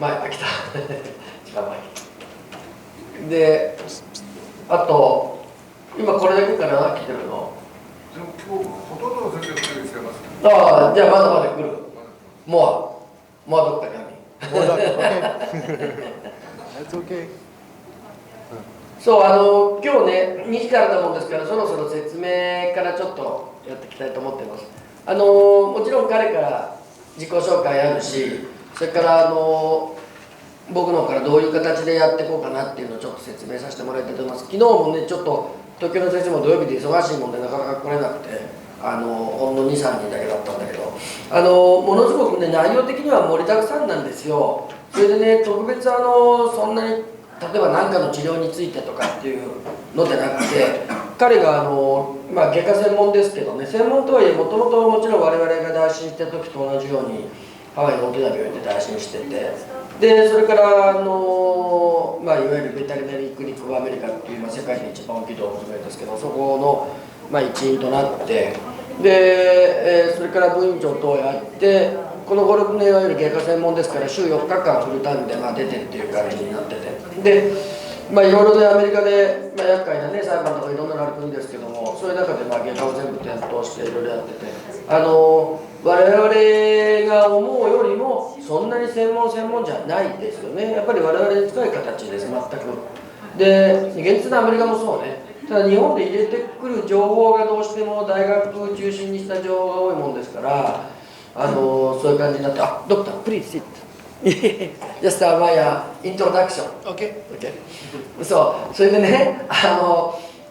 前来た時間前で、あと今これだけかな来てるの。でも今日ほとんどの先生が来てます。ああ、じゃあまだまだ来る。もうどっかにある。More than okay. That's okay. そう、今日ね2時からだもんですから、そろそろ説明からちょっとやっていきたいと思っています。もちろん彼から自己紹介あるし、それから僕の方からどういう形でやっていこうかなっていうのをちょっと説明させてもらいたいと思います。昨日もねちょっと東京の先生も土曜日で忙しいもんでなかなか来れなくて、ほんの 2,3 人だけだったんだけど、ものすごくね内容的には盛りだくさんなんですよ。それでね特別そんなに例えば何かの治療についてとかっていうのでなくて、彼が外科専門ですけどね、専門とはいえもともともちろん我々が打診した時と同じようにハワイの大きな病院で打診してて、でそれからいわゆるベタリナリークリニック・オブ・アメリカっていう、世界で一番大きい動物病院ですけど、そこの、一員となって、で、それから部員長等やって、この5、6年いわゆる外科専門ですから週4日間フルタイムで出てっていう感じになってて、でいろいろねアメリカで、厄介なね裁判とかいろんなのある国ですけども、そういう中で外科を全部転倒していろいろやってて、我々が思うよりもそんなに専門じゃないですよね。やっぱり我々に近い形です、全く。で現実のアメリカもそうね。ただ日本で入れてくる情報がどうしても大学中心にした情報が多いもんですから、そういう感じになって、ドクター、please sit. Just my introduction. Okay. Okay. それでね、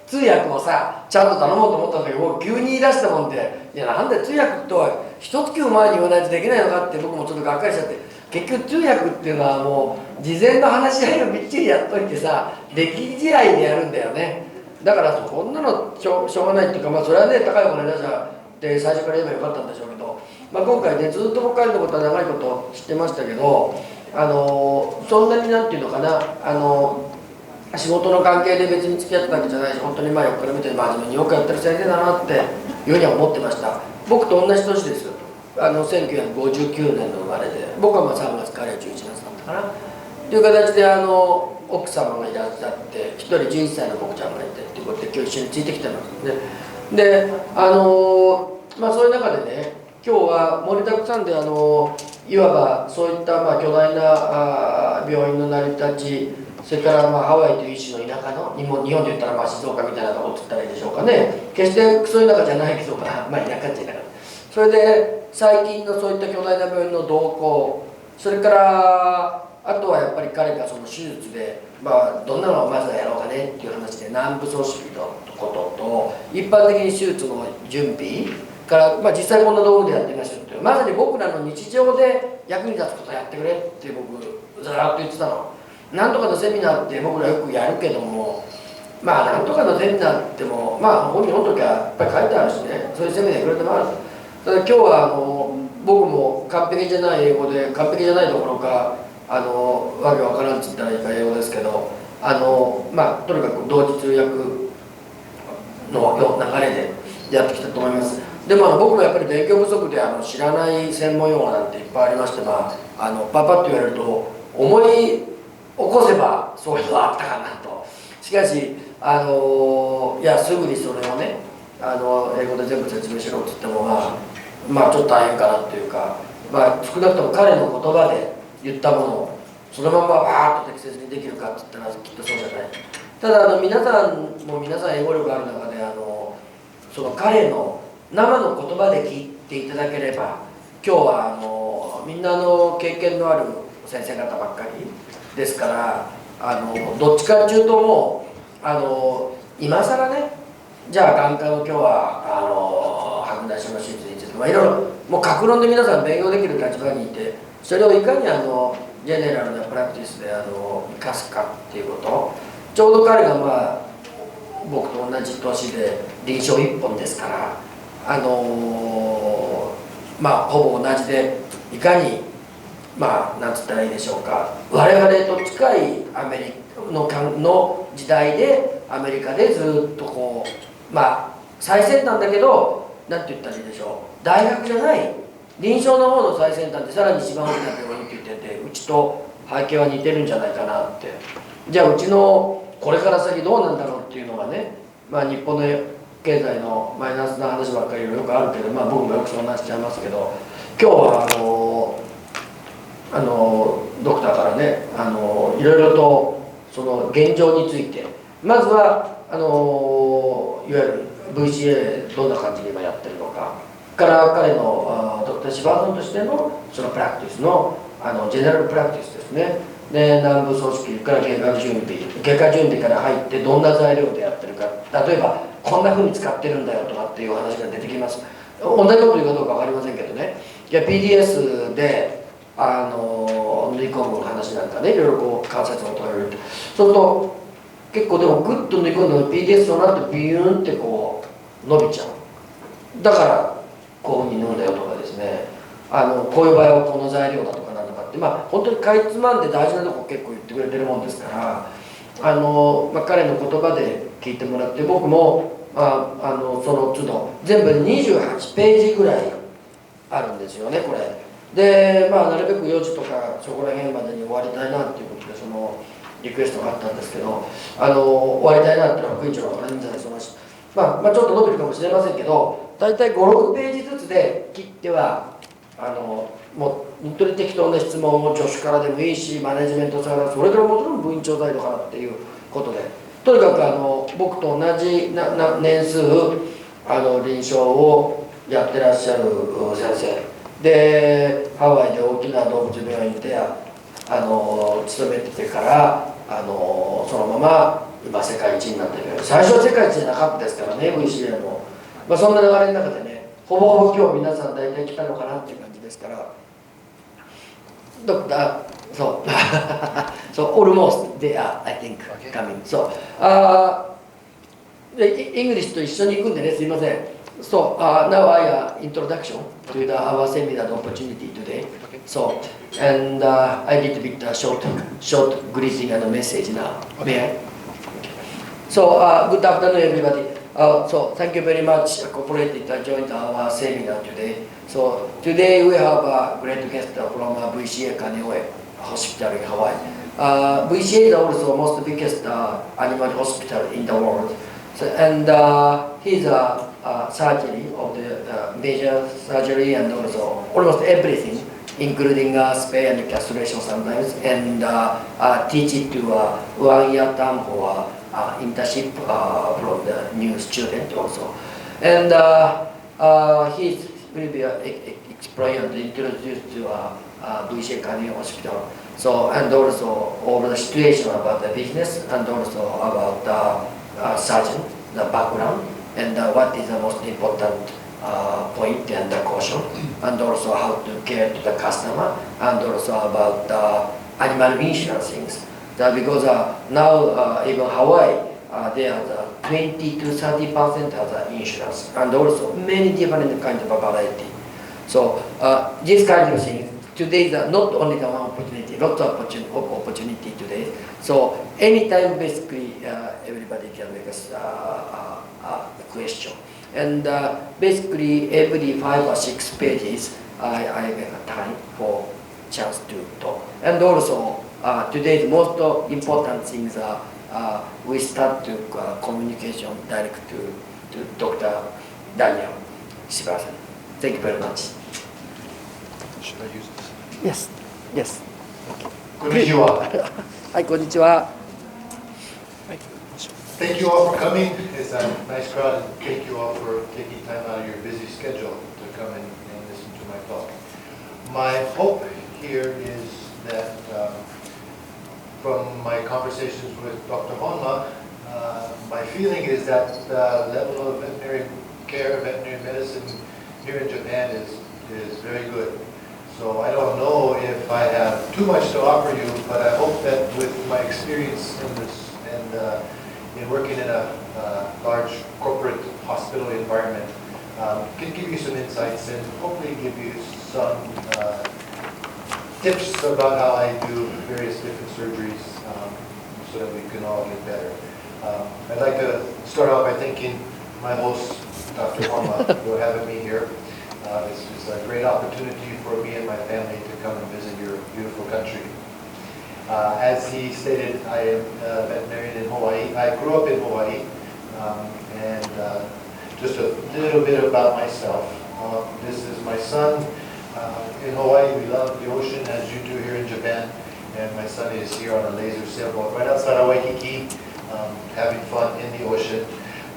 通訳をさ、ちゃんと頼もうと思ったんだけど、急に言い出したもんで、いや、なんで通訳とは一月も前に言わないとできないのかって僕もちょっとがっかりしちゃって、結局通訳っていうのはもう、事前の話し合いをびっちりやっといてさ、出来試合でやるんだよね。だからこんなのしょうがないっていうか、それはね、高いお金出しゃって最初から言えばよかったんでしょうけど、今回ね、ずっと僕彼のことは長いこと知ってましたけど、そんなになんていうのかな、仕事の関係で別に付き合ってたわけじゃないし、本当に横から見て真面目によくやってる先生だなっていうふうには思ってました。僕と同じ年です。1959年の生まれで、僕は3月、彼は11月だったかなという形で、奥様がいらっしゃって、一人11歳の僕ちゃんがいてっていうことで今日一緒についてきてますね。でそういう中でね、今日は盛りだくさんでいわばそういった巨大な病院の成り立ち、それからハワイという一種の田舎の日本で言ったら静岡みたいなとこって言ったらいいでしょうかね。決してクソ田舎じゃないけど田舎って田舎。それで最近のそういった巨大な病院の動向、それからあとはやっぱり彼がその手術で、どんなのをまずはやろうかねっていう話で軟部組織のことと、一般的に手術の準備から、実際こんな道具でやってみましょうっていう、まさに僕らの日常で役に立つことをやってくれって僕ずらっと言ってたの。なんとかのセミナーって僕らよくやるけども、なんとかのセミナーっても本に本ときはやっぱり書いてあるしね、そういうセミナーいくらでもある。ただ今日は僕も完璧じゃない英語で、完璧じゃないどころかわけわからんって言ったらいいか英語ですけど、とにかく同時通訳の流れでやってきたと思います。でも僕もやっぱり勉強不足で知らない専門用語なんていっぱいありまして、パパッと言われると思い起こせばそういうのあったかなと。しかしいやすぐにそれをね英語で全部説明しろって言ってもちょっと大変かなっていうか、少なくとも彼の言葉で言ったものをそのままバーッと適切にできるかって言ったらきっとそうじゃない。ただ皆さん英語力ある中でその彼の生の言葉で聞いていただければ、今日はみんな経験のある先生方ばっかりですから、どっちかっていうともう今更ね、じゃあ眼科の今日は白内障の手術についていろいろもう各論で皆さん勉強できる立場にいて、それをいかにジェネラルなプラクティスで生かすかっていうこと。ちょうど彼が僕と同じ年で臨床1本ですから、ほぼ同じで、いかになんつったらいいでしょうか、我々と近いアメリカの時代でアメリカでずっと最先端だけど、なんて言ったらいいでしょう、大学じゃない臨床の方の最先端ってさらに一番大きな病院って言ってて、うちと背景は似てるんじゃないかなって。じゃあうちのこれから先どうなんだろうっていうのがね、まあ、日本の経済のマイナスな話ばっかりよくあるけど、まあ、僕もよくそんなしちゃいますけど、今日はドクターからねいろいろとその現状について、まずはいわゆる VCA どんな感じで今やってるのかから彼のドクター・シバーソンとしてのそのプラクティスのジェネラルプラクティスですね。で南部組織から外科準備から入ってどんな材料でやってるか、例えばこんなふうに使ってるんだよとかっていう話が出てきます。同じこと言うかどうか分かりませんけどね。いや PDS で縫い込む話なんかね、いろいろこう関節を取られると、そうすると結構でもグッと縫い込んでも PDS となってビューンってこう伸びちゃう。だからこういうふうに縫うんだよとかですね、こういう場合はこの材料だとかなんとかって、まあ本当にかいつまんで大事なとこ結構言ってくれてるもんですから、彼の言葉で聞いてもらって、僕もその都度全部28ページぐらいあるんですよねこれで。なるべく4時とかそこら辺までに終わりたいなっていうことでそのリクエストがあったんですけど、終わりたいなっていうのは副院長がからみたいなそのちょっと伸びるかもしれませんけど、大体56ページずつで切ってはもう本当に適当な質問を助手からでもいいし、マネジメントからそれからもちろん部員長代とからっていうことで、とにかく僕と同じ年数臨床をやってらっしゃる先生で、ハワイで大きな動物病院で勤めててからそのまま今世界一になってる。最初は世界一じゃなかったですからね VCA も、そんな流れの中でね、ほぼほぼ今日皆さん大体来たのかなっていう感じですから、ドクターそうそうalmost they are I think coming そうでイングリッシュと一緒に行くんでね、すいません。So now I introduction to our seminar opportunity today. So and I did a bit short greeting and message now. May I? So good afternoon everybody. So thank you very much cooperated joined our seminar today. So today we have a great guest from VCA Kaneohe Hospital in Hawaii. VCA is also most biggest animal hospital in the world. So, and he's a surgery of the major surgery and also almost everything, including spay and castration sometimes, and teach it to 1 year term for internship from the new student also. And he will be explained and introduced to VCA Kaneohe Hospital. So and also all the situation about the business and also about surgeon, the background, and what is the most important point and the caution, and also how to care to the customer, and also about animal insurance things. Because now even Hawaii, there are 20 to 30% of the insurance, and also many different kinds of variety. So this kind of thing. Today is not only the one opportunity, lots of opportunity today. So anytime basically everybody can make us a question. And basically every 5 or 6 pages I make a time for chance to talk. And also today's most important things are we start to communication direct to Dr. Damien. Thank you very much. Should I use this? Yes, yes. Konnichiwa. Hi, konnichiwa. Thank you all for coming. It's a nice crowd. Thank you all for taking time out of your busy schedule to come and listen to my talk. My hope here is that from my conversations with Dr. Honma, my feeling is that the level of veterinary care, veterinary medicine here in Japan is very good. So I don't know if I have too much to offer you, but I hope that with my experience in this and in working in a large corporate hospital environment, can give you some insights and hopefully give you some tips about how I do various different surgeries so that we can all get better. I'd like to start off by thanking my host, Dr. Honma, for having me here. This is a great opportunity for me and my family to come and visit your beautiful country. As he stated, I am a veterinarian in Hawaii. I grew up in Hawaii, and just a little bit about myself. This is my son. In Hawaii, we love the ocean, as you do here in Japan, and my son is here on a laser sailboat right outside of Waikiki, having fun in the ocean.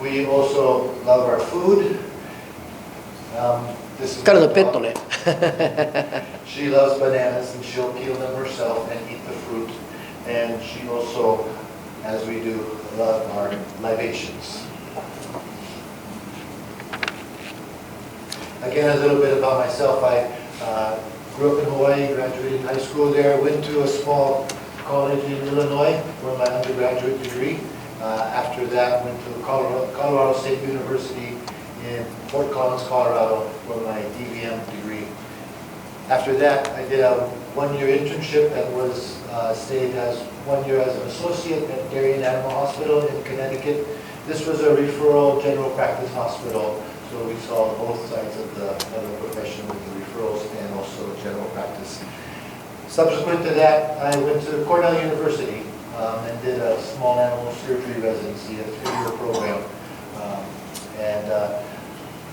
We also love our food. This is 彼のペットね。 She loves bananas and she'll peel them herself and eat the fruit. And she also, as we do, love our libations. Again, a little bit about myself. I grew up in Hawaii, graduated high school there, went to a small college in Illinois for my undergraduate degree. After that, went to Colorado State University in Fort Collins, Colorado for my DVM degree. After that, I did a one-year internship that was stayed as 1 year as an associate at Darien Animal Hospital in Connecticut. This was a referral general practice hospital, so we saw both sides of the profession with the referrals and also general practice. Subsequent to that, I went to Cornell University and did a small animal surgery residency, a 3-year program, and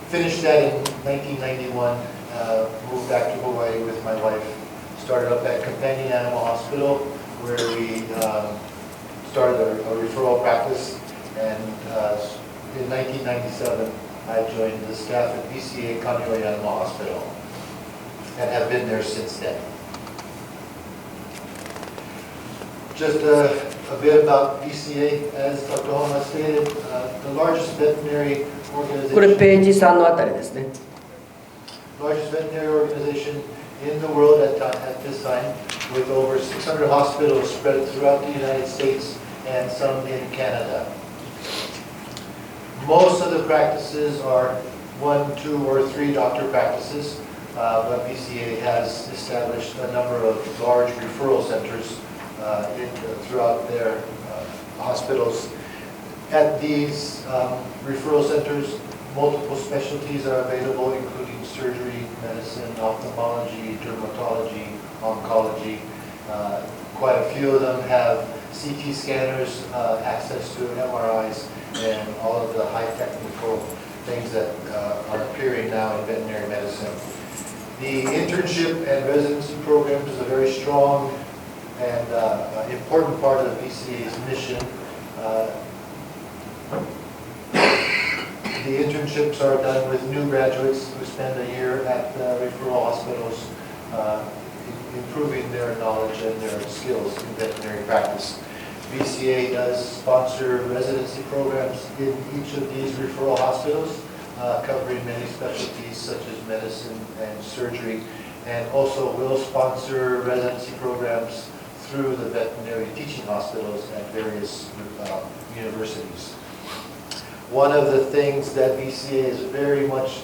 finished that in 1991. Moved back to Hawaii with my wife. Started up at Companion Animal Hospital, where we started a referral practice, and in 1997 I joined the staff at VCA Kaneohe Animal Hospital and have been there since then. Just a bit about VCA, as Dr. Homa stated, the largest veterinary これ organization. ページ3のあたりですね。 Largest veterinary organization in the world at this time, with over 600 hospitals spread throughout the United States and some in Canada. Most of the practices are 1, 2, or 3 doctor practices, but VCA has established a number of large referral centers throughout their hospitals. At these referral centers, multiple specialties are available, including surgery, medicine, ophthalmology, dermatology, oncology. Quite a few of them have CT scanners, access to MRIs, and all of the high technical things that are appearing now in veterinary medicine. The internship and residency program is a very strong and important part of VCA's mission. The internships are done with new graduates who spend a year at referral hospitals, improving their knowledge and their skills in veterinary practice. VCA does sponsor residency programs in each of these referral hospitals, covering many specialties such as medicine and surgery, and also will sponsor residency programs through the veterinary teaching hospitals at various universities. One of the things that VCA is very much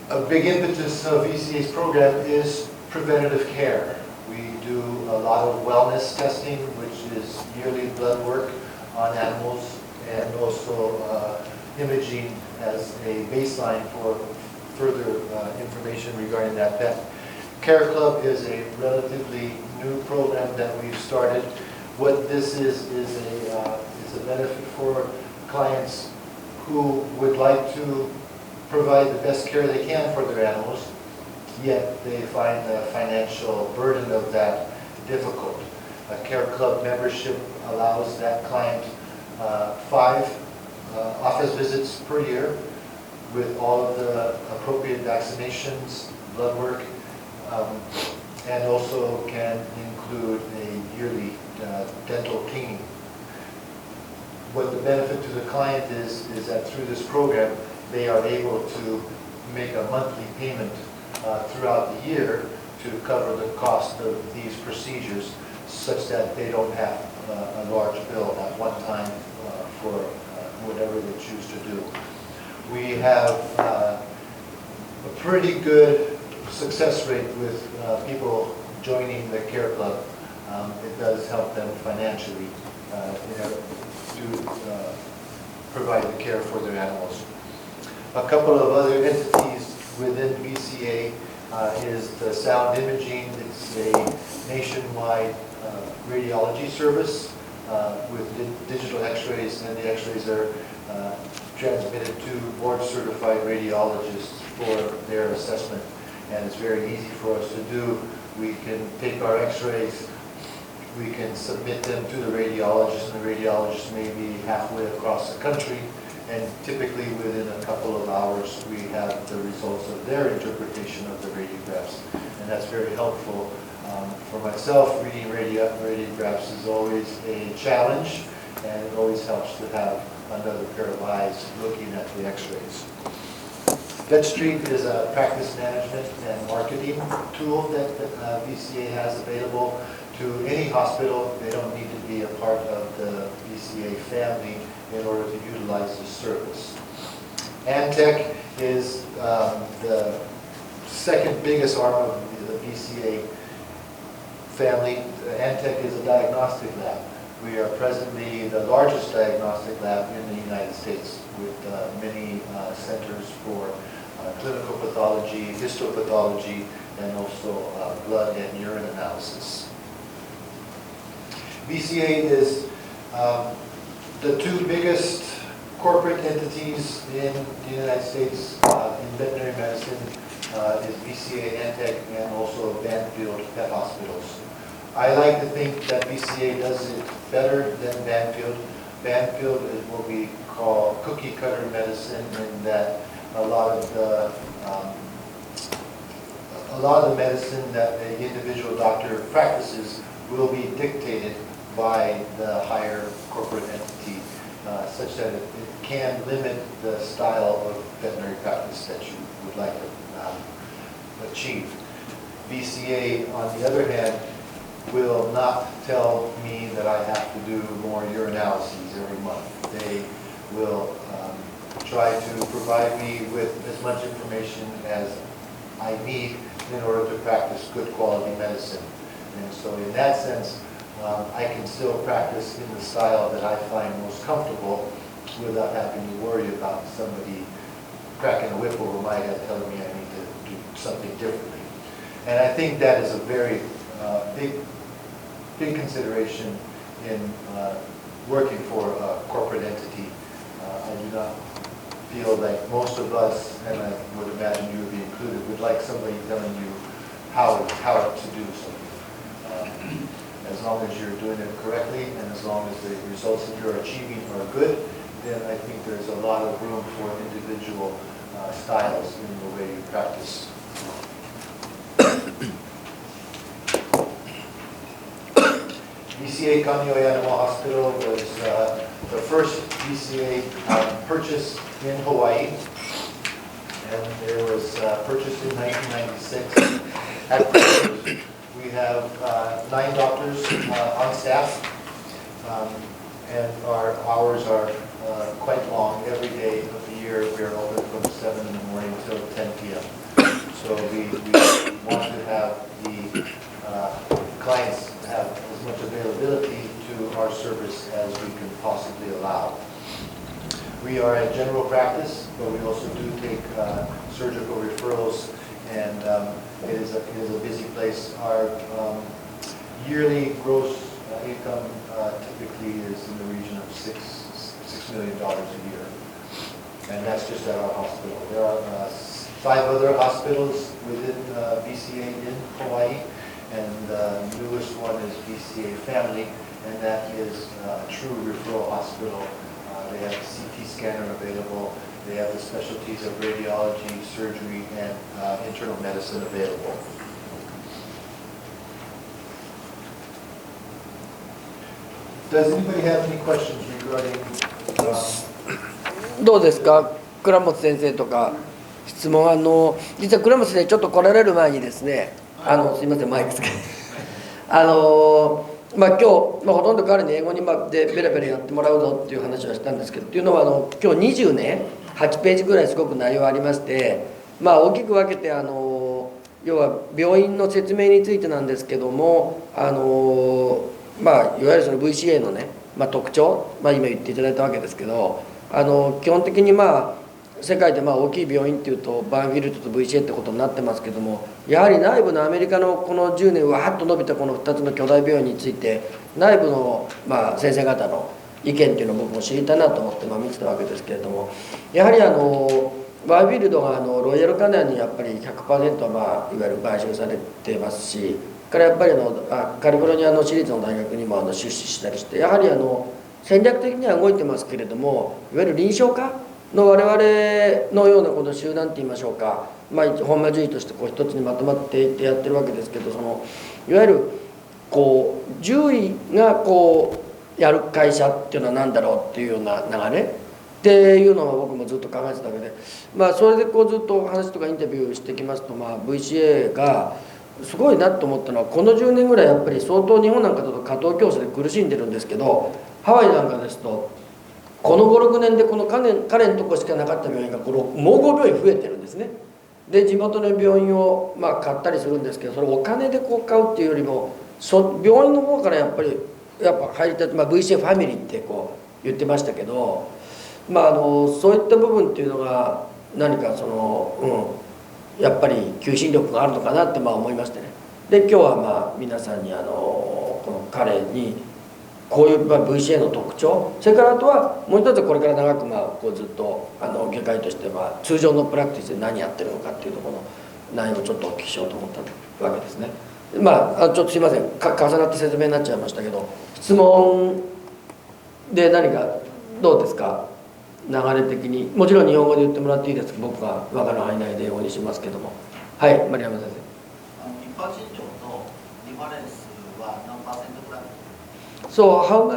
a big impetus of VCA's program is preventative care. We do a lot of wellness testing, which is yearly blood work on animals, and also imaging as a baseline for further information regarding that pet. Care Club is a relatively new program that we've started. What this is a benefit for clients who would like to provide the best care they can for their animals, yet they find the financial burden of that difficult. A Care Club membership allows that client 5 office visits per year with all of the appropriate vaccinations, blood work, and also can include a yearly dental cleaning. What the benefit to the client is that through this program, they are able to make a monthly payment throughout the year to cover the cost of these procedures, such that they don't have a large bill at one time for whatever they choose to do. We have a pretty good success rate with people joining the Care Club. It does help them financially to provide the care for their animals. A couple of other entities within VCA is the sound imaging. It's a nationwide radiology service with digital x-rays, and the x-rays are transmitted to board-certified radiologists for their assessment. And it's very easy for us to do. We can take our x-rays, we can submit them to the radiologist, and the radiologist may be halfway across the country, and typically within a couple of hours we have the results of their interpretation of the radiographs. And that's very helpful. For myself, reading radiographs is always a challenge, and it always helps to have another pair of eyes looking at the x-rays. VetStreet is a practice management and marketing tool that VCA has available to any hospital. They don't need to be a part of the VCA family in order to utilize the service. Antech is the second biggest arm of the VCA family. Antech is a diagnostic lab. We are presently the largest diagnostic lab in the United States, with many centers for clinical pathology, histopathology, and also blood and urine analysis. VCA is the two biggest corporate entities in the United States in veterinary medicine is VCA, Antech, and also Banfield Pet Hospitals. I like to think that VCA does it better than Banfield. Banfield is what we call cookie cutter medicine, in that a lot of the medicine that the individual doctor practices will be dictated by the higher corporate entity, such that it can limit the style of veterinary practice that you would like to achieve. VCA, on the other hand, will not tell me that I have to do more urinalyses every month. They will try to provide me with as much information as I need in order to practice good quality medicine. And so in that sense, I can still practice in the style that I find most comfortable without having to worry about somebody cracking a whip over my head telling me I need to do something differently. And I think that is a very big consideration in working for a corporate entity. I do not feel like most of us, and I would imagine you would be included, would like somebody telling you how to do something. As long as you're doing it correctly, and as long as the results that you're achieving are good, then I think there's a lot of room for individual styles in the way you practice. VCA Kaneohe Hospital was the first VCA purchase in Hawaii, and it was purchased in 1996. At present, we have 9 doctors on staff, and our hours are quite long. Every day of the year we are open from 7 in the morning till 10 p.m. So we want to have the clients have as much availability to our service as we can possibly allow. We are a general practice, but we also do take surgical referrals, and it is a busy place. Our yearly gross income typically is in the region of $6 million a year, and that's just at our hospital. There are 5 other hospitals within VCA in Hawaii, and the newest one is VCA Family, and that is a true referral hospital. They have a CT scanner available. They have the specialties of radiology, surgery, and internal medicine available. Does anybody have any questions regarding? どうですか、倉本先生とか質問。実は倉本先生ちょっと来られる前にですね、すいませんマイクつけて今日、ほとんど彼に英語にでベラベラやってもらうぞっていう話はしたんですけど、っていうのは今日20ね8ページぐらいすごく内容ありまして、大きく分けて要は病院の説明についてなんですけども、いわゆるその VCA のね、特徴、今言っていただいたわけですけど、基本的に世界で大きい病院っていうとバーンフィールドと VCA ってことになってますけども、やはり内部のアメリカのこの10年わーっと伸びたこの2つの巨大病院について内部の先生方の意見っていうのを僕も知りたいなと思って見てたわけですけれども、やはりバーンフィールドがロイヤルカネアにやっぱり 100% いわゆる買収されてますし、からやっぱりカリフォルニアの私立の大学にも出資したりして、やはり戦略的には動いてますけれども、いわゆる臨床家の我々のようなこの集団って言いましょうか、本間獣医として一つにまとまっていってやってるわけですけど、いわゆる獣医がやる会社っていうのは何だろうっていうような流れっていうのは僕もずっと考えてたわけで、それでずっと話とかインタビューしてきますと、VCA がすごいなと思ったのは、この10年ぐらいやっぱり相当日本なんかだと過当競争で苦しんでるんですけど、ハワイなんかですとこの56年でこの彼のとこしかなかった病院が盲合病院増えてるんですね。で地元の病院を買ったりするんですけど、それお金で買うっていうよりも病院の方からやっぱ入りたい、VCA ファミリーって言ってましたけど、そういった部分っていうのが何かやっぱり求心力があるのかなって思いましてね。で今日は皆さんにこの彼にこういうVCA の特徴、それからあとはもう一つこれから長くずっと外科医として通常のプラクティスで何やってるのかっていうところの内容をちょっとお聞きしようと思ったわけですね。ちょっとすいません、重なって説明になっちゃいましたけど、質問で何かどうですか、流れ的に。もちろん日本語で言ってもらっていいですか、僕が分かる範囲内で英語にしますけども。はい、丸山先生。一般診療とリファレンスは何パーセントぐらい？ So how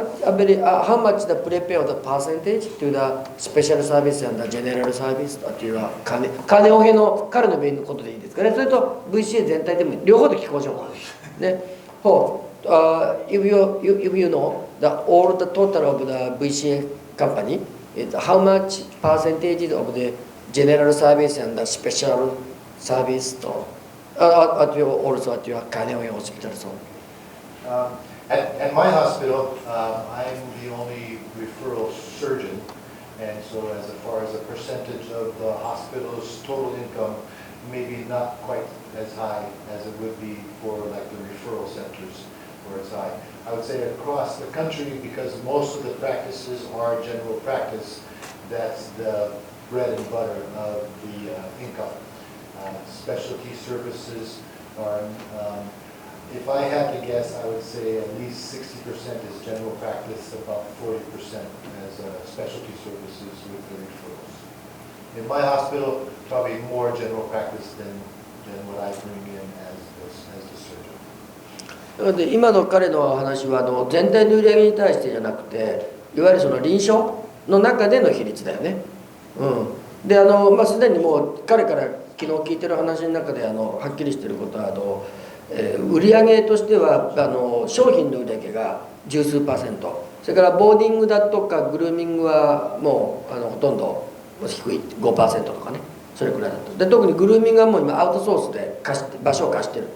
much the prepare the percentage to the special service and the general service っていうのはKaneoheの彼の病院のことでいいですかね。それと VCA 全体でも両方で聞こうしようかね。if you know the all the total of the VCA company, how much percentage of the general service and the special service とat your also at your Kaneohe hospital so. At my hospital, I'm the only referral surgeon, and so as far as a percentage of the hospital's total income, maybe not quite as high as it would be for like the referral centers where it's high. I would say across the country, because most of the practices are general practice, that's the bread and butter of the income. Specialty services are if I had to guess, I would say at least 60% is general practice, about 40% as specialty services with the referrals. In my hospital, probably more general practice than what I bring in as the surgeon. なので今の彼の話は全体の売り上げに対してじゃなくて、いわゆるその臨床の中での比率だよね。ですでにもう彼から昨日聞いてる話の中ではっきりしてることは売上としては商品の売上が十数%、それからボーディングだとかグルーミングはもうほとんど低い 5% とかね、それくらいだと。で特にグルーミングはもう今アウトソースで場所を貸してる。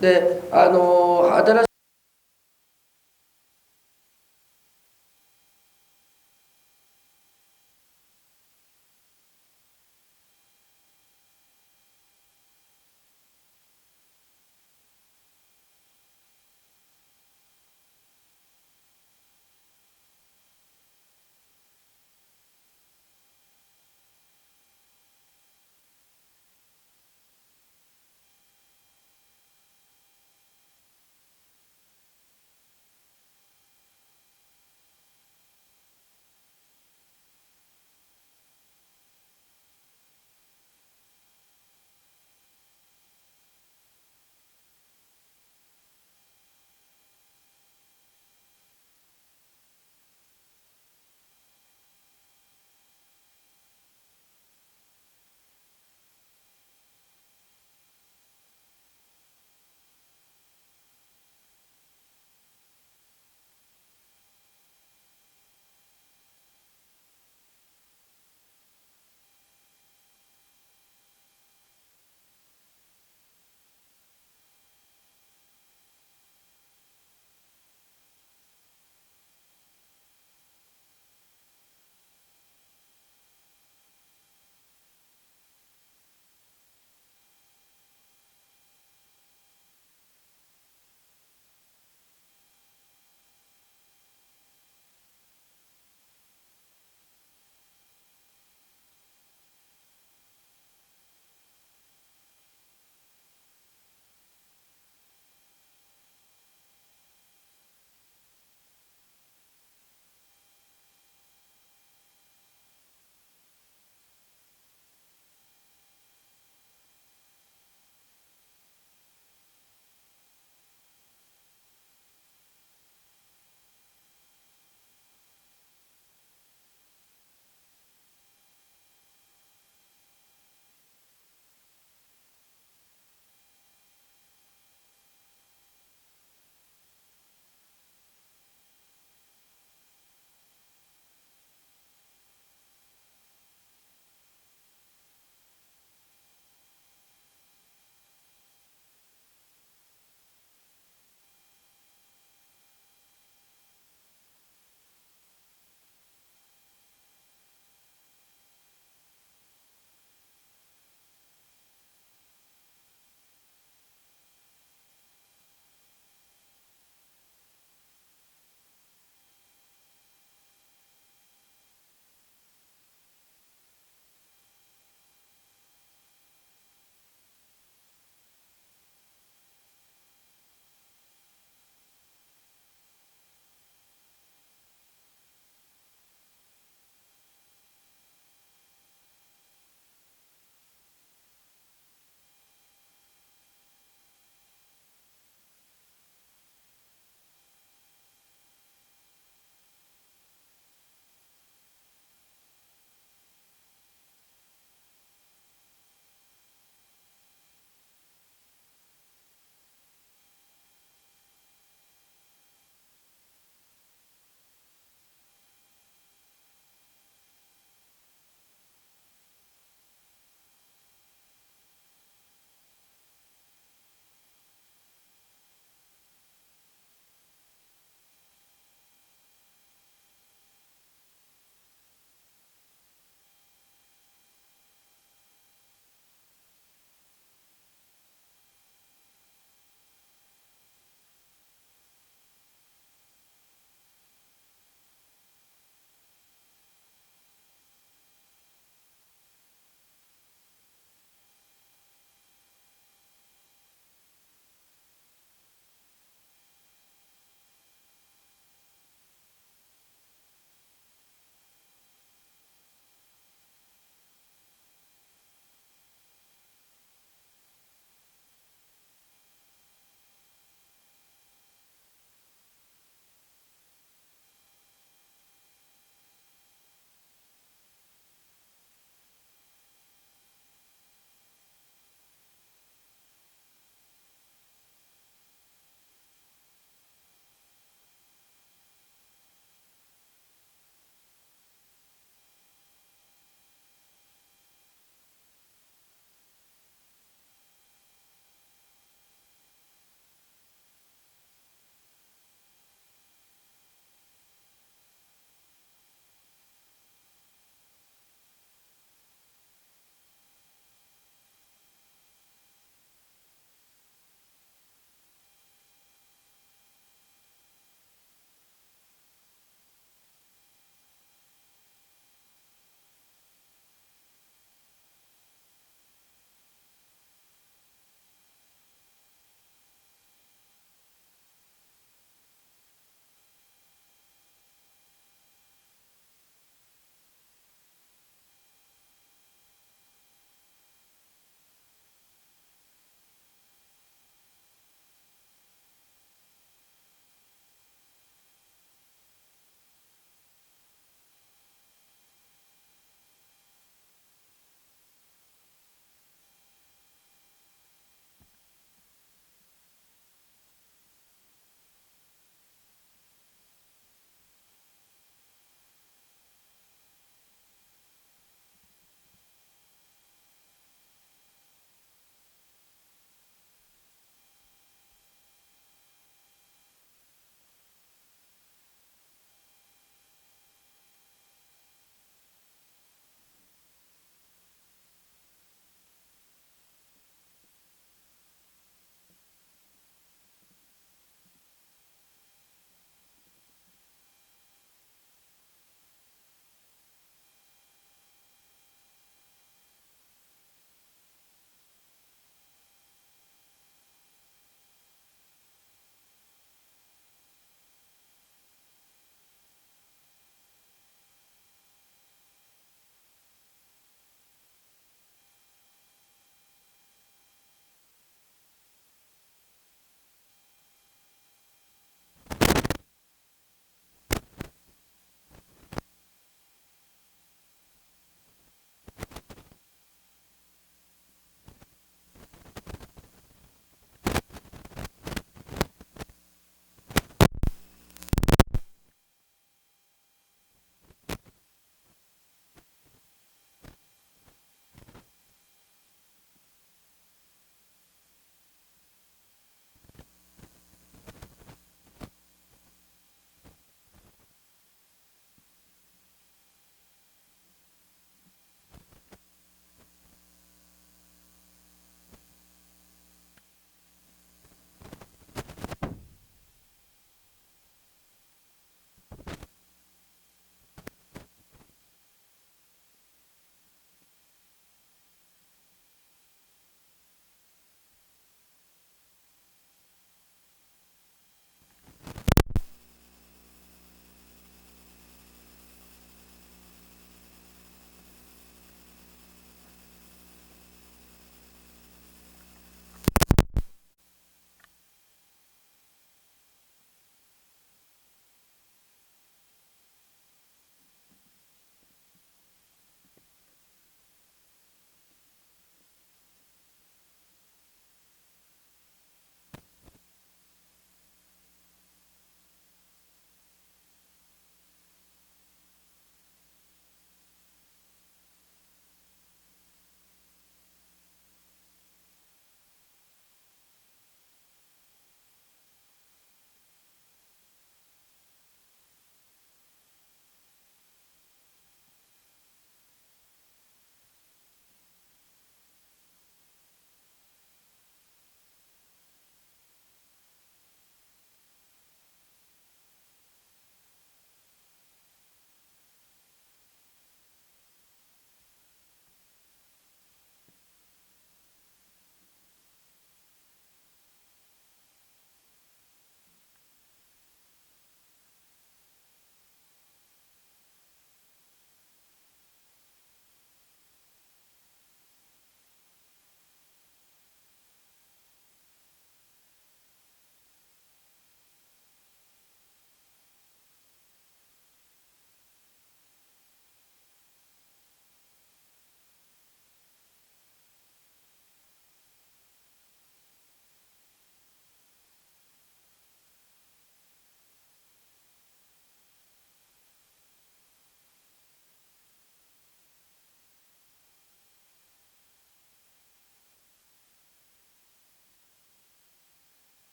で新しい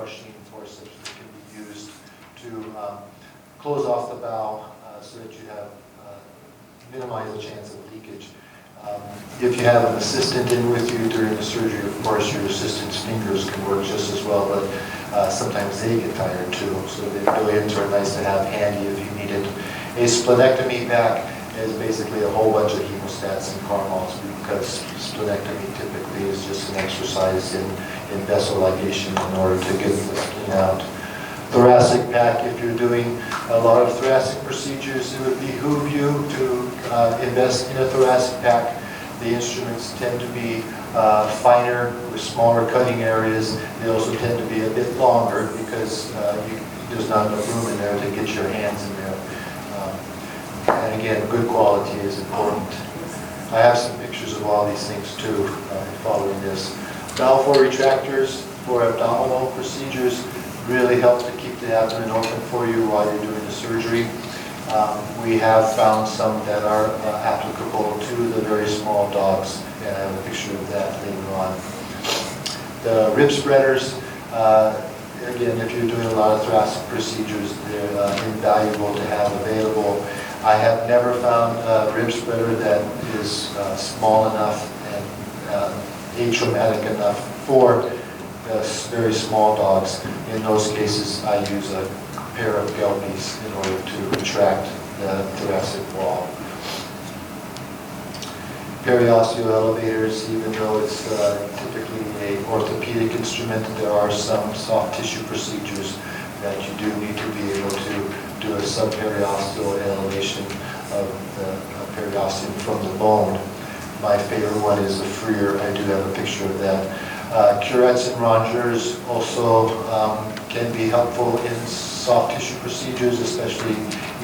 crushing forceps that can be used to close off the bowel so that you have minimize the chance of leakage. If you have an assistant in with you during the surgery, of course, your assistant's fingers can work just as well, but sometimes they get tired too. So the billiards are nice to have handy if you need it. A splenectomy pack is basically a whole bunch of hemostats and Carmels, because splenectomy typically is just an exercise in vessel ligation in order to get the spleen out. Thoracic pack, if you're doing a lot of thoracic procedures, it would behoove you to invest in a thoracic pack. The instruments tend to be finer with smaller cutting areas. They also tend to be a bit longer because there's not enough room in there to get your hands in there. And again, good quality is important. I have some pictures of all these things too following this. Balfour retractors for abdominal procedures really help to keep the abdomen open for you while you're doing the surgery. We have found some that are applicable to the very small dogs, and I have a picture of that later on. The rib spreaders, again, if you're doing a lot of thoracic procedures, they're invaluable to have available. I have never found a rib spreader that is small enough and atraumatic enough for very small dogs. In those cases, I use a pair of Gelpies in order to retract the thoracic wall. Periosteal elevators, even though it's typically an orthopedic instrument, there are some soft tissue procedures that you do need to be able to do a subperiosteal elevation of the periosteum from the bone. My favorite one is the Freer. I do have a picture of that. Curettes and rongeurs also can be helpful in soft tissue procedures, especially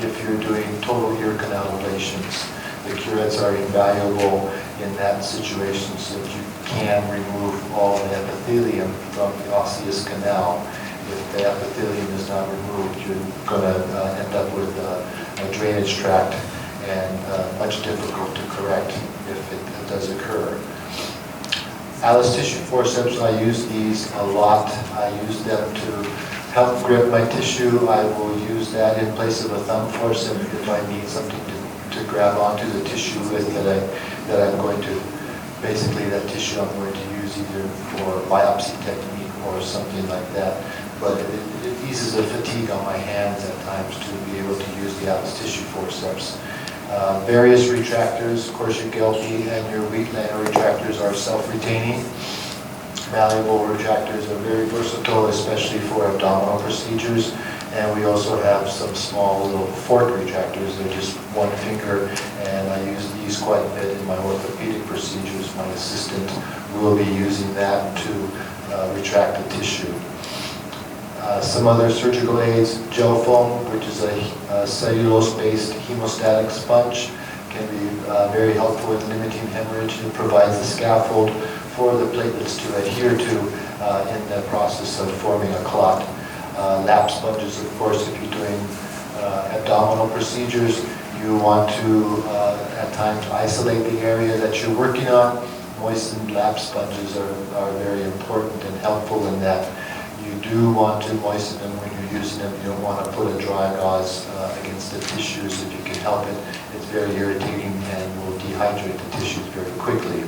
if you're doing total ear canal ablations. The curettes are invaluable in that situation so that you can remove all the epithelium from the osseous canal. If the epithelium is not removed, you're going to end up with a drainage tract and much difficult to correct if it does occur. Alice tissue forceps, I use these a lot. I use them to help grip my tissue. I will use that in place of a thumb forceps if I need something to grab onto the tissue with that I'm going to, basically that tissue I'm going to use either for biopsy technique or something like that. But it eases the fatigue on my hands at times to be able to use the Alice tissue forceps. Various retractors, of course your Gelpi and your Wheatland retractors are self-retaining. Malleable retractors are very versatile, especially for abdominal procedures. And we also have some small little fork retractors. They're just one finger, and I use these quite a bit in my orthopedic procedures. My assistant will be using that to retract the tissue. Some other surgical aids, gel foam, which is a cellulose-based hemostatic sponge, can be very helpful in limiting hemorrhage. It provides a scaffold for the platelets to adhere to in the process of forming a clot. Lap sponges, of course, if you're doing abdominal procedures, you want to at times isolate the area that you're working on. Moistened lap sponges are very important and helpful in that. You do want to moisten them when you're using them. You don't want to put a dry gauze against the tissues if you can help it. It's very irritating and will dehydrate the tissues very quickly.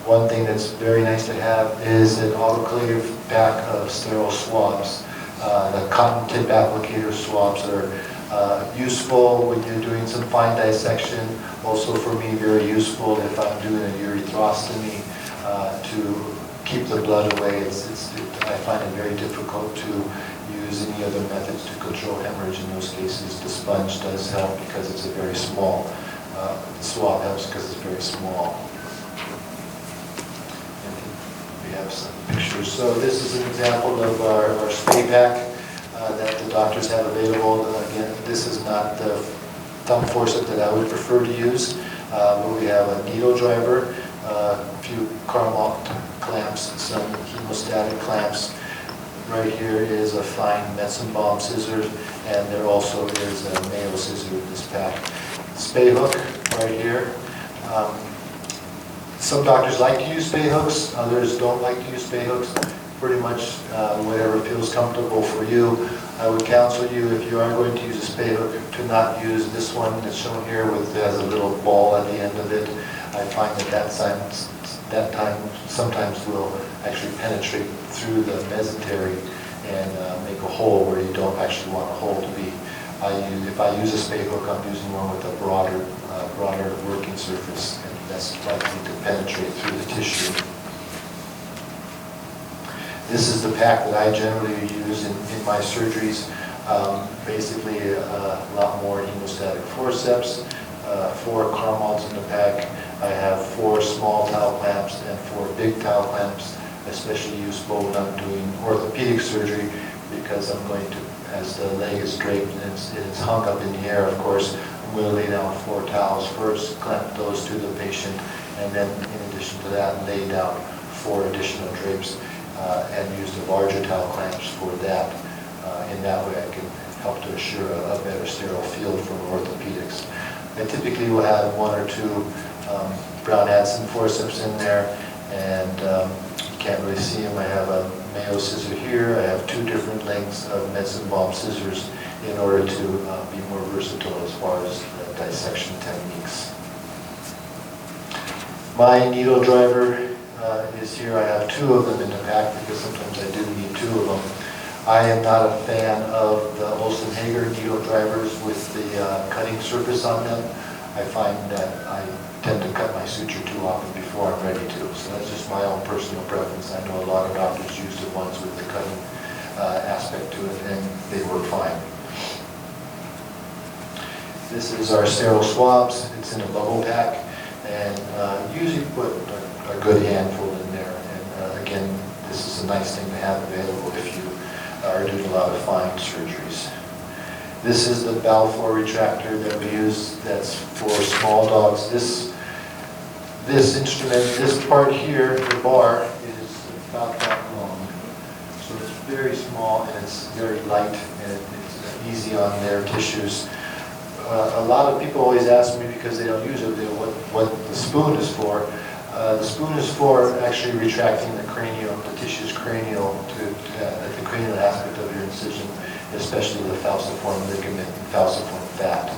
One thing that's very nice to have is an autoclave pack of sterile swabs. The cotton tip applicator swabs are useful when you're doing some fine dissection. Also for me, very useful if I'm doing a urethrostomy to keep the blood away. I find it very difficult to use any other methods to control hemorrhage in those cases. The sponge does help because it's a very small, the swab helps because it's very small. And we have some pictures. So this is an example of our spay pack that the doctors have available. Again, this is not the thumb forceps that I would prefer to use, but we have a needle driver, a few Carmel clamps, some hemostatic clamps. Right here is a fine Metzenbaum scissor, and there also is a Mayo scissor in this pack. Spay hook right here. Some doctors like to use spay hooks, others don't like to use spay hooks. pretty much whatever feels comfortable for you. I would counsel you, if you are going to use a spay hook, to not use this one that's shown here with has a little ball at the end of it. I find that sometimes will actually penetrate through the mesentery and make a hole where you don't actually want a hole to be. If I use a spay hook, I'm using one with a broader working surface, and that's likely to penetrate through the tissue. This is the pack that I generally use in my surgeries. Basically, a lot more hemostatic forceps, 4 carmods in the pack. I have 4 small towel clamps and 4 big towel clamps, especially useful when I'm doing orthopedic surgery, because I'm going to, as the leg is draped and it's hung up in the air, of course, I'm going to lay down 4 towels first, clamp those to the patient, and then in addition to that, lay down 4 additional drapes and use the larger towel clamps for that. In that way, I can help to assure a better sterile field for orthopedics. I typically will have 1 or 2 Brown-Adson forceps in there, and you can't really see them. I have a Mayo scissor here. I have 2 different lengths of medicine ball scissors in order to be more versatile as far as dissection techniques. My needle driver is here. I have 2 of them in the pack because sometimes I do need 2 of them. I am not a fan of the Olsen-Hager needle drivers with the cutting surface on them. I find that I tend to cut my suture too often before I'm ready to. So that's just my own personal preference. I know a lot of doctors use the ones with the cutting aspect to it, and they work fine. This is our sterile swabs. It's in a bubble pack, and usually put a good handful in there. And again, this is a nice thing to have available if you are doing a lot of fine surgeries. This is the Balfour retractor that we use. That's for small dogs. This instrument, this part here, the bar, is about that long. So it's very small and it's very light and it's easy on their tissues. A lot of people always ask me, because they don't use it, what the spoon is for. The spoon is for actually retracting the cranial, the tissue's cranial, the cranial aspect of your incision, especially the falciform ligament and falciform fat.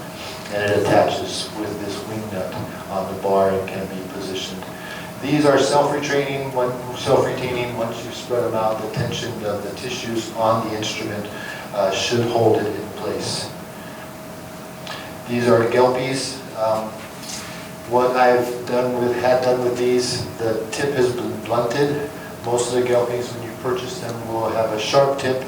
And it attaches with this wing nut on the bar and can be positioned. These are self-retaining. Once you spread them out, the tension of the tissues on the instrument should hold it in place. These are Gelpies. What I've had done with these, the tip has been blunted. Most of the Gelpies, when you purchase them, will have a sharp tip.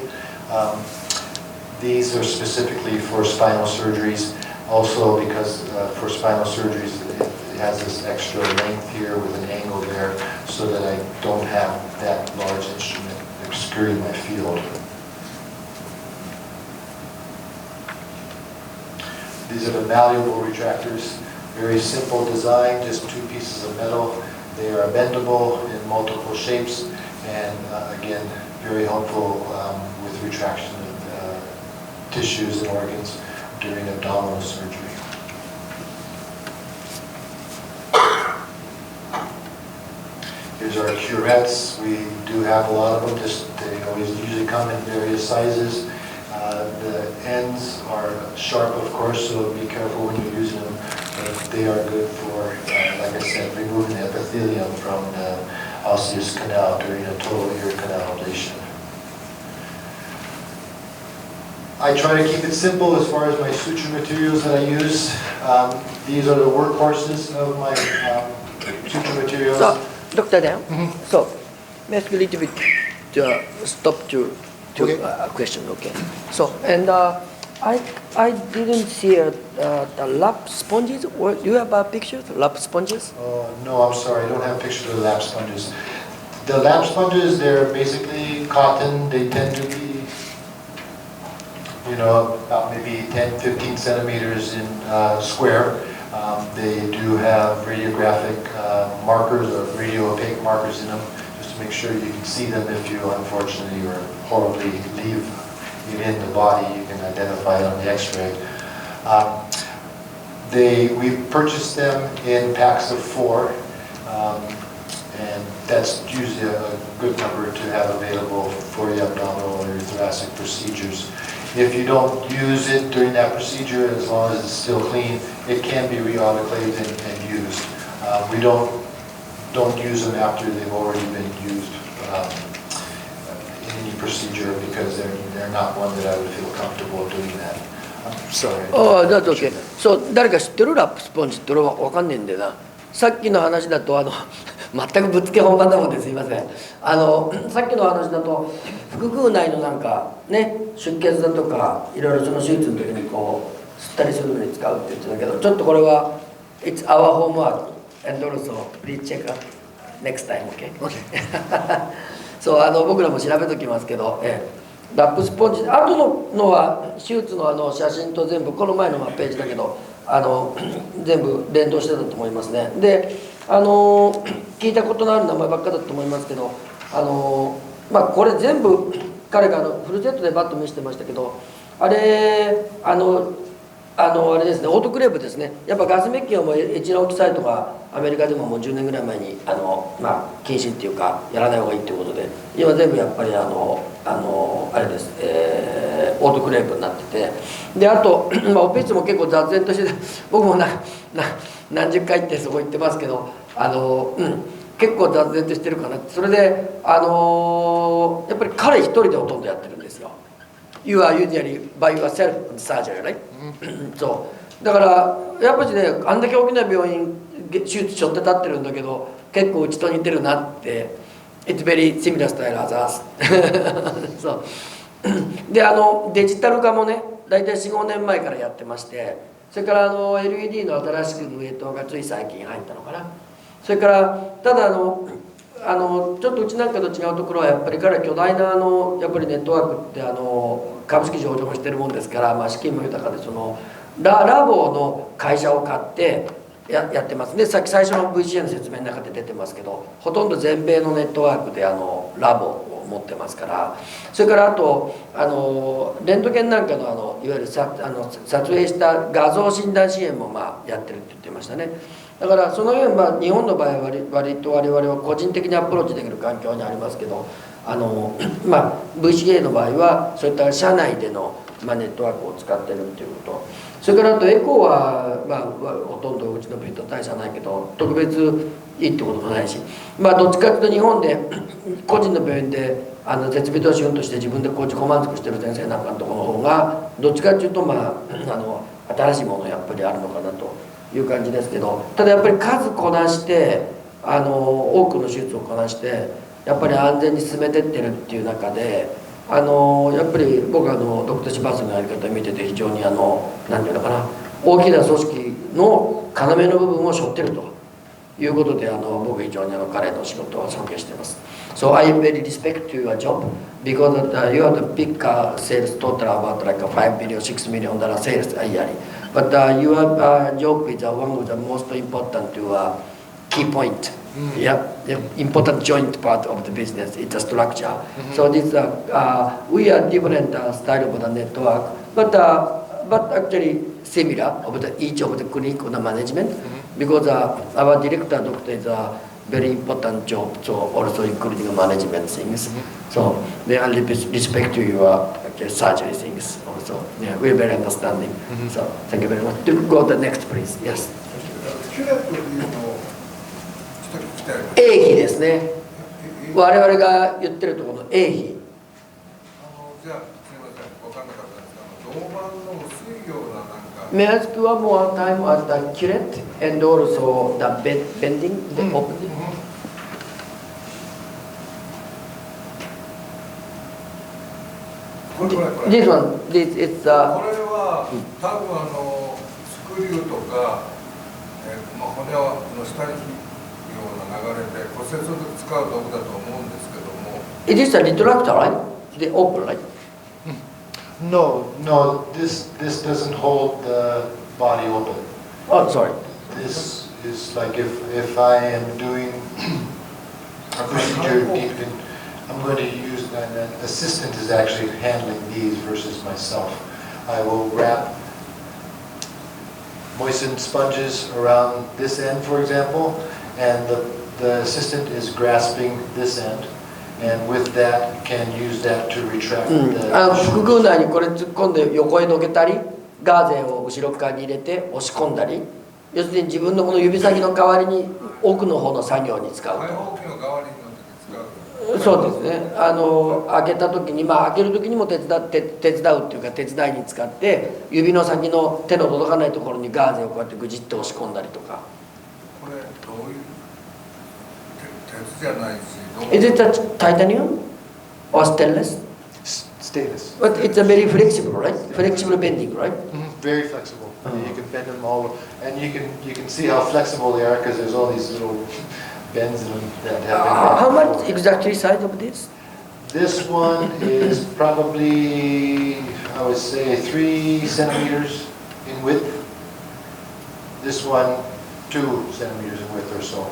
These are specifically for spinal surgeries. Also, because for spinal surgeries, it has this extra length here with an angle there, so that I don't have that large instrument obscuring my field. These are the malleable retractors. Very simple design, just 2 pieces of metal. They are bendable in multiple shapes, and again, very helpful with retraction of tissues and organs during abdominal surgery. Here's our curettes. We do have a lot of them. They always usually come in various sizes. The ends are sharp, of course, so be careful when you're using them. But they are good for, like I said, removing the epithelium from the osseous canal during a total ear canal ablation. I try to keep it simple as far as my suture materials that I use. These are the workhorses of my suture materials. So, Dr. Dan, so may I ask you a little bit stop to Okay. a question, okay? So, and I didn't see the lap sponges. Or do you have a picture of lap sponges? No, I'm sorry, I don't have pictures of the lap sponges. The lap sponges, they're basically cotton. They tend to be, about maybe 10, 15 centimeters in square. They do have radiographic markers or radio-opaque markers in them, just to make sure you can see them if you unfortunately or horribly leave it in the body. You can identify it on the x-ray. We purchased them in packs of 4. And that's usually a good number to have available for your abdominal or your thoracic procedures. If you don't use it during that procedure, as long as it's still clean, it can be re-autoclaved and used. We don't use them after they've already been used in any procedure because they're not one that I would feel comfortable doing that. I'm sorry. Oh, that's okay. そう、誰か知ってるラップスポンジって俺は分かんねえんだよな。さっきの話だと全くぶっつけ本番なもんですいません。さっきの話だと腹腔内のなんかね出血だとかいろいろその手術の時にこう吸ったりするのに使うって言ってたけど、ちょっとこれは It's our homework and also please check out next time, okay? Okay. そう僕らも調べときますけど、ラップスポンジあとのは手術の写真と全部この前のページだけど全部連動してたと思いますね。で聞いたことのある名前ばっかだと思いますけどこれ全部彼がフルセットでバッと見せてましたけどあれですねオートクレープですね。やっぱガスメッキはもうエチナオキサイトがアメリカでももう10年ぐらい前に禁止っていうかやらない方がいいっていうことで今全部やっぱりあれです、オートクレープになっててであと、オペ室も結構雑然としてて僕も何十回ってそこ行ってますけど結構雑然としてるかな。それでやっぱり彼一人でほとんどやってるんですよ。You are usually by yourself surgery, right? そうだからやっぱりねあんだけ大きな病院手術しょって立ってるんだけど結構うちと似てるなって It's very similar style as us そうでデジタル化もね大体 4,5 年前からやってましてそれからLED の新しくウエイトがつい最近入ったのかな。それからただちょっとうちなんかと違うところはやっぱり彼は巨大なやっぱりネットワークって株式上場もしてるもんですから、資金も豊かでラボの会社を買ってやってますね。さっき最初の VCA の説明の中で出てますけどほとんど全米のネットワークでラボを持ってますからそれからあとレントゲンなんかのいわゆる撮影した画像診断支援もやってるって言ってましたね。だからそのように日本の場合は割と我々は個人的にアプローチできる環境にありますけどVCA の場合はそういった社内でのネットワークを使ってるっていうこと。それからあとエコーは、ほとんどうちの病院と大差ないけど特別いいってこともないしどっちかというと日本で個人の病院で設備投資運として自分で自己満足してる先生なんかのところの方がどっちかというと新しいものやっぱりあるのかなという感じですけどただやっぱり数こなして多くの手術をこなしてやっぱり安全に進めてってるっていう中でやっぱり僕はドクター・シバーソンのやり方を見てて非常に何ていうのかな大きな組織の要の部分を背負ってるということで僕非常に彼の仕事は尊敬しています。So I very respect your job because you are the big sales total about like 5 million, 6 million dollar sales yearly. But your job is one of the most important key point. Yeah, important joint part of the business. It's a structure. So this we are different style of the network, but actually similar of each of the clinic of the management because our director doctor is a very important job. So also including management things. So they are respect to your surgery things also. Yeah, we're very understanding. So thank you very much. Go to the next, please. Yes. 英費ですね。我々が言ってるところの英費。じゃあすみません、分かんなかったんですが、銅板の薄いようななんか。May I ask one more time as the curate and also the bending, the opening? これ。This one, this is これは多分スクリューとか、骨の下にような流れで骨折の時使う道具だと思うんですけども。It is a retractor, right? The open, right? No, this doesn't hold the body open. Oh, sorry. This is like if I am doing a procedure deep in, I'm going to use an assistant is actually handling these versus myself. I will wrap moistened sponges around this end, for example, and the the assistant is grasping this end, and with that can use that to retract the 腹腔内にこれ突っ込んで横へどけたり、ガーゼを後ろ側に入れて押し込んだり、要するに自分のこの指先の代わりに奥の方の作業に使うと。開放器の代わりに使う。そうですね。開けた時に、開ける時にも手伝うっていうか手伝いに使って、指の先の手の届かないところにガーゼをこうやってぐじっと押し込んだりとか。これどういう鉄じゃないし。Is it a titanium or stainless? Stainless. But it's a very flexible, right? Flexible bending, right? very flexible. You can bend them all, and you can see how flexible they are because there's all these little bends in them that have been. How much exactly size of this? This one is probably, I would say, 3 centimeters in width. This one, 2 centimeters in width or so.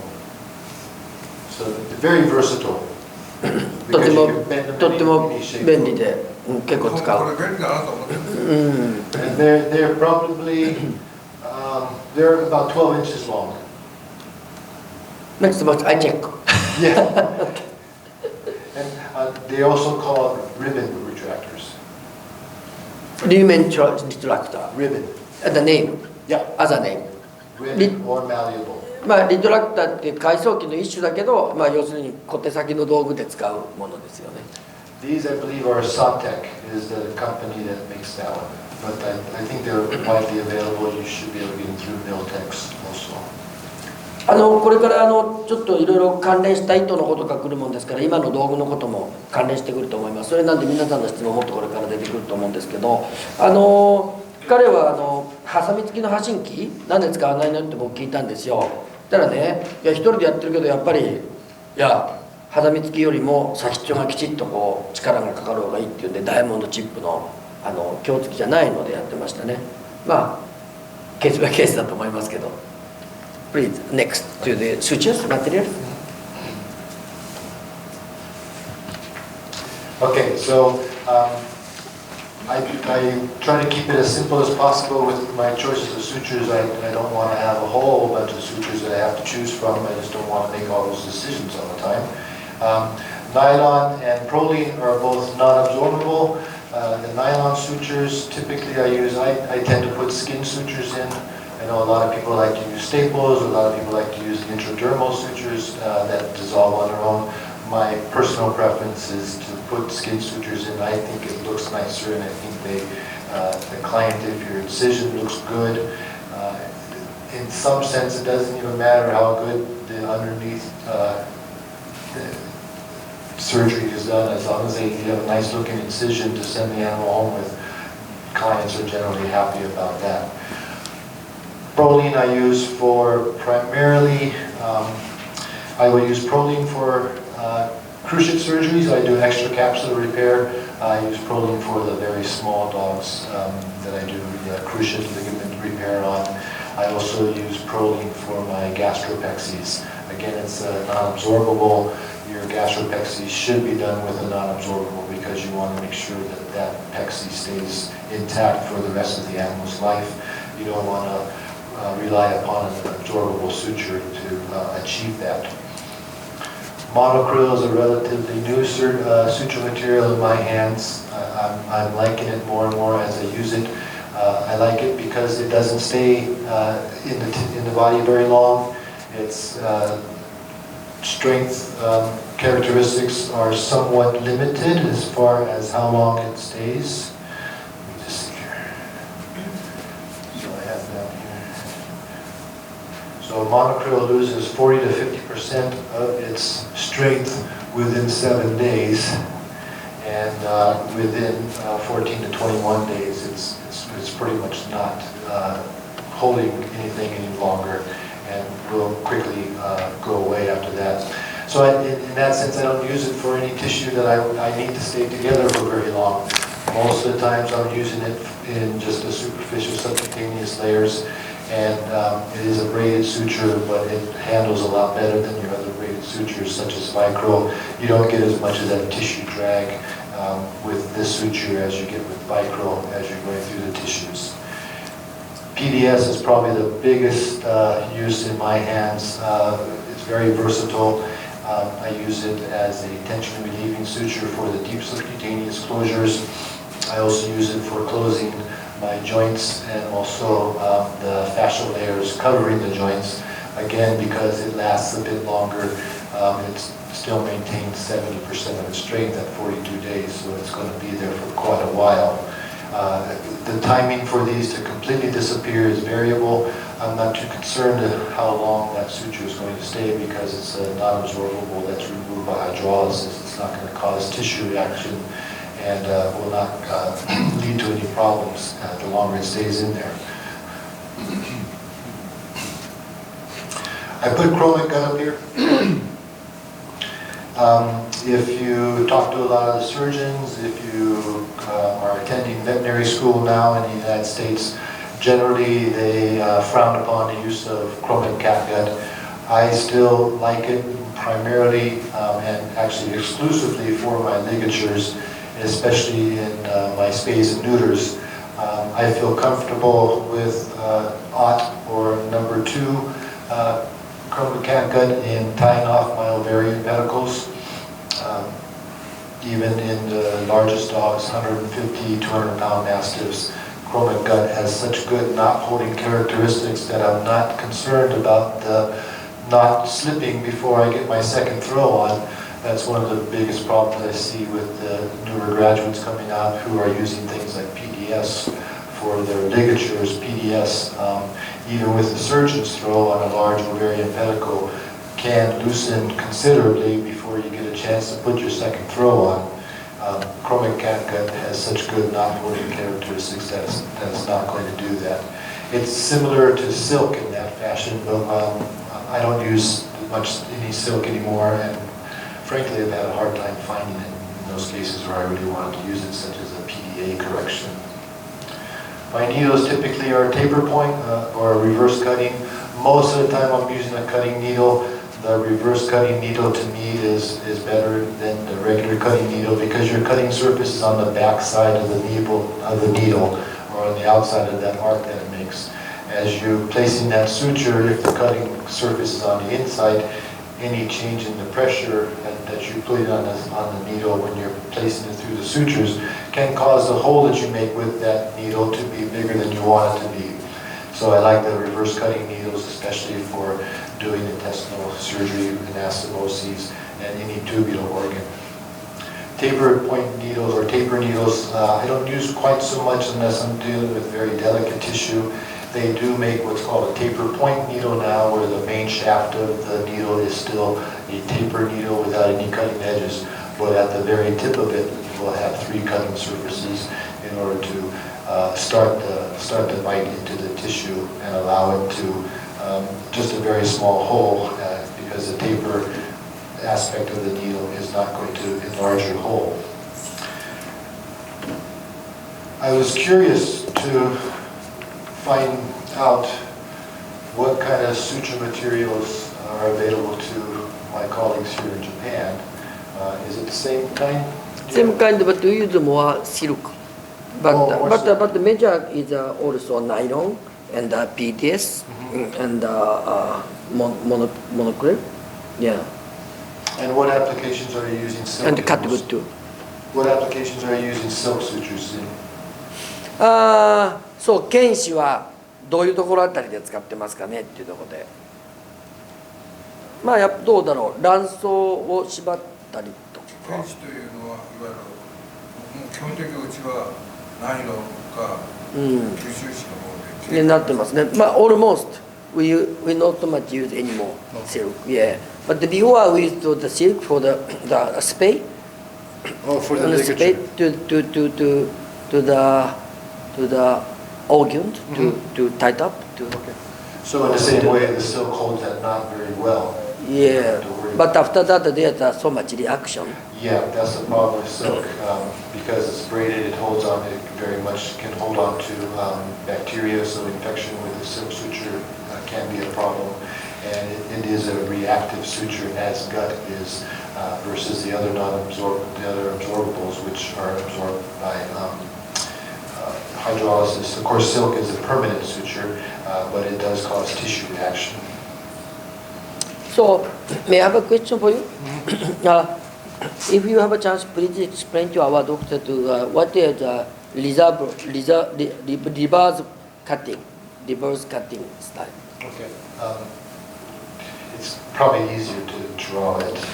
So very versatile. とても便利で、結構使う。これ便利だなと思ってる。And they're probably they're about 12 inches long. Next month I check. Yeah. And they also call it ribbon retractors. Do you mean retractor? Ribbon. The name? Yeah. Other name? Ribbon or malleable. リトラクターって回送機の一種だけど、要するに小手先の道具で使うものですよね。These, I believe, are Sawtech is the company that makes that one. But I think they're widely available. You should be able to get them through Miltex also. これからちょっといろいろ関連した糸のことが来るもんですから、今の道具のことも関連してくると思います。それなんで皆さんの質問もっとこれから出てくると思うんですけど、彼はハサミ付きの箸器なんで使わないのって僕聞いたんですよ。たらね、いや一人でやってるけどやっぱりいやハサミ付きよりも先っちょがきちっとこう力がかかる方がいいっていうんで、ダイヤモンドチップの強付きじゃないのでやってましたね。ケースバイケースだと思いますけど。Please, next to the sutures material. Okay, so I try to keep it as simple as possible with my choices of sutures. I don't want to have a whole bunch of sutures that I have to choose from. I just don't want to make all those decisions all the time. Nylon and Prolene are both non-absorbable. The nylon sutures, typically I tend to put skin sutures in. I know a lot of people like to use staples, a lot of people like to use intradermal sutures that dissolve on their own. My personal preference is to put skin sutures in. I think it looks nicer, and I think the client, if your incision looks good, in some sense it doesn't even matter how good the underneath the surgery is done, as long as you have a nice looking incision to send the animal home with. Clients are generally happy about that. Prolene I use for primarily, I will use Prolene for cruciate surgeries. I do an extra capsular repair. I use Prolene for the very small dogs that I do cruciate ligament repair on. I also use Prolene for my gastropexies. Again, it's non-absorbable. Your gastropexies should be done with a non-absorbable because you want to make sure that that pexy stays intact for the rest of the animal's life. You don't want to rely upon an absorbable suture to achieve that. Monocryl is a relatively new suture material in my hands. I'm liking it more and more as I use it. I like it because it doesn't stay in the body very long. Its strength characteristics are somewhat limited as far as how long it stays. Let me just see here. So I have that here. So monocryl loses 40 to 50% of its strength within 7 days, and within 14 to 21 days, it's pretty much not holding anything any longer, and will quickly go away after that. So in that sense, I don't use it for any tissue that I need to stay together for very long. Most of the times, I'm using it in just the superficial subcutaneous layers. And it is a braided suture, but it handles a lot better than your other braided sutures, such as Vicryl. You don't get as much of that tissue drag with this suture as you get with Vicryl as you're going through the tissues. PDS is probably the biggest use in my hands. very versatile. I use it as a tension relieving suture for the deep subcutaneous closures. I also use it for closing my joints and also the fascial layers covering the joints. Again, because it lasts a bit longer, it still maintains 70% of its strength at 42 days, so it's going to be there for quite a while. The timing for these to completely disappear is variable. I'm not too concerned how long that suture is going to stay because it's non-absorbable, that's removed by hydrolysis. It's not going to cause tissue reaction and will not lead to any problems the longer it stays in there. I put chromic gut up here. If you talk to a lot of the surgeons, if you are attending veterinary school now in the United States, generally they frown upon the use of chromic cat gut. I still like it primarily and actually exclusively for my ligatures, especially in my spays and neuters. I feel comfortable with OTT or number 2 chromic cat gut in tying off my ovarian pedicles. Even in the largest dogs, 150, 200-pound mastiffs, chromic gut has such good knot holding characteristics that I'm not concerned about the knot slipping before I get my second throw on. That's one of the biggest problems I see with the newer graduates coming out who are using things like PDS for their ligatures. PDS, even with the surgeon's throw on a large ovarian pedicle, can loosen considerably before you get a chance to put your second throw on. Chromic cat gut has such good knot holding characteristics that it's not going to do that. It's similar to silk in that fashion, but I don't use any silk anymore, and frankly I've had a hard time finding it in those cases where I really wanted to use it, such as a PDA correction. My needles typically are taper point or reverse cutting. Most of the time I'm using a cutting needle. The reverse cutting needle to me is better than the regular cutting needle because your cutting surface is on the back side of the needle or on the outside of that arc that it makes. As you're placing that suture, if the cutting surface is on the inside, any change in the pressure that you put on the needle when you're placing it through the sutures can cause the hole that you make with that needle to be bigger than you want it to be. So I like the reverse cutting needles, especially for doing intestinal surgery, anastomoses, and any tubular organ. Taper point needles or taper needles, I don't use quite so much unless I'm dealing with very delicate tissue. They do make what's called a taper point needle now, where the main shaft of the needle is still a taper needle without any cutting edges, but at the very tip of it, will have 3 cutting surfaces in order to start the bite into the tissue and allow it to just a very small hole because the taper aspect of the needle is not going to enlarge your hole. I was curious to find out what kind of suture materials are available to my colleagues here in Japan. Is it the same kind? Same kind, but we use more silk. But the major is also nylon and PDS and monoclip. Yeah. And what applications are you using silk? And catgut too. What applications are you using silk sutures in? そう、剣士はどういうところあたりで使ってますかねっていうところで、まあやっぱどうだろう、卵巣を縛ったりとか。剣士というのはいわゆるもう基本的にうちはナイロンか吸収紙の方で、になってますね。まあ almost we not so much use anymore silk. Yeah, but before we used the silk for the spay. Oh, for the spay ligature. to the organ to tight up to. Okay. So in the same way, the silk holds that knot very well. Yeah, but after that there's so much reaction. Yeah, that's the problem with silk. Because it's braided, it holds on. It very much can hold on to bacteria. So infection with the silk suture can be a problem, and it is a reactive suture as gut is versus the other absorbables, which are absorbed by hydrolysis. Of course, silk is a permanent suture, but it does cause tissue reaction. So, may I have a question for you? If you have a chance, please explain to our doctor what is reverse cutting style. Okay. It's probably easier to draw it.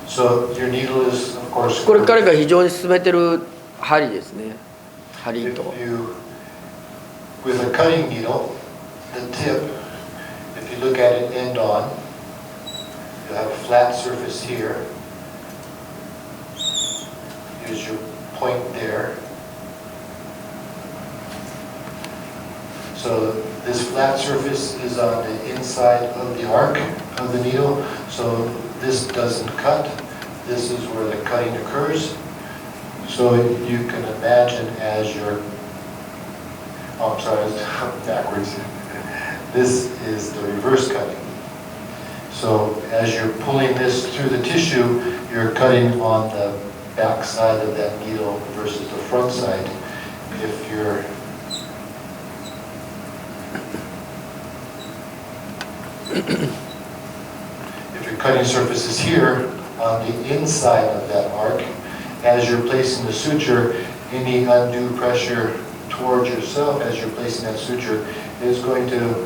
So your needle is, of course. これ彼が非常に進めてる針ですね。針と。 With a cutting needle, the tip, if you look at it end on, you'll have a flat surface here. Here's your point there. So this flat surface is on the inside of the arc of the needle. So this doesn't cut. This is where the cutting occurs. So you can imagine as you're, oh, I'm sorry, it's backwards. This is the reverse cutting. So as you're pulling this through the tissue, you're cutting on the back side of that needle versus the front side. If you're cutting surface is here on the inside of that arc. As you're placing the suture, any undue pressure towards yourself as you're placing that suture is going to,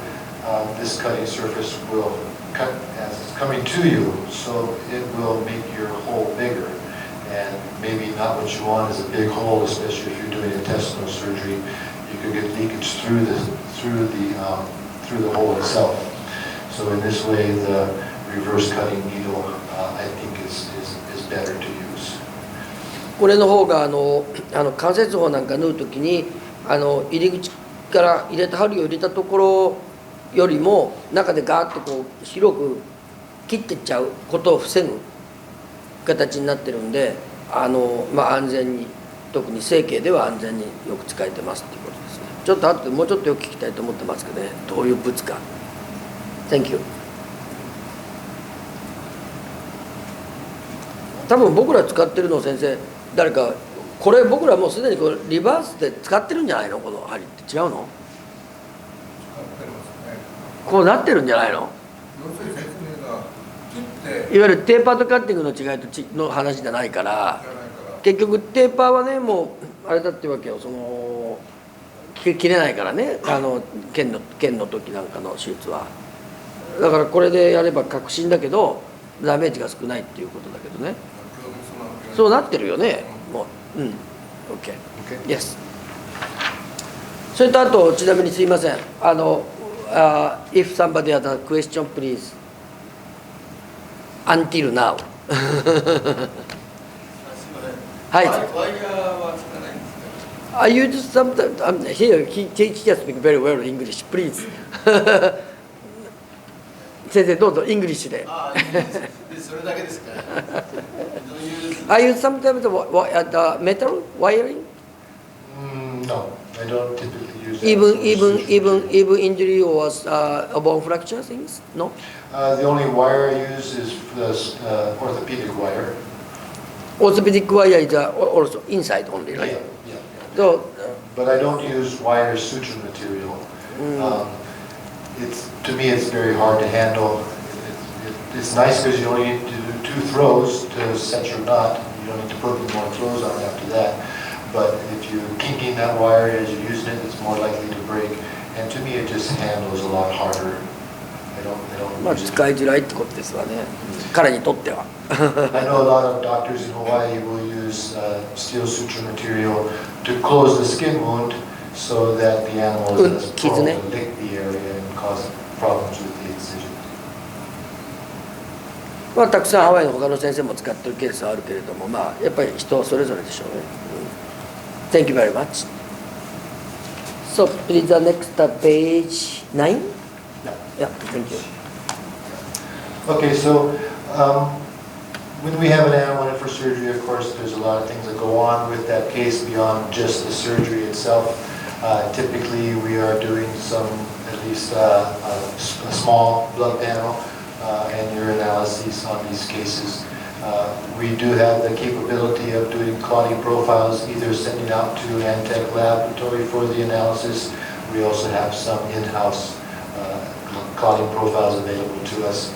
this cutting surface will cut as it's coming to you, so it will make your hole bigger. And maybe not what you want is a big hole, especially if you're doing intestinal surgery. You could get leakage through the hole itself. So in this way, the reverse cutting needle, I think is better to use. これの方が関節包なんか縫うときに入り口から入れた針を入れたところよりも中でガーッとこう広く切っていっちゃうことを防ぐ形になってるんで安全に特に整形では安全によく使えてますっていうことですね。ちょっと後でもうちょっとよく聞きたいと思ってますけどね、どういう物か。Thank you。多分僕ら使ってるの先生誰かこれ僕らもうすでにこれリバースで使ってるんじゃないのこの針って違うの？こうなってるんじゃないの？いわゆるテーパーとカッティングの違いの話じゃないから結局テーパーはねもうあれだってわけよ切れないからね腱の時なんかの手術はだからこれでやれば確信だけどダメージが少ないっていうことだけどねそうなってるよねもうOK Yes それとあとちなみにすいませんif somebody has a question please until now はいI use sometimes here he just speak very well English please 先生どうぞイングリッシュでそれだけですから I use sometimes metal wiring No, I don't typically use that. Even injury or bone fracture things? No? The only wire I use is the orthopedic wire. Orthopedic wire is also inside only, right? Yeah. So, but I don't use wire suture material. To me, it's very hard to handle. It's nice because you only need to do 2 throws to set your knot. You don't need to put any more throws on after that. But if you're kinking that wire as you're using it, it's more likely to break. And to me, it just handles a lot harder. I don't 使いづらいってことですわね。彼にとっては。I know a lot of doctors in Hawaii will use steel suture material to close the skin wound so that the animal is prone to lick the area and cause problems with the incision. たくさんハワイの他の先生も使ってるケースはあるけれども、やっぱり人それぞれでしょうね。Thank you very much. So please the next page 9. Yeah, thank you. Okay, so when we have an animal in for surgery, of course, there's a lot of things that go on with that case beyond just the surgery itself. Typically, we are doing at least a small blood panel and urinalyses on these cases. We do have the capability of doing clotting profiles, either sending out to Antec Laboratory for the analysis. We also have some in-house clotting profiles available to us.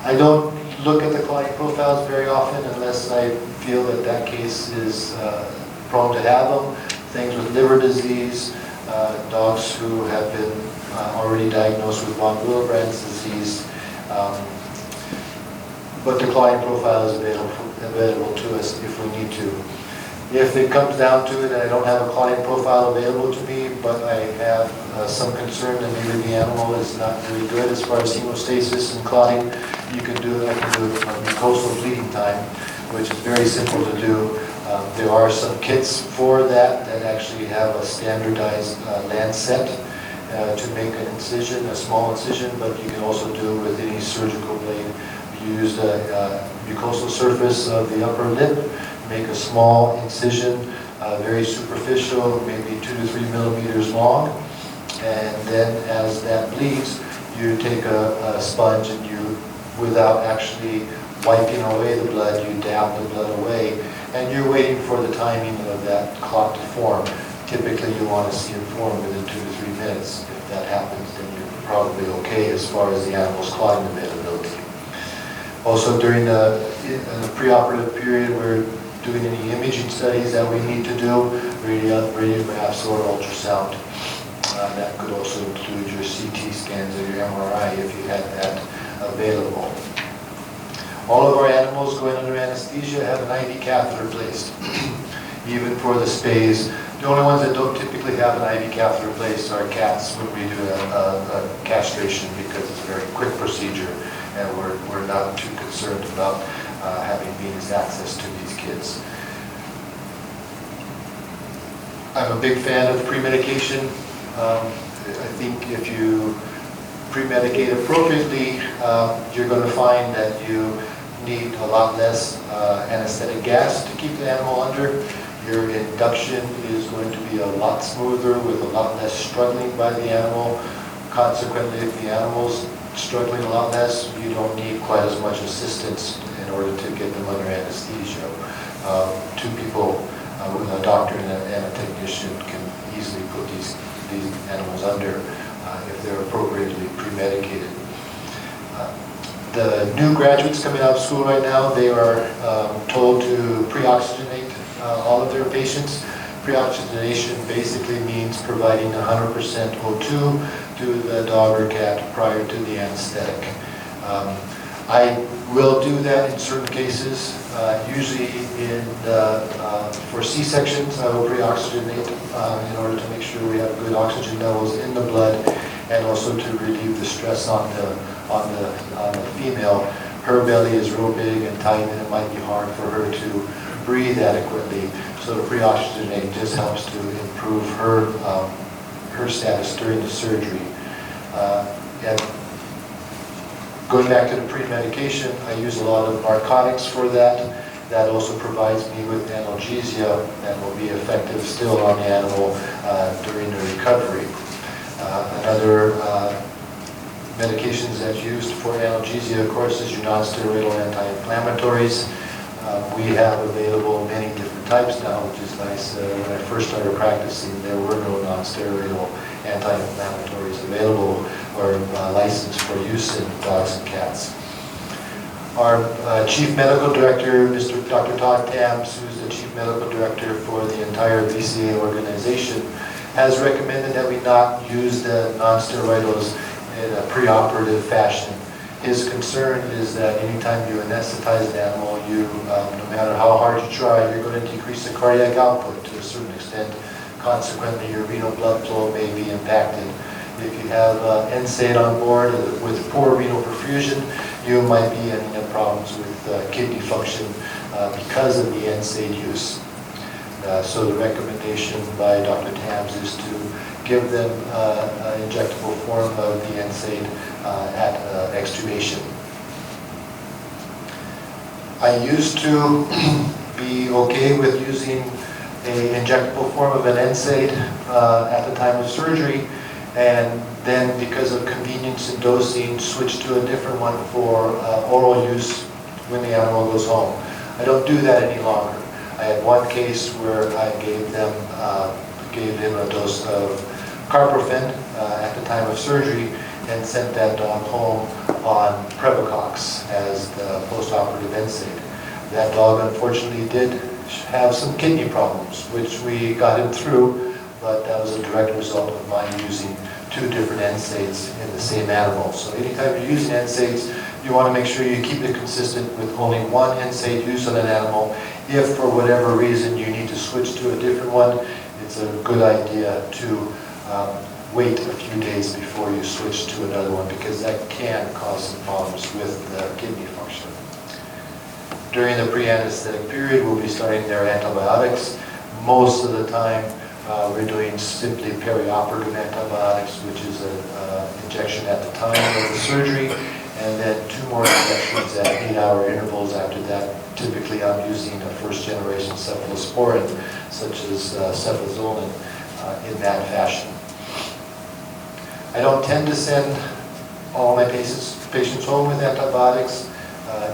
I don't look at the clotting profiles very often unless I feel that that case is prone to have them. Things with liver disease, dogs who have been already diagnosed with von Willebrand's disease. But the clotting profile is available to us if we need to. If it comes down to it and I don't have a clotting profile available to me, but I have some concern that maybe the animal is not very good as far as hemostasis and clotting, I can do a mucosal bleeding time, which is very simple to do. There are some kits for that actually have a standardized lancet to make an incision, a small incision, but you can also do it with any surgical blade. You use the mucosal surface of the upper lip, make a small incision, very superficial, maybe 2 to 3 millimeters long, and then as that bleeds, you take a sponge and you, without actually wiping away the blood, you dab the blood away, and you're waiting for the timing of that clot to form. Typically you want to see it form within 2 to 3 minutes. If that happens, then you're probably okay as far as the animal's clotting availability. Also during the preoperative period, we're doing any imaging studies that we need to do, radiographs or ultrasound. That could also include your CT scans or your MRI if you had that available. All of our animals going under anesthesia have an IV catheter placed, even for the spays. The only ones that don't typically have an IV catheter placed are cats when we do a castration, because it's a very quick procedure and we're not too concerned about having venous access to these kids. I'm a big fan of pre-medication. I think if you pre-medicate appropriately, you're going to find that you need a lot less anesthetic gas to keep the animal under. Your induction is going to be a lot smoother with a lot less struggling by the animal. Consequently, if the animal's struggling a lot less, you don't need quite as much assistance in order to get them under anesthesia. Two people, with a doctor and a technician, can easily put these animals under if they're appropriately pre-medicated. The new graduates coming out of school right now, they are told to pre-oxygenate all of their patients. Pre-oxygenation basically means providing 100% O2 to the dog or cat prior to the anesthetic. I will do that in certain cases. Usually for C-sections, I will pre-oxygenate in order to make sure we have good oxygen levels in the blood, and also to relieve the stress on the female. Her belly is real big and tight, and it might be hard for her to breathe adequately. So the pre-oxygenate just helps to improve her status during the surgery. And going back to the pre-medication, I use a lot of narcotics for that. That also provides me with analgesia that will be effective still on the animal during the recovery. Another medications that's used for analgesia, of course, is your non-steroidal anti-inflammatories. We have available many different types now, which is nice. When I first started practicing, there were no non-steroidal anti-inflammatories available or licensed for use in dogs and cats. Our Chief Medical Director, Dr. Todd Tams, who's the Chief Medical Director for the entire VCA organization, has recommended that we not use the non-steroidals in a preoperative fashion. His concern is that anytime you anesthetize an animal, no matter how hard you try, you're going to decrease the cardiac output to a certain extent. Consequently, your renal blood flow may be impacted. If you have NSAID on board with poor renal perfusion, you might be ending up problems with kidney function because of the NSAID use. So the recommendation by Dr. Tams is to give them an injectable form of the NSAID at extubation. I used to be okay with using an injectable form of an NSAID at the time of surgery, and then because of convenience in dosing, switched to a different one for oral use when the animal goes home. I don't do that any longer. I had one case where I gave him a dose of carprofen at the time of surgery and sent that dog home on Prevocox as the post-operative NSAID. That dog unfortunately did have some kidney problems, which we got him through, but that was a direct result of my using 2 different NSAIDs in the same animal. So anytime you're using NSAIDs, you want to make sure you keep it consistent with only one NSAID used on an animal. If for whatever reason you need to switch to a different one, it's a good idea to wait a few days before you switch to another one, because that can cause some problems with the kidney function. During the pre-anesthetic period, we'll be starting their antibiotics. Most of the time, we're doing simply perioperative antibiotics, which is an injection at the time of the surgery, and then 2 more injections at 8-hour intervals after that. Typically, I'm using a first-generation cephalosporin, such as cefazolin, in that fashion. I don't tend to send all my patients home with antibiotics.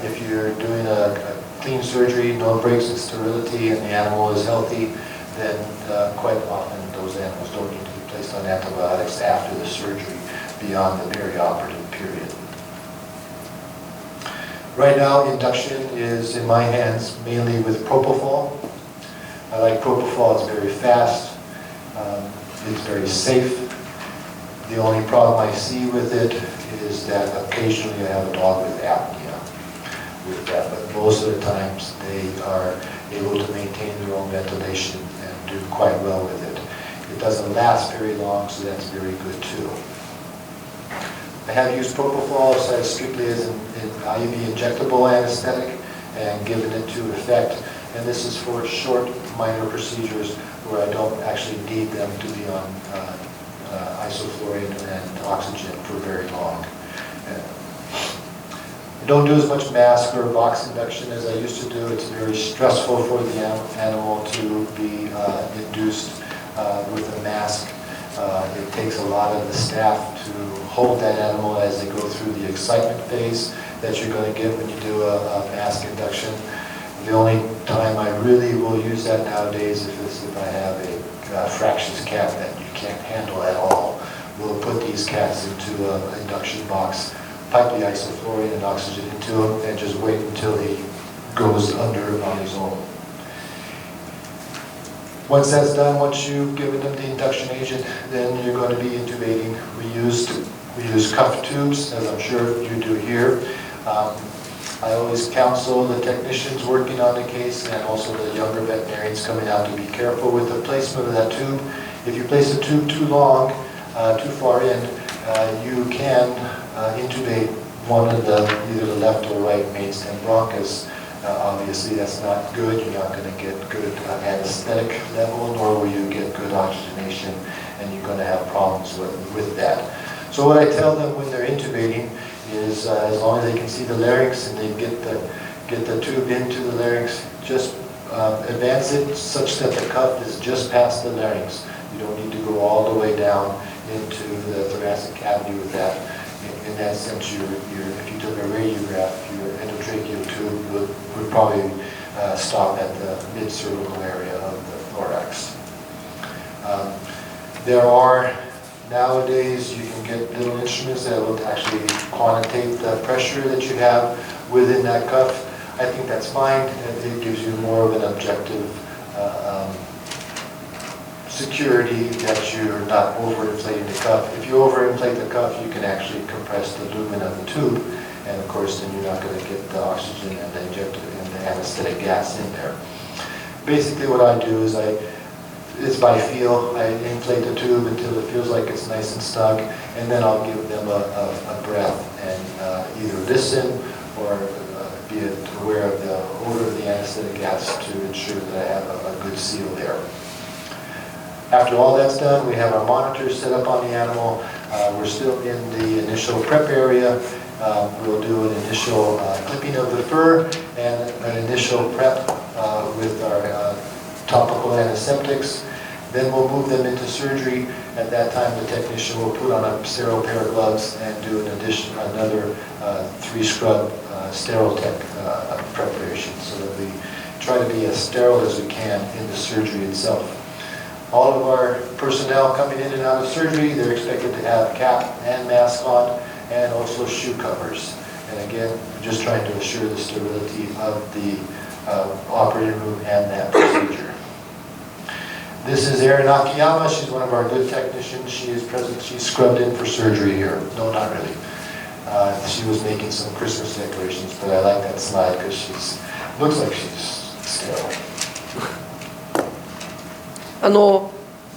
If you're doing a clean surgery, no breaks in sterility, and the animal is healthy, then quite often those animals don't need to be placed on antibiotics after the surgery beyond the perioperative period. Right now, induction is in my hands mainly with propofol. I like propofol, it's very fast, it's very safe. The only problem I see with it is that occasionally I have a dog with apnea with that, but most of the times they are able to maintain their own ventilation and do quite well with it. It doesn't last very long, so that's very good too. I have used propofol strictly as an IV injectable anesthetic and given it to effect, and this is for short, minor procedures where I don't actually need them to be on isoflurane and oxygen for very long. I don't do as much mask or box induction as I used to do. It's very stressful for the animal to be induced with a mask. It takes a lot of the staff to hold that animal as they go through the excitement phase that you're going to get when you do a mask induction. The only time I really will use that nowadays is if I have a fractious cat that you can't handle at all. We'll put these cats into an induction box, pipe the isoflurane and oxygen into him, and just wait until he goes under on his own. Once that's done, once you've given them the induction agent, then you're going to be intubating. We use cuff tubes, as I'm sure you do here. I always counsel the technicians working on the case and also the younger veterinarians coming out to be careful with the placement of that tube. If you place a tube too long, too far in, you can intubate one of either the left or right mainstem bronchus. Obviously that's not good. You're not going to get good anesthetic level, nor will you get good oxygenation, and you're going to have problems with that. So what I tell them when they're intubating is as long as they can see the larynx and they get the tube into the larynx, just advance it such that the cuff is just past the larynx. You don't need to go all the way down into the thoracic cavity with that. In that sense, if you took a radiograph, your endotracheal tube would probably stop at the mid-cervical area of the thorax. There are nowadays, you can get little instruments that will actually quantitate the pressure that you have within that cuff. I think that's fine. It gives you more of an objective security that you're not overinflating the cuff. If you overinflate the cuff, you can actually compress the lumen of the tube, and of course then you're not going to get the oxygen and the anesthetic gas in there. Basically what I do is it's by feel. I inflate the tube until it feels like it's nice and snug, and then I'll give them a breath and either listen or be aware of the odor of the anesthetic gas to ensure that I have a good seal there. After all that's done, we have our monitors set up on the animal. We're still in the initial prep area. We'll do an initial clipping of the fur and an initial prep with our topical antiseptics. Then we'll move them into surgery. At that time, the technician will put on a sterile pair of gloves and do another 3 scrub sterile tech preparation, so that we try to be as sterile as we can in the surgery itself. All of our personnel coming in and out of surgery, they're expected to have cap and mask on, and also shoe covers. And again, we're just trying to assure the sterility of the operating room and that procedure. This is Erin Akiyama. She's one of our good technicians. She is present. She's scrubbed in for surgery here. No, not really. She was making some Christmas decorations, but I like that slide because she's looks like she's sterile.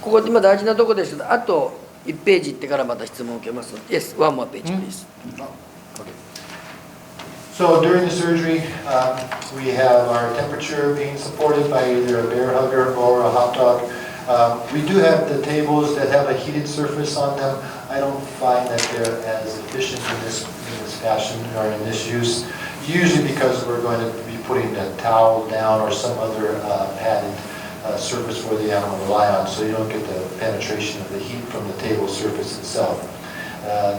ここ今大事なとこですけど、あと1ページ行ってからまた質問を受けますので、Yes, one more page, please. Okay. So during the surgery, we have our temperature being supported by either a bear hugger or a hot dog. We do have the tables that have a heated surface on them. I don't find that they're as efficient in this fashion or in this use, usually because we're going to be putting a towel down or some other padded surface for the animal to lie on, so you don't get the penetration of the heat from the table surface itself.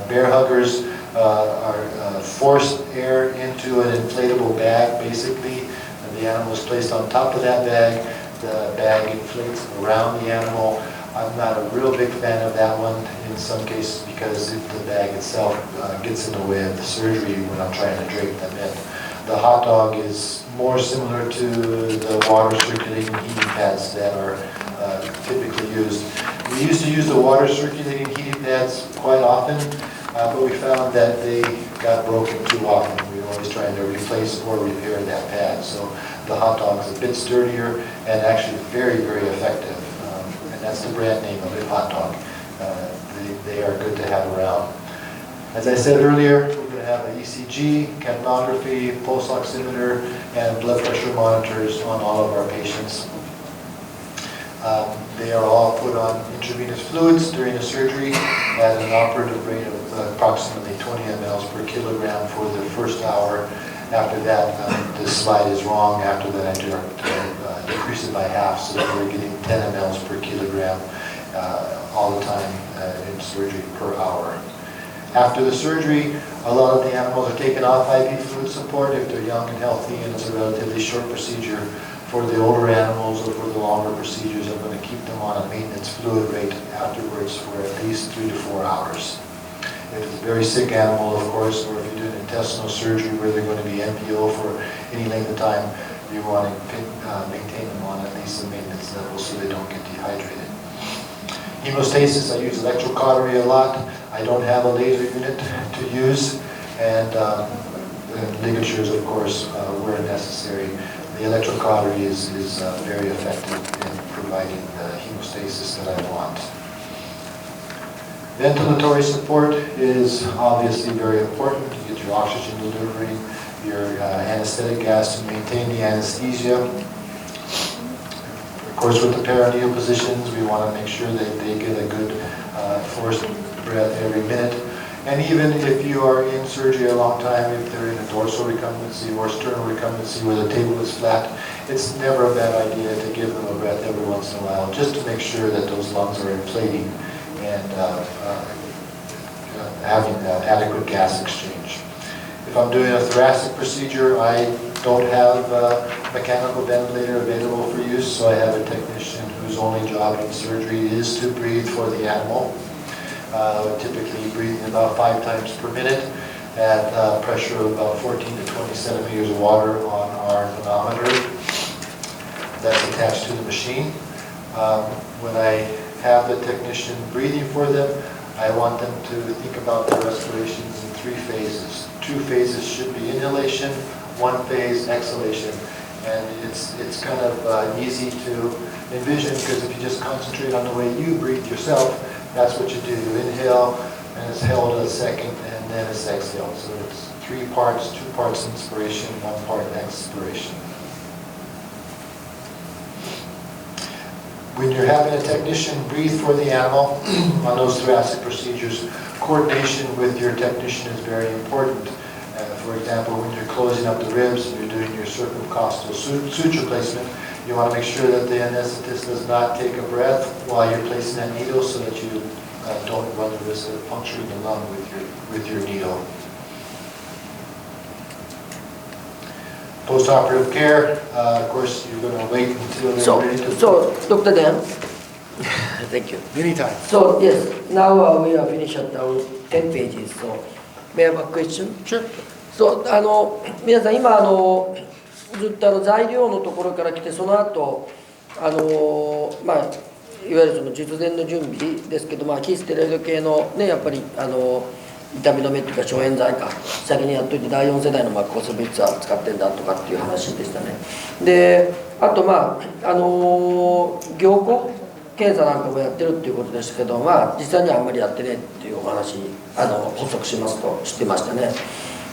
Bear huggers are forced air into an inflatable bag, basically. The animal is placed on top of that bag. The bag inflates around the animal. I'm not a real big fan of that one in some cases because the bag itself gets in the way of the surgery when I'm trying to drape them in. The hot dog is more similar to the water circulating heating pads that are typically used. We used to use the water circulating heating pads quite often, but we found that they got broken too often. We were always trying to replace or repair that pad. So the hot dog is a bit sturdier and actually very, very effective. And that's the brand name of it, hot dog. They are good to have around. As I said earlier, we're going to have an ECG, capnography, pulse oximeter, and blood pressure monitors on all of our patients. They are all put on intravenous fluids during the surgery at an operative rate of approximately 20 mLs per kilogram for the first hour. After that, this slide is wrong. After that, I decrease it by half so that we're getting 10 mLs per kilogram all the time in surgery per hour. After the surgery, a lot of the animals are taken off IV fluid support if they're young and healthy, and it's a relatively short procedure. For the older animals or for the longer procedures, I'm going to keep them on a maintenance fluid rate afterwards for at least 3 to 4 hours. If it's a very sick animal, of course, or if you're doing intestinal surgery where they're going to be NPO for any length of time, you want to maintain them on at least a maintenance level so they don't get dehydrated. Hemostasis, I use electrocautery a lot. I don't have a laser unit to use, and ligatures, of course, where necessary. The electrocautery is very effective in providing the hemostasis that I want. Ventilatory support is obviously very important. You get your oxygen delivery, your anesthetic gas to maintain the anesthesia. Of course, with the perineal positions, we want to make sure that they get a good forced breath every minute. And even if you are in surgery a long time, if they're in a dorsal recumbency or sternal recumbency where the table is flat, it's never a bad idea to give them a breath every once in a while, just to make sure that those lungs are inflating and having adequate gas exchange. If I'm doing a thoracic procedure, I don't have a mechanical ventilator available for use, so I have a technician whose only job in surgery is to breathe for the animal. Typically breathing about 5 times per minute at a pressure of about 14 to 20 centimeters of water on our manometer that's attached to the machine. When I have the technician breathing for them, I want them to think about their respirations in 3 phases. 2 phases should be inhalation, 1 phase exhalation. And it's kind of easy to envision because if you just concentrate on the way you breathe yourself, that's what you do. You inhale, and it's held a second, and then it's exhaled. So it's 3 parts, 2 parts inspiration, 1 part expiration. When you're having a technician breathe for the animal on those thoracic procedures, coordination with your technician is very important. For example, when you're closing up the ribs and you're doing your circumcostal suture placement, You want to make sure that the anesthetist does not take a breath while you're placing that needle so that you don't run the risk of puncturing the lung with your needle. Post-operative care, of course, you're going to wait until they're ready to... So, Dr. Dan, thank you. Anytime. So, yes, now we are finished at our 10 pages. So, may I have a question? Sure. So, 皆さん、今、ずっと材料のところから来て、その後、まあ、いわゆるその術前の準備ですけど、まあ、非ステロイド系のね、やっぱり、痛み止めっていうか消炎剤か先にやっといて第4世代の抗生物質は使ってんだとかっていう話でしたね。であとまあ凝固検査なんかもやってるっていうことでしたけど、まあ実際にはあんまりやってねっていうお話補足しますと知ってましたね。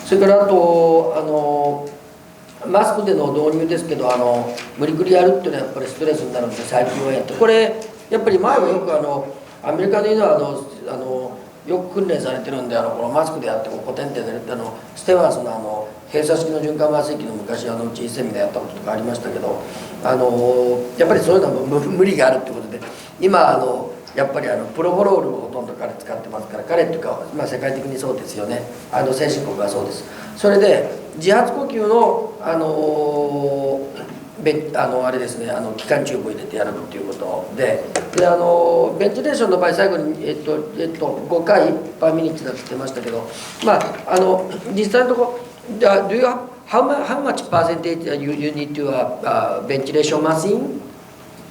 それからあとマスクでの導入ですけど無理くりやるっていうのはやっぱりストレスになるんで最近はやってこれやっぱり前はよくアメリカでいうのはよく訓練されてるんでこのマスクでやってコテンってやるってステワースの閉鎖式の循環麻酔器の昔うちセミナーやったこととかありましたけどやっぱりそういうのは無理があるってことで今やっぱりプロフォロールをほとんど彼使ってますから彼っていうか、まあ、世界的にそうですよね先進国はそうです。それで自発呼吸のあれですね気管チューブを入れてやるっていうことでベンチレーションの場合最後に、5回パーミニッツだって言ってましたけどまあ実際のところ Do you have how much percentage you need to ventilation machine?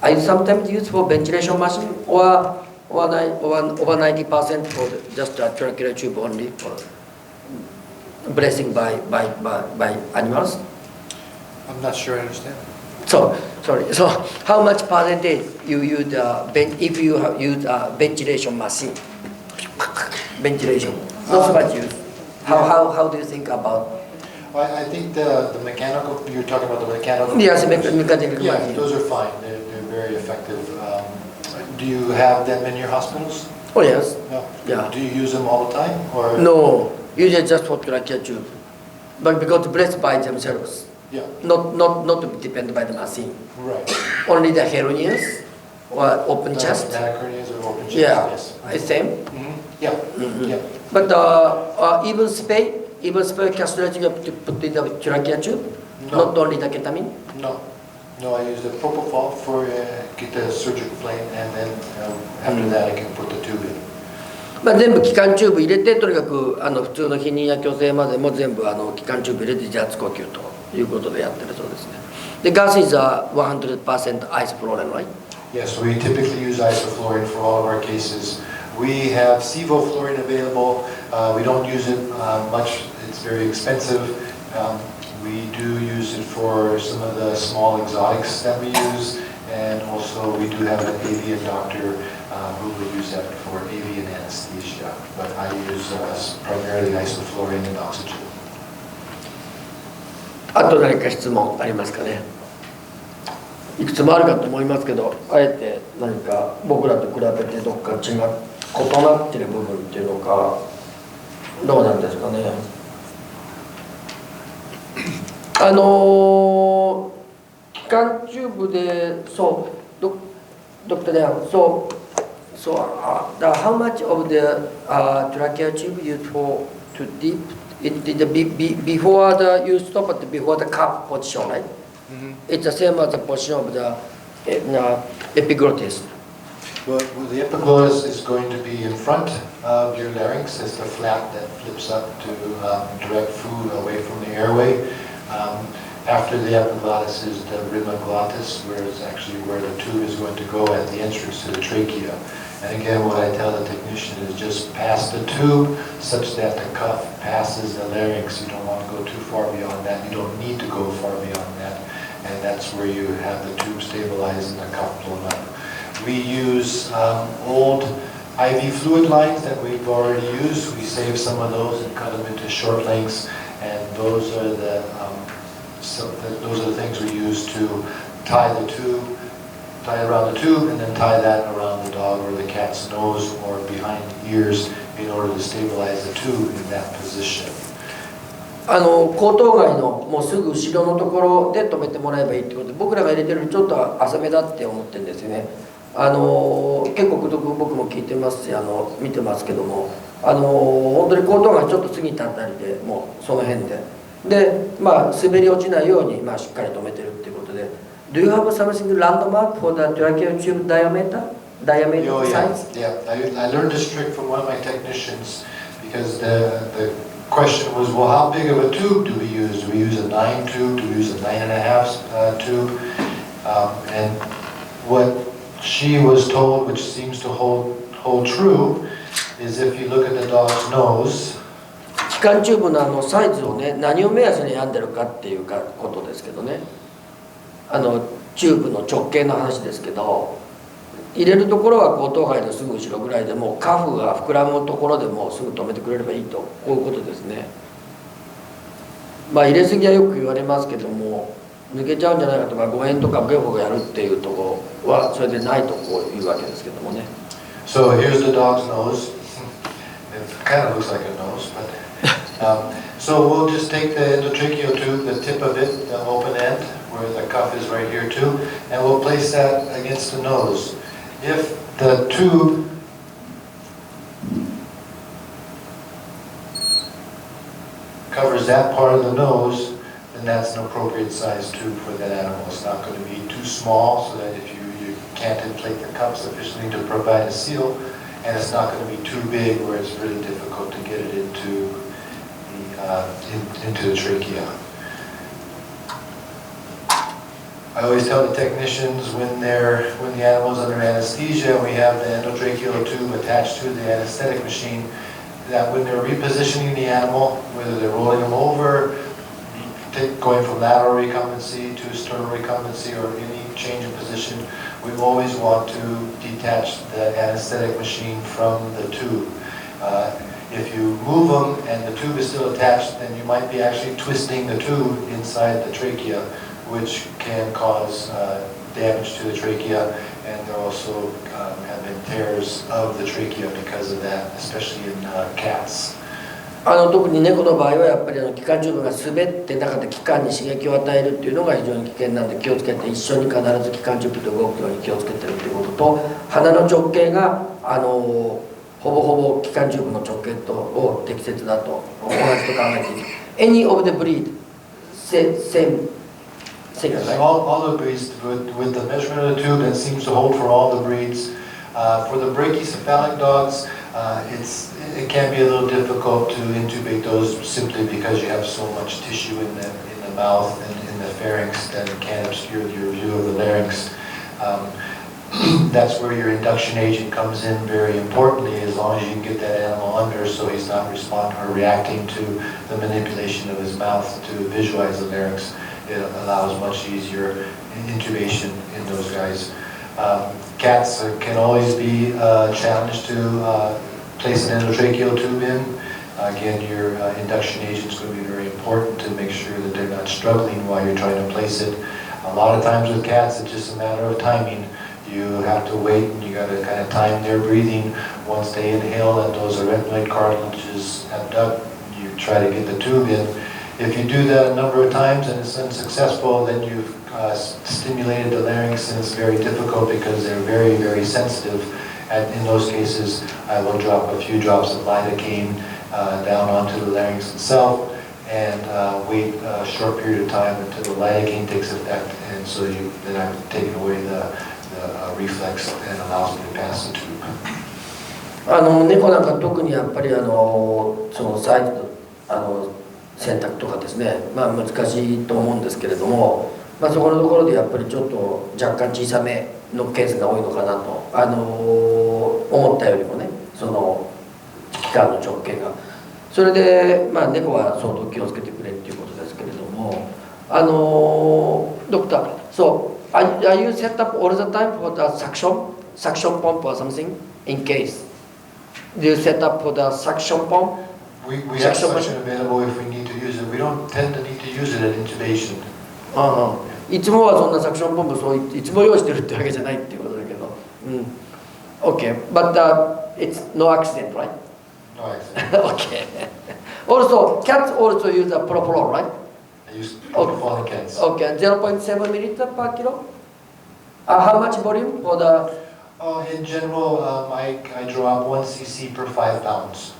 Are you sometimes used for ventilation machine or over 90% for just a tracheal tube only for breathing by animals? I'm not sure I understand. So, sorry. So, how much percentage you use if you have used a ventilation machine? Ventilation. Not so much use. How do you think about? I think the mechanical. You're talking about the mechanical. Yes, mechanical. Yeah, those are fine. They're very effective. Do you have them in your hospitals? Oh yes. No. Yeah. Do you use them all the time, or? No, usually just for tracheal tube, but because breath by themselves. Yeah. Not to be dependent by the machine. Right. Only the hernias or open chest. Hernias or open chest. Yeah, Yes. it's same. Mm-hmm. Yeah. Mm-hmm. Yeah. But even spray castrating you have to put in the tracheal tube, No. not only the ketamine. No. No, I use the propofol for get the surgical plane, and then after that I can put the tube in. まあ全部気管チューブ入れてとにかく普通の避妊や矯正までも全部気管チューブ入れて自発呼吸ということでやってるそうですね。で、gas is 100% isoflurane, right? Yes, we typically use isoflurane for all of our cases. We have sevoflurane available. We don't use it much. It's very expensive. We do use it for some of the small exotics that we use, and also we do have an avian doctor who will use that for avian anesthesia. But I use primarily isoflurane and oxygen. あと何か質問ありますかね。いくつもあるかと思いますけど、あえて何か僕らと比べてどっか異なっている部分っていうのかどうなんですかね。気管チューブでそうDr. Dan, so how much of the tracheal tube used for to deep before you stop at before the cup position, right? Mm-hmm. It's the same as the position of the epiglottis. Well, the epiglottis is going to be in front of your larynx. It's the flap that flips up to direct food away from the airway. After the epiglottis is the rhinoglottis, where it's actually where the tube is going to go at the entrance to the trachea. And again, what I tell the technician is just pass the tube such that the cuff passes the larynx. You don't want to go too far beyond that. You don't need to go far beyond that. And that's where you have the tube stabilized and the cuff blown up. We use old IV fluid lines that we've already used. We save some of those and cut them into short lengths. And those are the things we use to tie around the tube and then tie that around the dog or the cat's nose or behind the ears in order to stabilize the tube in that position. 口頭外のもうすぐ後ろのところで止めてもらえばいいってことで、僕らが入れてるよりちょっと浅めだって思ってるんですよね。結構僕も聞いてますし見てますけども、本当に口頭外ちょっと過ぎたあたりでもうその辺でまあ滑り落ちないように、まあ、しっかり止めてるっていうことで。Do you have something landmark for the tracheal tube diameter Oh, yeah. size? Yeah, I learned this trick from one of my technicians because the question was, well, how big of a tube do we use? Do we use a 9 tube? Do we use a 9.5 tube? And what she was told, which seems to hold true, is if you look at the dog's nose. 気管チューブのサイズをね、何を目安に選んでるかっていうことですけどね、チューブの直径の話ですけど、入れるところは口頭外のすぐ後ろぐらいでもカフが膨らむところでもすぐ止めてくれればいいと、こういうことですね。まあ入れすぎはよく言われますけども、抜けちゃうんじゃないかとか誤嚥とかゲホがやるっていうところはそれでないとこういうわけですけどもね。So here's the dog's nose. It kind of looks like a nose, but so we'll just take the endotracheal tube, the tip of it, the open end, where the cuff is right here too, and we'll place that against the nose. If the tube covers that part of the nose, then that's an appropriate size tube for that animal. It's not going to be too small so that if you can't inflate the cup sufficiently to provide a seal, and it's not going to be too big where it's really difficult to get it into the trachea. I always tell the technicians when the animal's under anesthesia and we have the endotracheal tube attached to the anesthetic machine, that when they're repositioning the animal, whether they're rolling them over, going from lateral recumbency to sternal recumbency or any change in position, we always want to detach the anesthetic machine from the tube. If you move them and the tube is still attached, then you might be actually twisting the tube inside the trachea, which can cause damage to the trachea, and there also have been tears of the trachea because of that, especially in cats. 特に猫の場合はやっぱり気管チューブが滑って中で気管に刺激を与えるっていうのが非常に危険なんで気をつけて、一緒に必ず気管チューブと動くように気をつけてるっていうことと、鼻の直径がほぼほぼ気管チューブの直径と適切だと同じと考えている。Any of the breed same thing, right? All the breeds with the measurement of the tube that seems to hold for all the breeds. For the brachycephalic dogs, it can be a little difficult to intubate those simply because you have so much tissue in the mouth and in the pharynx that it can obscure your view of the larynx. That's where your induction agent comes in very importantly, as long as you can get that animal under so he's not responding or reacting to the manipulation of his mouth to visualize the larynx. It allows much easier intubation in those guys. Cats can always be challenged to place an endotracheal tube in. Again, your induction agent is going to be very important to make sure that they're not struggling while you're trying to place it. A lot of times with cats, it's just a matter of timing. You have to wait and you got to kind of time their breathing. Once they inhale and those arytenoid cartilages abduct, you try to get the tube in. If you do that a number of times and it's unsuccessful, then you've stimulated the larynx, and it's very difficult because they're very, very sensitive. And in those cases, I will drop a few drops of lidocaine down onto the larynx itself and wait a short period of time until the lidocaine takes effect, and so then I've taken away the reflex and allows me to pass the tube. 猫なんか特にやっぱりそのサイズ選択とかですね、まあ難しいと思うんですけれども、まあ、そこのところでやっぱりちょっと若干小さめのケースが多いのかなと、思ったよりもね、その気管の直径が。それで、まあ、猫は相当気をつけてくれっていうことですけれども、ドクター、so are you set up all the time for the suction pump or something in case? Do you set up for the suction pump? We have suction available if we need to use it. We don't tend to need to use it at intubation. いつもはそんなサクションポンプいつも用意してるってわけじゃないっていうことだけど、Okay, but it's no accident, right? No accident. Okay. Also, cats also use a propofol, right? I use propofol in cats. Okay, 0.7 milliliter per kilo. How much volume for the? In general, I drop 1 cc per 5 pounds.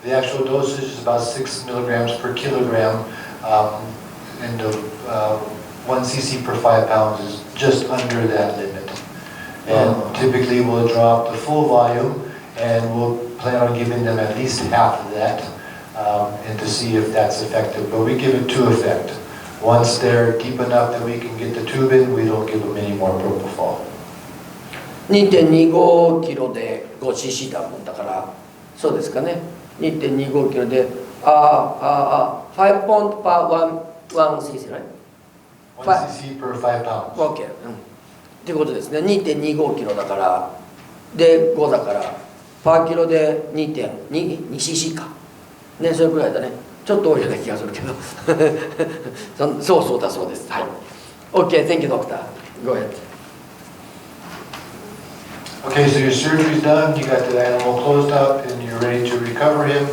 The actual dosage is about 6 milligrams per kilogram, and the 1 cc per 5 pounds is just under that limit. And typically we'll drop the full volume, and we'll plan on giving them at least half of that, and to see if that's effective. But we give it to effect. Once they're deep enough that we can get the tube in, we don't give them any more propofol. 2.25 キロで 5cc だもんだから、そうですかね。2.25 キロで、5 pound per 1 cc, right? 1 cc per 5 pounds. OK、っていうことですね。2.25 キロだから、で5だから、パーキロで 2.2cc か。ね、それくらいだね。ちょっと多いような気がするけど。そうだそうです。はい。OK, thank you, doctor. Go ahead. Okay, so your surgery's done, you got the animal closed up, and you're ready to recover him.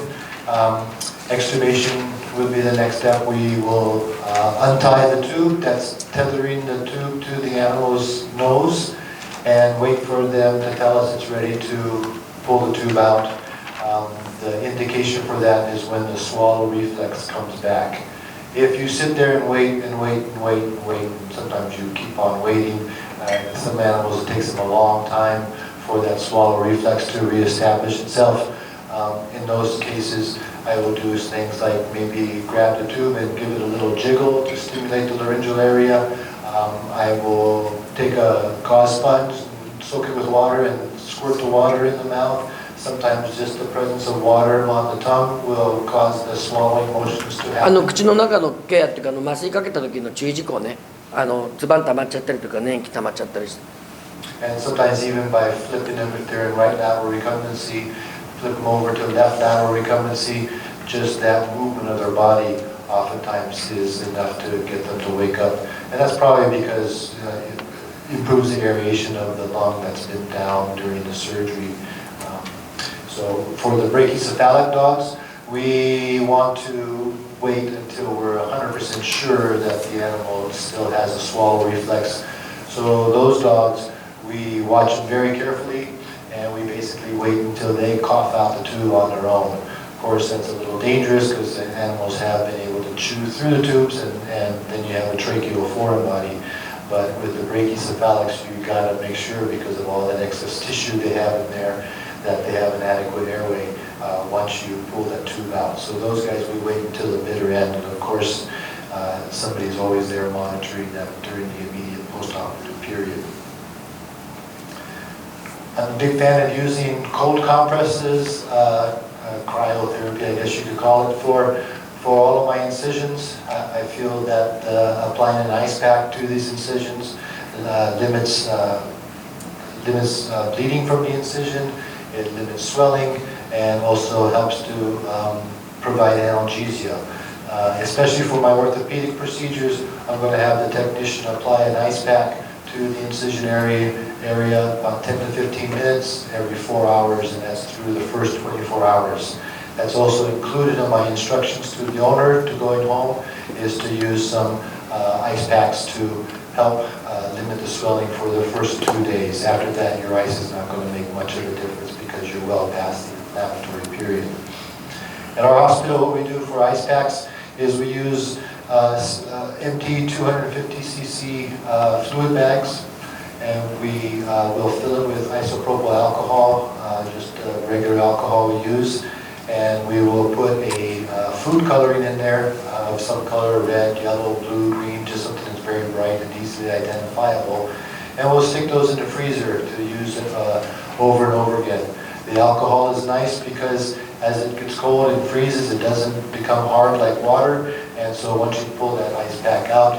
Extubation would be the next step. We will untie the tube, that's tethering the tube to the animal's nose, and wait for them to tell us it's ready to pull the tube out. The indication for that is when the swallow reflex comes back. If you sit there and wait and wait and wait and wait, and sometimes you keep on waiting, some animals, it takes them a long time for that swallow reflex to reestablish itself. In those cases, I will do things like maybe grab the tube and give it a little jiggle to stimulate the laryngeal area. I will take a gauze sponge, soak it with water, and squirt the water in the mouth. Sometimes just the presence of water on the tongue will cause the swallowing motions to happen. 口の中のケアっていうか麻酔かけた時の注意事項ね。つばん溜まっちゃったりとか粘液溜まっちゃったりして。And sometimes even by flipping them, if they're in right lateral recumbency, flip them over to left lateral recumbency, just that movement of their body oftentimes is enough to get them to wake up. And that's probably because it improves the aeration of the lung that's been down during the surgery. So for the brachycephalic dogs, we want to wait until we're 100% sure that the animal still has a swallow reflex. So those dogs, we watch them very carefully, and we basically wait until they cough out the tube on their own. Of course, that's a little dangerous because the animals have been able to chew through the tubes, and then you have a tracheoforeign body. But with the brachycephalics, you got to make sure, because of all that excess tissue they have in there, that they have an adequate airway once you pull that tube out. So those guys, we wait until the bitter end, and of course, somebody's always there monitoring them during the immediate post-operative period. I'm a big fan of using cold compresses, cryotherapy, I guess you could call it, for all of my incisions. I feel that applying an ice pack to these incisions limits bleeding from the incision, it limits swelling, and also helps to provide analgesia. Especially for my orthopedic procedures, I'm going to have the technician apply an ice pack to the incision area about 10 to 15 minutes every 4 hours, and that's through the first 24 hours. That's also included in my instructions to the owner to going home, is to use some ice packs to help limit the swelling for the first 2 days. After that, your ice is not going to make much of a difference because you're well past the inflammatory period. At our hospital, what we do for ice packs is we use empty 250cc fluid bags, and we will fill it with isopropyl alcohol, just regular alcohol we use, and we will put a food coloring in there of some color, red, yellow, blue, green, just something that's very bright and easily identifiable, and we'll stick those in the freezer to use it over and over again. The alcohol is nice because as it gets cold and freezes, it doesn't become hard like water, and so once you pull that ice pack out,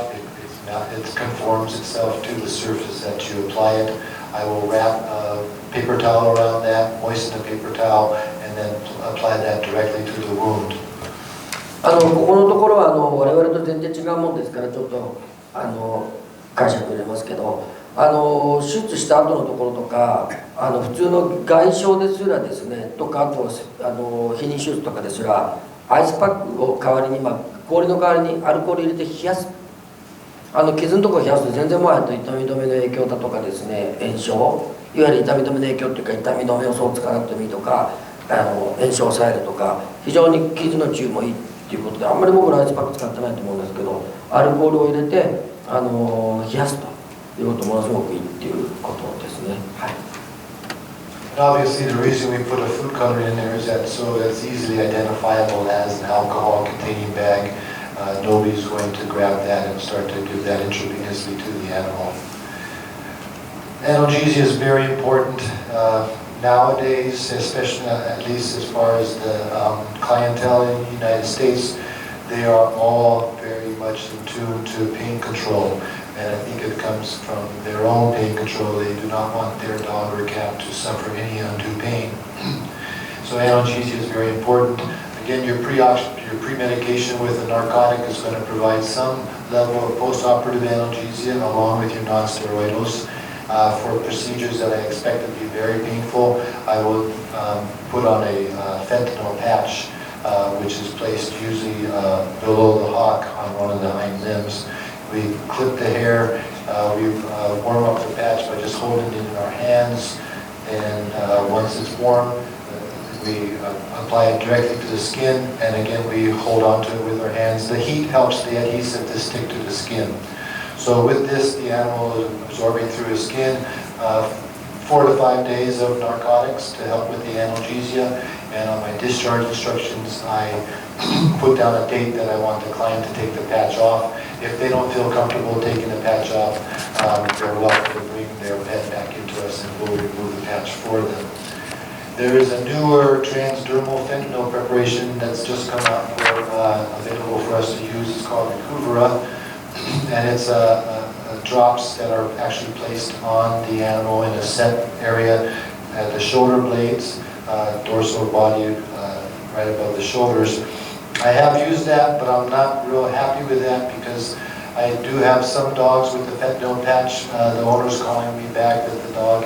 it conforms itself to the surface that you apply it. I will wrap a paper towel around that, moisten the paper towel, and then apply that directly to the wound. ここのところは我々と全然違うもんですから、ちょっと解釈入れますけど、手術した後のところとか、普通の外傷ですらですね、とかあと避妊手術とかですら、アイスパックを代わりに、氷の代わりにアルコール入れて冷やす。傷のところを冷やすと全然もう痛み止めの影響だとかですね、炎症、いわゆる痛み止めの影響っていうか、痛み止めをそう使わなくてもいいとか、炎症を抑えるとか、非常に傷の治癒もいいっていうことで、あんまり僕らアイスパック使ってないと思うんですけど、アルコールを入れて冷やすということものすごくいいっていうことですね。はい。Obviously, the reason we put a food coloring in there is that so it's easily identifiable as an alcohol-containing bag. Nobody's going to grab that and start to give that intravenously to the animal. Analgesia is very important nowadays, especially at least as far as the clientele in the United States. They are all very much in tune to pain control. And I think it comes from their own pain control. They do not want their dog or cat to suffer any undue pain. So analgesia is very important. Again, your pre-medication with a narcotic is going to provide some level of post-operative analgesia along with your non-steroidals. For procedures that I expect to be very painful, I will put on a fentanyl patch, which is placed usually below the hock on one of the hind limbs. We clip the hair, we warm up the patch by just holding it in our hands, and once it's warm, we apply it directly to the skin, and again we hold on to it with our hands. The heat helps the adhesive to stick to the skin. So with this, the animal is absorbing through his skin 4 to 5 days of narcotics to help with the analgesia, and on my discharge instructions I put down a date that I want the client to take the patch off. If they don't feel comfortable taking the patch off, they're welcome to bring their pet back into us and we'll remove the patch for them. There is a newer transdermal fentanyl preparation that's just come out available for us to use. It's called Recuvera, and it's drops that are actually placed on the animal in a set area at the shoulder blades, dorsal body, right above the shoulders. I have used that, but I'm not real happy with that because I do have some dogs with the fentanyl patch. The owner's calling me back that the dog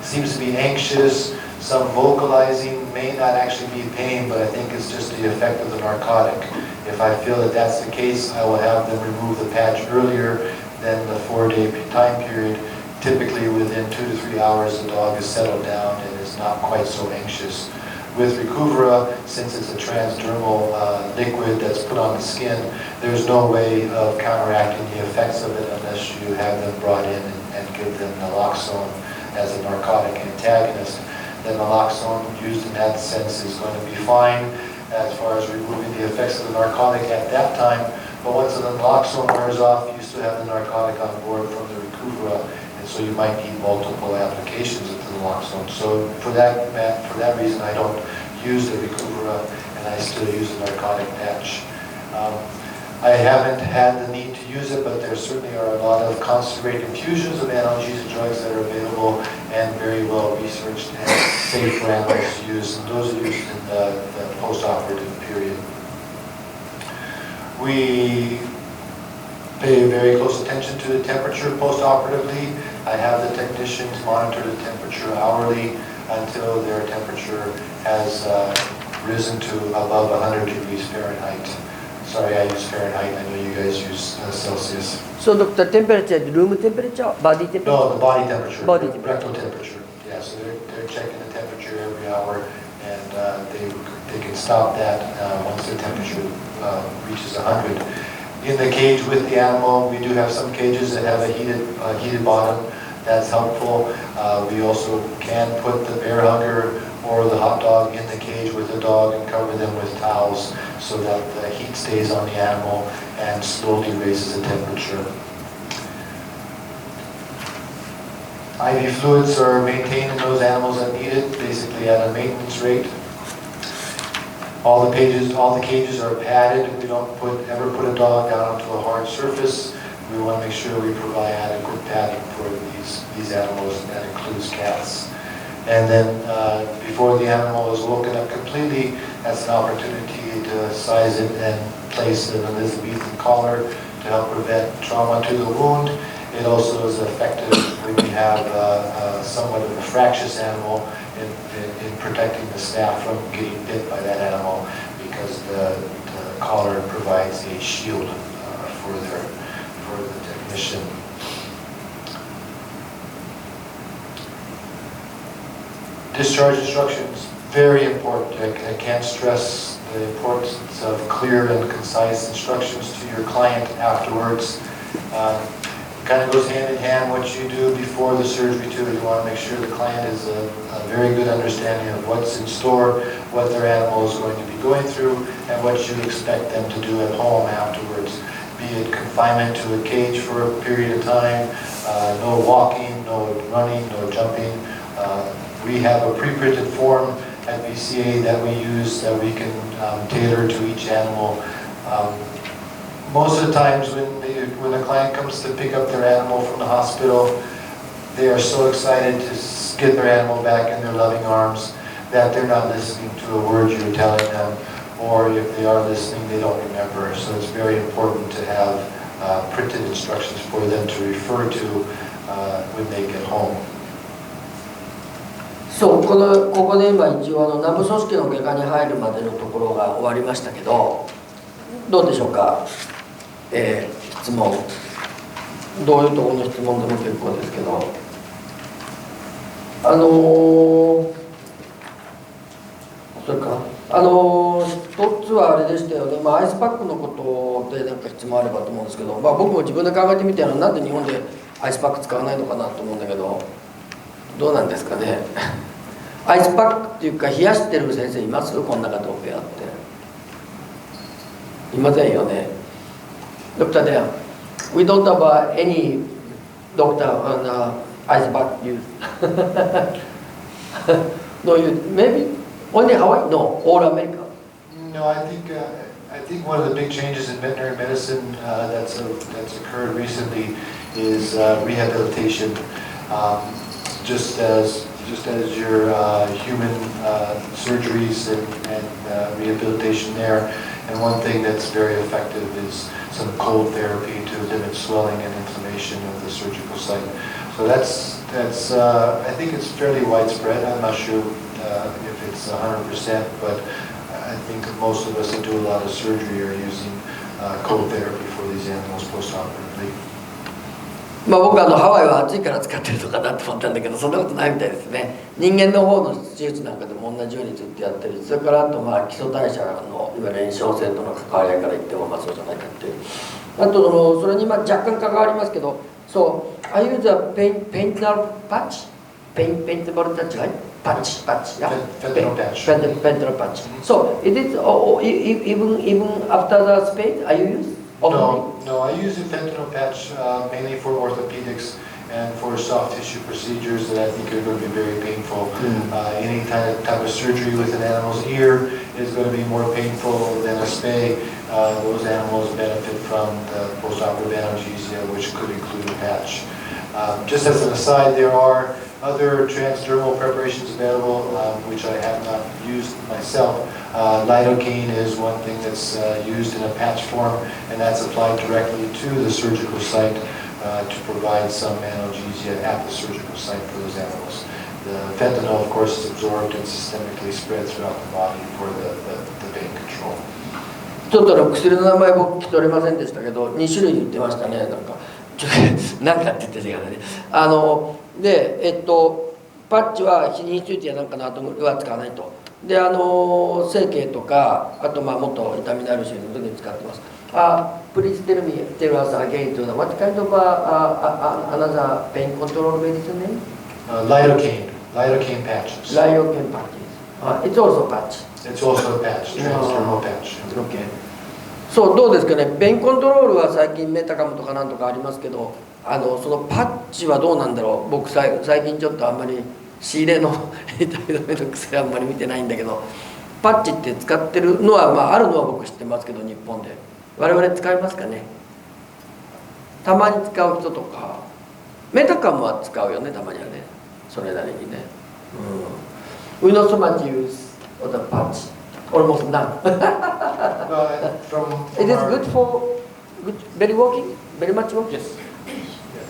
seems to be anxious. Some vocalizing, may not actually be pain, but I think it's just the effect of the narcotic. If I feel that that's the case, I will have them remove the patch earlier than the 4-day time period. Typically within 2 to 3 hours the dog is settled down and is not quite so anxious. With Recuvera, since it's a transdermal liquid that's put on the skin, there's no way of counteracting the effects of it unless you have them brought in and give them naloxone as a narcotic antagonist. Then naloxone used in that sense is going to be fine as far as removing the effects of the narcotic at that time. But once the naloxone wears off, you still have the narcotic on board from the Recuvera, and so you might need multiple applications of the naloxone. So for that reason, I don't use the Recuvera, and I still use the narcotic patch. I haven't had the need to use it, but there certainly are a lot of concentrated infusions of analgesia drugs that are available and very well researched and safe for animals to use, and those are used in the post-operative period. We pay very close attention to the temperature post-operatively. I have the technicians monitor the temperature hourly until their temperature has risen to above 100 degrees Fahrenheit. Sorry, I use Fahrenheit. I know you guys use Celsius. So, Doctor, temperature, room temperature, body temperature? No, the body temperature. Body temperature. Rectal temperature. Yeah, so they're checking the temperature every hour, and they can stop that once the temperature reaches 100. In the cage with the animal, we do have some cages that have a heated bottom. That's helpful. We also can put the bear hugger or the hot dog in the cage with the dog and cover them with towels so that the heat stays on the animal and slowly raises the temperature. IV fluids are maintained in those animals that need it, basically at a maintenance rate. All the cages are padded. We don't ever put a dog down onto a hard surface. We want to make sure we provide adequate padding for these animals, and that includes cats. And then before the animal is woken up completely, that's an opportunity to size it and place an Elizabethan collar to help prevent trauma to the wound. It also is effective when you have somewhat of a fractious animal in protecting the staff from getting bit by that animal, because the provides a shield for the technician. Discharge instructions, very important. I can't stress the importance of clear and concise instructions to your client afterwards. Kind of goes hand in hand what you do before the surgery too. You want to make sure the client has a very good understanding of what's in store, what their animal is going to be going through, and what you expect them to do at home afterwards. Be it confinement to a cage for a period of time, no walking, no running, no jumping. We have a pre-printed form at BCA that we use that we can tailor to each animal. Most of the times when a client comes to pick up their animal from the hospital, they are so excited to get their animal back in their loving arms that they're not listening to a word you're telling them, or if they are listening, they don't remember. So it's very important to have printed instructions for them to refer to when they get home. そう、ここで今一応軟部組織の外科に入るまでのところが終わりましたけど、どうでしょうか、質問、どういうところの質問でも結構ですけど、それから一つはあれでしたよね、アイスパックのことでなんか質問あればと思うんですけど、僕も自分で考えてみてなんで日本でアイスパック使わないのかなと思うんだけど、どうなんですかね。アイスパックっていうか冷やしてる先生います？この中でオペあっていませんよね。Dr. we don't have any doctor on ice pack use. No, maybe only Hawaii? No, all America. No, I think one of the big changes in veterinary medicine that's occurred recently is rehabilitation. Just as your human surgeries and rehabilitation there, and one thing that's very effective is some cold therapy to limit swelling and inflammation of the surgical site. So that's I think it's fairly widespread. I'm not sure if it's 100%, but I think most of us that do a lot of surgery are using cold therapy for these animals post-operatively. 僕ハワイは暑いから使ってるのかなと思ったんだけど、そんなことないみたいですね。人間の方の手術なんかでも同じようにずっとやってる。それからあと基礎代謝のいわゆる炎症性との関わり合いから言ってもそうじゃないかっていう。あとそれに若干関わりますけど、そう、I use a paintball patch, paintball patch, right? Patch, yeah. Fentanyl patch. Fentanyl patch. So it is even after the spade, are you use? No, I use a fentanyl patch mainly for orthopedics and for soft tissue procedures that I think are going to be very painful. Any type of surgery with an animal's ear is going to be more painful than a spay. Those animals benefit from the postoperative analgesia, which could include a patch. Just as an aside, there are other transdermal preparations available, which I have not used myself. Lidocaine is one thing that's used in a patch form, and that's applied directly to the surgical site to provide some analgesia at the surgical site for those animals. The fentanyl, of course, is absorbed and systemically spread throughout the body for the pain control. ちょっと薬の名前僕聞き取れませんでしたけど、2種類言ってましたね。なんかって言ってたからね。で、パッチは日についてやなんかなとは使わないと。で、成形とか、あともっと痛みのある種の時に使ってます。Please tell us again to what kind of another pain control medicine name? Lidocaine patches. Lidocaine patches. It's also patch. It's also a patch, transdermal patch. Okay. そう、どうですかね。ペンコントロールは最近メタカムとかなんとかありますけど、そのパッチはどうなんだろう。僕最近ちょっとあんまり仕入れの痛み止めの薬あんまり見てないんだけど、パッチって使ってるのはあるのは僕知ってますけど、日本で我々使いますかね。たまに使う人とか、メタカムは使うよね、たまにはね、それなりにね。We not so much use the patch, almost none. It is good for very working, very much working. Yes,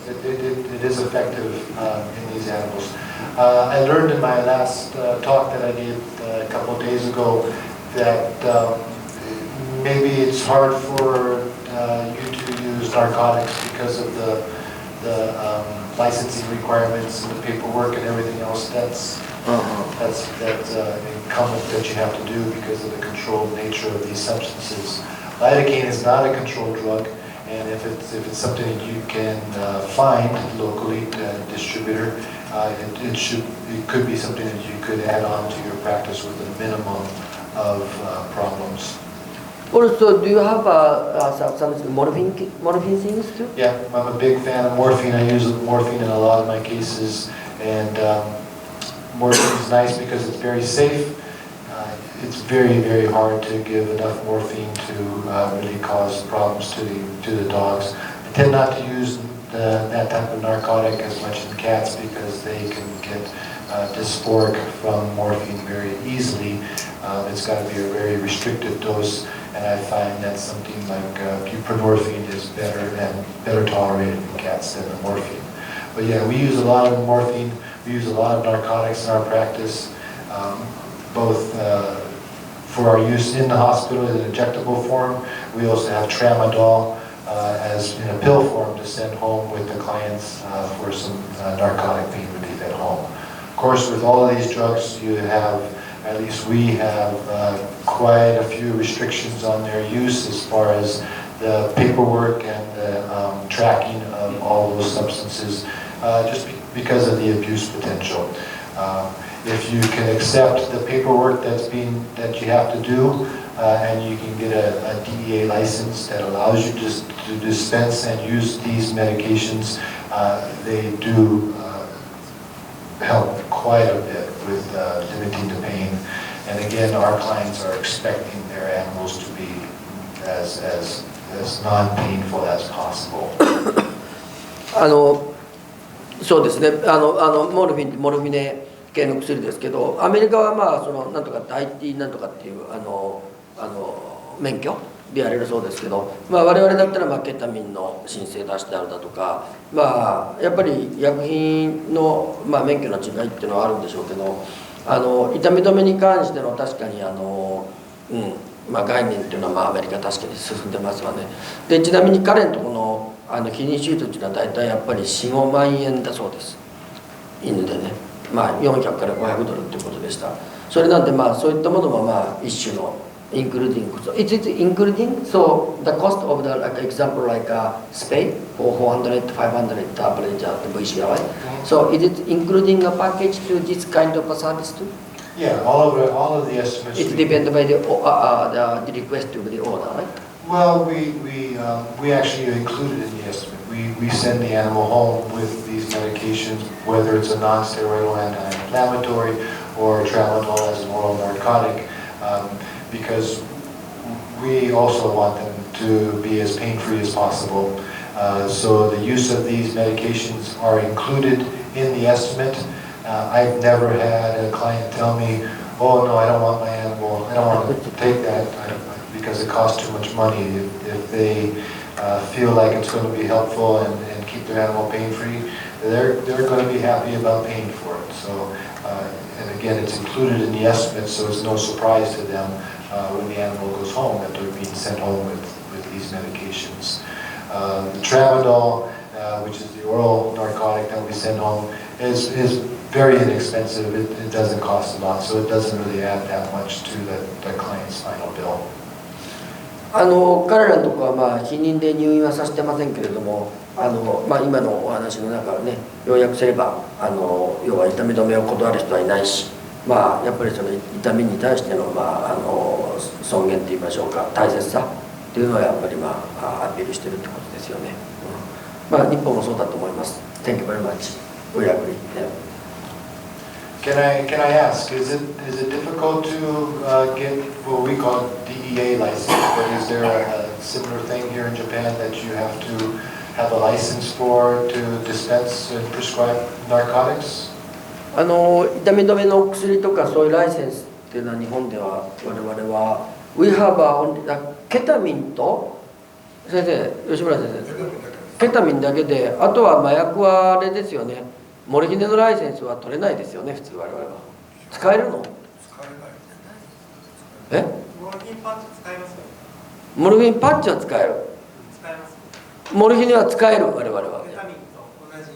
it is effective in these animals. I learned in my last talk that I did a couple of days ago that maybe it's hard for you to use narcotics because of the licensing requirements and the paperwork and everything else. That's incumbent that you have to do because of the controlled nature of these substances. Lidocaine is not a controlled drug, and if it's something that you can find locally, distributor, it could be something that you could add on to your practice with a minimum of problems. Also, do you have some morphine things too? Yeah, I'm a big fan of morphine. I use morphine in a lot of my cases, and morphine is nice because it's very safe. It's very, very hard to give enough morphine to really cause problems to the dogs. I tend not to use that type of narcotic as much in cats because they can get dysphoric from morphine very easily. It's got to be a very restricted dose, and I find that something like buprenorphine is better tolerated in cats than the morphine. But yeah, we use a lot of morphine. We use a lot of narcotics in our practice, both for our use in the hospital in an injectable form. We also have tramadol as in a pill form to send home with the clients for some narcotic pain relief at home. Of course, with all of these drugs, you have, at least we have, quite a few restrictions on their use as far as the paperwork and the tracking of all those substances, just because of the abuse potential. If you can accept the paperwork that you have to do, and you can get a DEA license that allows you to dispense and use these medications, they do help quite a bit with limiting the pain. And again, our clients are expecting their animals to be as non-painful as possible. そうですね。モルフィネ系の薬ですけど、アメリカはまあそのなんとかって IT なんとかっていう免許でやれるそうですけど、まあ我々だったらまあケタミンの申請出してあるだとか、まあやっぱり薬品のまあ免許の違いっていうのはあるんでしょうけど、痛み止めに関しての確かにまあ概念っていうのはまあアメリカ確かに進んでますわね。でちなみに彼のところの避妊手術っていうのは大体やっぱり4、5万円だそうです。犬でね。まあ400から500ドルっていうことでした。それなんでまあそういったものもまあ一種のincluding it's including so the cost of the like example like spay for 400 500 tablet at the VCI. So is it including a package to this kind of a service too? Yeah, all of the estimates. It depends by the request of the owner, right? Well, we actually include it in the estimate. We send the animal home with these medications, whether it's a non-steroidal anti-inflammatory or tramadol as an oral narcotic, because we also want them to be as pain-free as possible. So the use of these medications are included in the estimate. I've never had a client tell me, "Oh no, I don't want my animal. I don't want to take that because it costs too much money." If they feel like it's going to be helpful and keep their animal pain-free, they're going to be happy about paying for it. So, and again, it's included in the estimate, so it's no surprise to them when the animal goes home that they're being sent home with these medications. The tramadol, which is the oral narcotic that we send home, is very inexpensive. It doesn't cost a lot, so it doesn't really add that much to the client's final bill. 彼らのところはまあ避妊で入院はさせてませんけれども、まあ、今のお話の中でね、要約すれば要は痛み止めを断る人はいないし、まあ、やっぱりその痛みに対しての、まあ、尊厳といいましょうか、大切さっていうのはやっぱり、まあ、アピールしてるってことですよね。まあ、日本もそうだと思います。Thank you very much. We agree. Yeah. Can I ask, is it difficult to get what we call DEA license? But is there a similar thing here in Japan that you have to have a license for to dispense and prescribe narcotics? 痛み止めの薬とかそういうライセンスっていうのは日本では我々は We haveケタミンと先生吉村先生ケタミンだけであとは麻薬はあれですよね。モルヒネのライセンスは取れないですよね、普通我々は。使えるの？使えない。え？モルヒンパンチ使えますよ。モルフィンパッチは使える。使えます。モルヒネは使える、我々は。ケタミンと同じ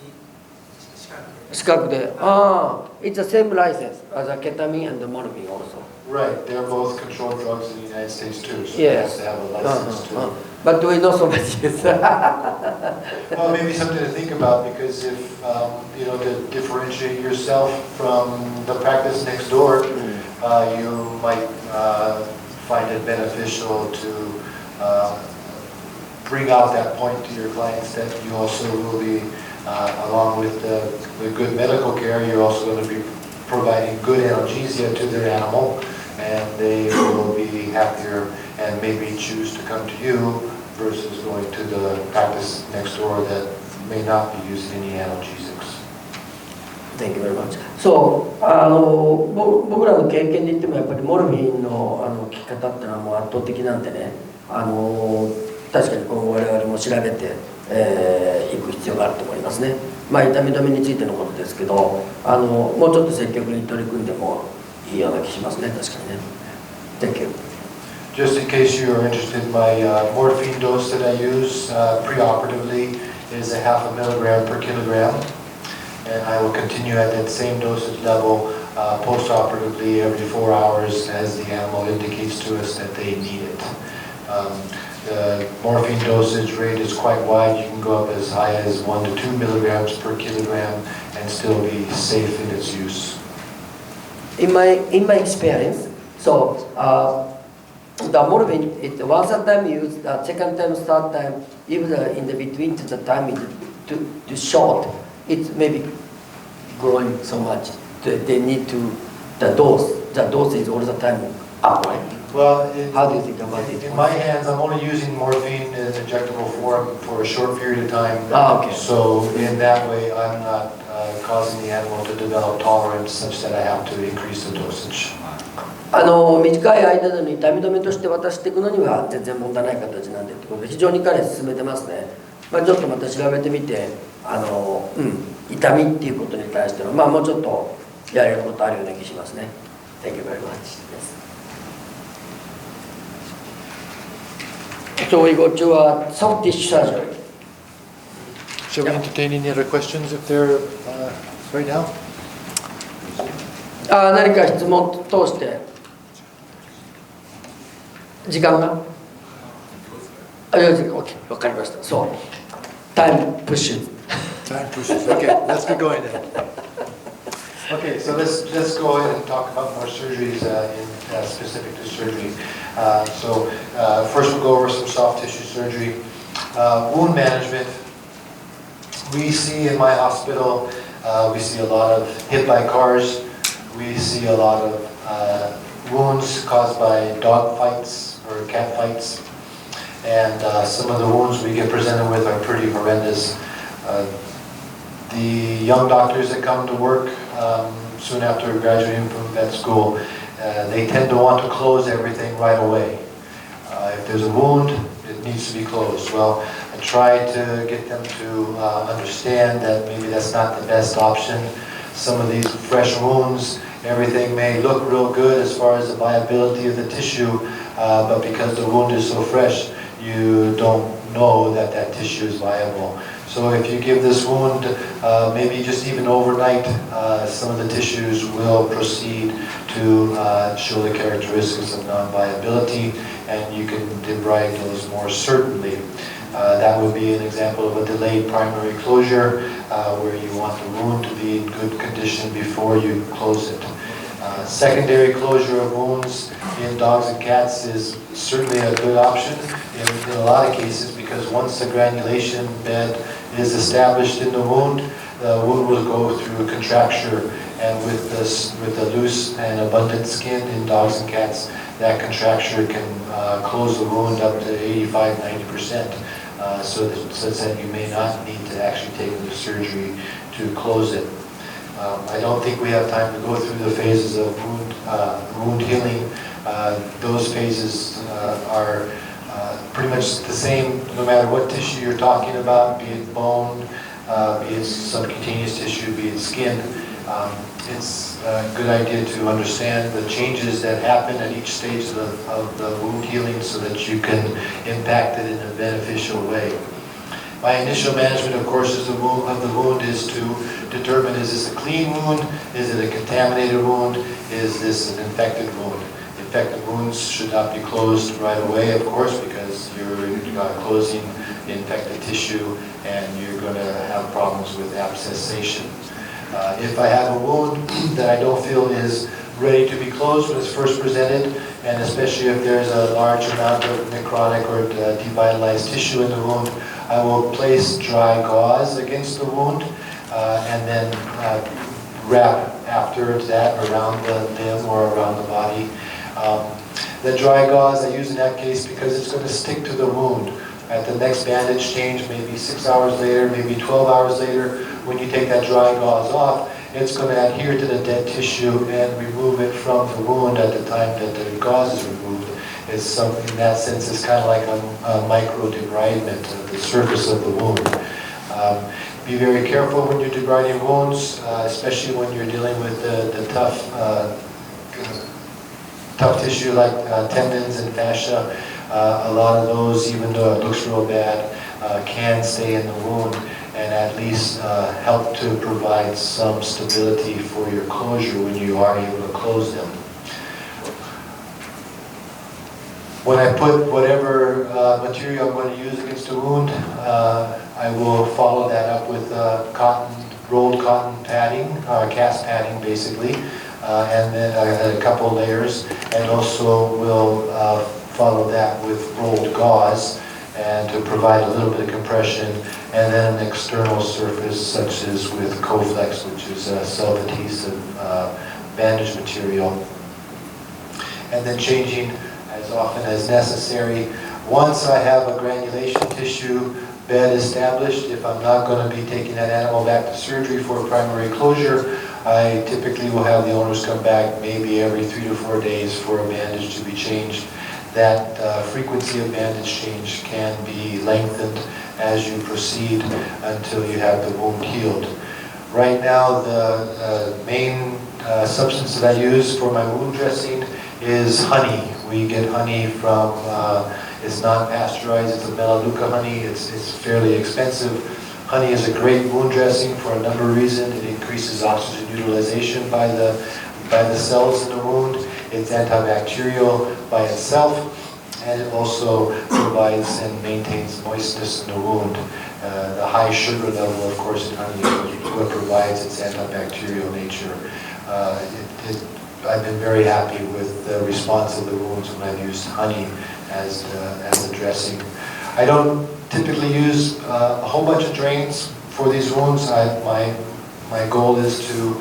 資格で。資格で。ああ、it's the same license as a ketamine and the morphine also. Right, they're both controlled drugs in the United States too, so Yes. they have to have a license too. But we know so much, yes. Well, maybe something to think about, because if, you know, to differentiate yourself from the practice next door, you might find it beneficial to bring out that point to your clients that you also will be, along with the good medical care, you're also going to be providing good analgesia to their animal, and they will be happier and maybe choose to come to you versus going to the practice next door that may not be using any analgesics. Thank you very much. そう、僕らの経験で言ってもやっぱりモルフィンの効き方っていうのはもう圧倒的なんでね、確かに今後我々も調べていく必要があると思いますね。まあ痛み止めについてのことですけど、もうちょっと積極的に取り組んでもいいような気しますね、確かにね。Thank you. Just in case you are interested, my morphine dose that I use preoperatively is 0.5 milligram per kilogram, and I will continue at that same dosage level postoperatively every 4 hours as the animal indicates to us that they need it. The morphine dosage rate is quite wide. You can go up as high as 1 to 2 milligrams per kilogram and still be safe in its use. In my experience, so the morphine, once a time used, second time, third time, even in the between the time is too short, it may be growing so much. They need to the dose is all the time up, right? Well, How do you think about it? in my hands, I'm only using morphine in an injectable form for a short period of time. Okay. So in that way, I'm not causing the animal to develop tolerance such that I have to increase the dosage. 短い間での痛み止めとして渡していくのには全然問題ない形なんでってことで非常に彼進めてますね。まあ、ちょっとまた調べてみて痛みっていうことに対してのまあもうちょっとやれることあるような気しますね。Thank you very much. So we go to soft tissue surgery. Shall we entertain any other questions if they're right now? 何か質問通して時間がOK、分かりました。そう、タイムプッシュ。Time pushes. Okay, let's get going then. Okay, so let's go ahead and talk about more surgeries specific to surgery. First we'll go over some soft tissue surgery. Wound management. We see in my hospital, we see a lot of hit by cars. We see a lot of wounds caused by dog fights or cat fights. And some of the wounds we get presented with are pretty horrendous. The young doctors that come to work soon after graduating from vet school, they tend to want to close everything right away. If there's a wound, it needs to be closed. Well, I try to get them to understand that maybe that's not the best option. Some of these fresh wounds, everything may look real good as far as the viability of the tissue, but because the wound is so fresh, you don't know that that tissue is viable. So if you give this wound, maybe just even overnight, some of the tissues will proceed to show the characteristics of non-viability, and you can debride those more certainly. That would be an example of a delayed primary closure, where you want the wound to be in good condition before you close it. Secondary closure of wounds in dogs and cats is certainly a good option in a lot of cases, because once the granulation bed is established in the wound will go through a contracture, and with the loose and abundant skin in dogs and cats, that contracture can close the wound up to 85-90%, so that you may not need to actually take the surgery to close it. I don't think we have time to go through the phases of wound healing. Those phases are pretty much the same no matter what tissue you're talking about, be it bone, be it subcutaneous tissue, be it skin. It's a good idea to understand the changes that happen at each stage of the wound healing so that you can impact it in a beneficial way. My initial management, of course, of the wound is to determine, is this a clean wound? Is it a contaminated wound? Is this an infected wound? Infected wounds should not be closed right away, of course, because you're closing the infected tissue and you're going to have problems with abscessation. If I have a wound that I don't feel is ready to be closed when it's first presented, and especially if there's a large amount of necrotic or devitalized tissue in the wound, I will place dry gauze against the wound and then wrap after that around the limb or around the body. The dry gauze I use in that case because it's going to stick to the wound. At the next bandage change, maybe 6 hours later, maybe 12 hours later, when you take that dry gauze off, it's going to adhere to the dead tissue and remove it from the wound at the time that the gauze is removed. It's something, in that sense, it's kind of like a micro debridement of the surface of the wound. Be very careful when you're debriding wounds, especially when you're dealing with the tough tissue like tendons and fascia. A lot of those, even though it looks real bad, can stay in the wound and at least help to provide some stability for your closure when you are able to close them. When I put whatever material I'm going to use against the wound, I will follow that up with rolled cotton padding, cast padding basically, and then a couple layers, and also will follow that with rolled gauze and to provide a little bit of compression, and then an external surface such as with Coflex, which is a self-adhesive bandage material, and then changing as often as necessary. Once I have a granulation tissue bed established, if I'm not going to be taking that animal back to surgery for a primary closure, I typically will have the owners come back maybe every 3 to 4 days for a bandage to be changed. That frequency of bandage change can be lengthened as you proceed until you have the wound healed. Right now, the main substance that I use for my wound dressing is honey. We get honey from, it's non-pasteurized, it's a Melaleuca honey, it's fairly expensive. Honey is a great wound dressing for a number of reasons. It increases oxygen utilization by the cells in the wound. It's antibacterial by itself, and it also provides and maintains moistness in the wound. The high sugar level, of course, in honey is what provides its antibacterial nature. I've been very happy with the response of the wounds when I've used honey as the dressing. I don't typically use a whole bunch of drains for these wounds. My goal is to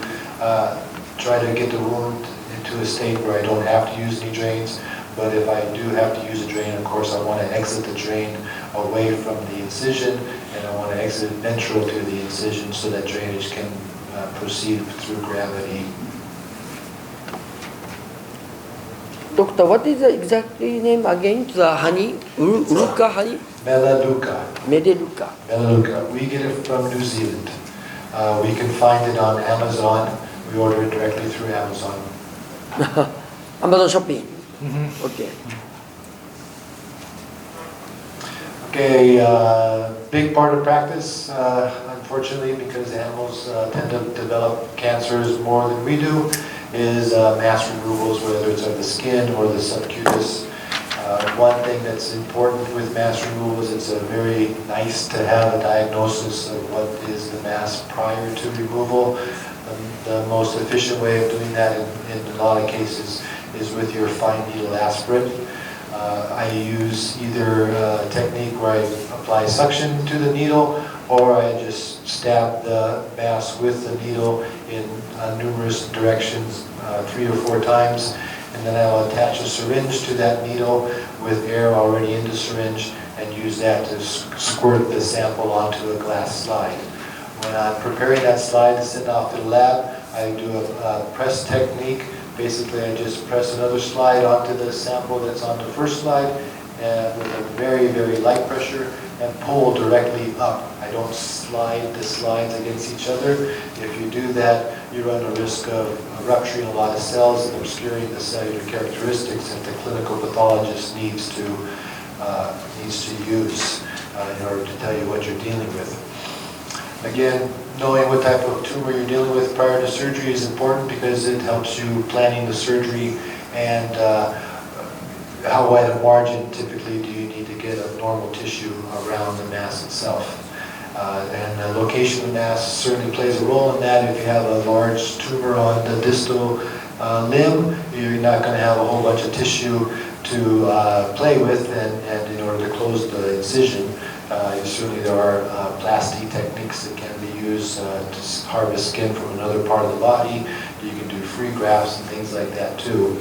try to get the wound into a state where I don't have to use any drains. But if I do have to use a drain, of course, I want to exit the drain away from the incision, and I want to exit ventral to the incision so that drainage can proceed through gravity. Doctor, what is the exact name again to the honey? Uruka honey? Melaleuca. Melaleuca. Melaleuca. We get it from New Zealand. We can find it on Amazon. We order it directly through Amazon. Amazon shopping. Mm-hmm. Okay. Okay, big part of practice, unfortunately, because animals tend to develop cancers more than we do, is mass removals, whether it's of the skin or the subcutaneous. One thing that's important with mass removals, it's very nice to have a diagnosis of what is the mass prior to removal. The most efficient way of doing that in a lot of cases is with your fine needle aspirate. I use either a technique where I apply suction to the needle, or I just stab the mass with the needle in numerous directions 3 or 4 times, and then I'll attach a syringe to that needle with air already in the syringe and use that to squirt the sample onto a glass slide. When I'm preparing that slide to send off to the lab, I do a press technique. Basically, I just press another slide onto the sample that's on the first slide, with a very, very light pressure and pull directly up. I don't slide the slides against each other. If you do that, you run a risk of rupturing a lot of cells and obscuring the cellular characteristics that the clinical pathologist needs to use in order to tell you what you're dealing with. Again, knowing what type of tumor you're dealing with prior to surgery is important because it helps you planning the surgery and how wide a margin typically do you need to get of normal tissue around the mass itself. And the location of the mass certainly plays a role in that. If you have a large tumor on the distal limb, you're not going to have a whole bunch of tissue to play with, and in order to close the incision, certainly there are plasty techniques that can be used to harvest skin from another part of the body. You can do free grafts and things like that too.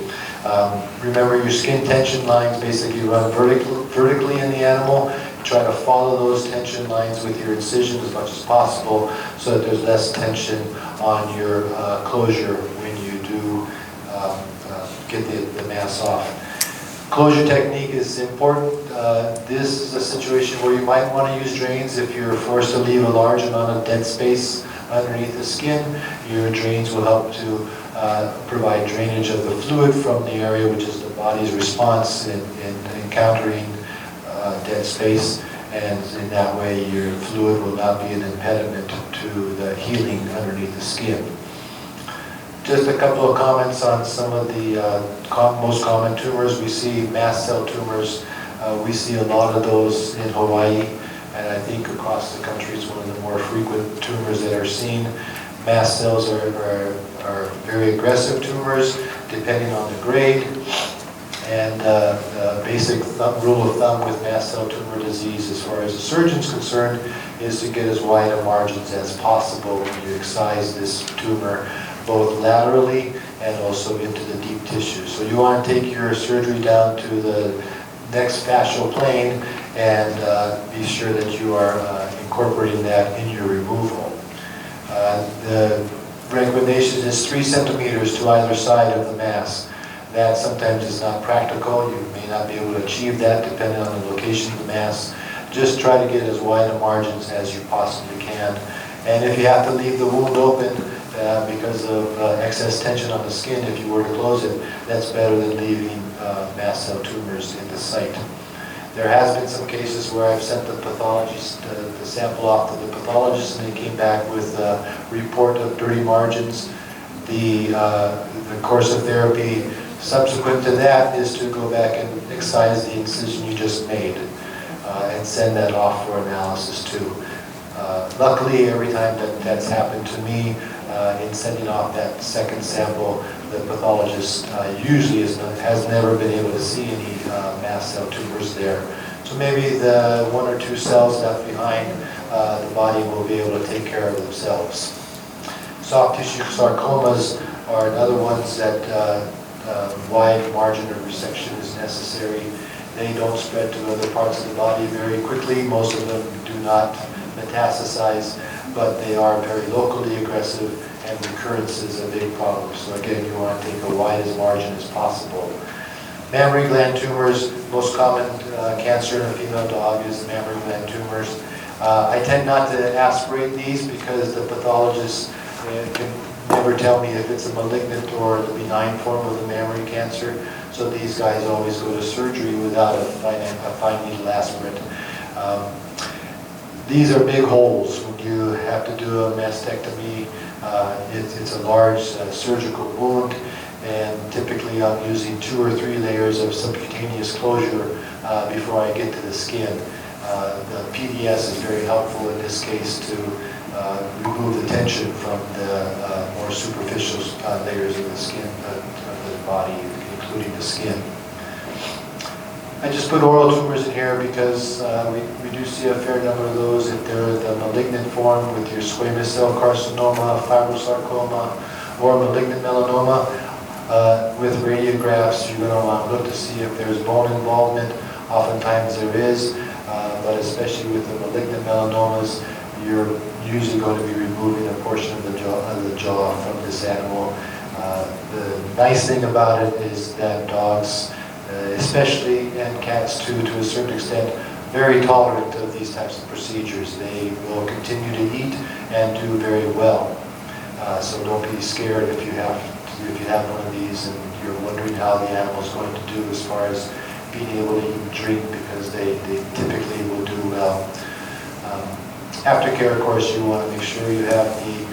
Remember, your skin tension lines basically run vertically in the animal. Try to follow those tension lines with your incision as much as possible so that there's less tension on your closure when you do get the mass off. Closure technique is important. This is a situation where you might want to use drains if you're forced to leave a large amount of dead space underneath the skin. Your drains will help to provide drainage of the fluid from the area, which is the body's response in encountering dead space, and in that way your fluid will not be an impediment to the healing underneath the skin. Just a couple of comments on some of the most common tumors. We see mast cell tumors. We see a lot of those in Hawaii, and I think across the country it's one of the more frequent tumors that are seen. Mast cells are very aggressive tumors depending on the grade. And the basic rule of thumb with mast cell tumor disease, as far as the surgeon's concerned, is to get as wide a margins as possible when you excise this tumor, both laterally and also into the deep tissue. So you want to take your surgery down to the next fascial plane and be sure that you are incorporating that in your removal. The recommendation is 3 centimeters to either side of the mass. That sometimes is not practical. You may not be able to achieve that depending on the location of the mass. Just try to get as wide a margins as you possibly can. And if you have to leave the wound open because of excess tension on the skin, if you were to close it, that's better than leaving mast cell tumors in the site. There has been some cases where I've sent the pathologist, the sample off to the pathologist, and they came back with a report of dirty margins. The course of therapy subsequent to that is to go back and excise the incision you just made and send that off for analysis too. Luckily, every time that's happened to me, in sending off that second sample, the pathologist usually has never been able to see any mast cell tumors there. So maybe the 1 or 2 cells left behind, the body will be able to take care of themselves. Soft tissue sarcomas are another ones that wide margin of resection is necessary. They don't spread to other parts of the body very quickly. Most of them do not metastasize, but they are very locally aggressive, and recurrence is a big problem. So again, you want to take a wide as margin as possible. Mammary gland tumors, most common cancer in a female dog is mammary gland tumors. I tend not to aspirate these because the pathologist can never tell me if it's a malignant or the benign form of the mammary cancer. So these guys always go to surgery without a fine needle aspirate. These are big holes when you have to do a mastectomy. It's a large surgical wound, and typically I'm using 2 or 3 layers of subcutaneous closure before I get to the skin. The PDS is very helpful in this case to remove the tension from the more superficial layers of the skin, of the body, including the skin. I just put oral tumors in here because we do see a fair number of those. If they're the malignant form with your squamous cell carcinoma, fibrosarcoma, or malignant melanoma, with radiographs, you're going to want to look to see if there's bone involvement. Oftentimes there is, but especially with the malignant melanomas, you're usually going to be removing a portion of the jaw from this animal. The nice thing about it is that dogs especially, and cats too, to a certain extent, very tolerant of these types of procedures. They will continue to eat and do very well. So don't be scared if you have one of these and you're wondering how the animal is going to do as far as being able to eat and drink, because they typically will do well. Aftercare, of course, you want to make sure you have the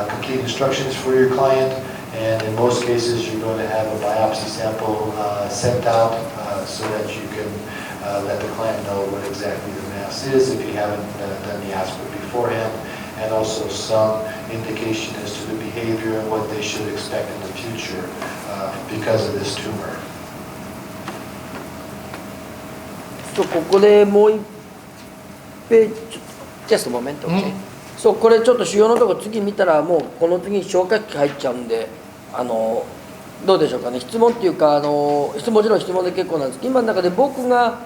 complete instructions for your client, and in most cases you're going to have a biopsy sample sent out so that you can let the client know what exactly the mass is if you haven't done the aspirate beforehand, and also some indication as to the behavior and what they should expect in the future because of this tumor. ここでもう一ページ、just a moment, okay? そう、これちょっと主要のとこ次見たらもうこの次に消化器入っちゃうんで、どうでしょうかね、質問っていうかもちろん質問で結構なんですけど、今の中で僕が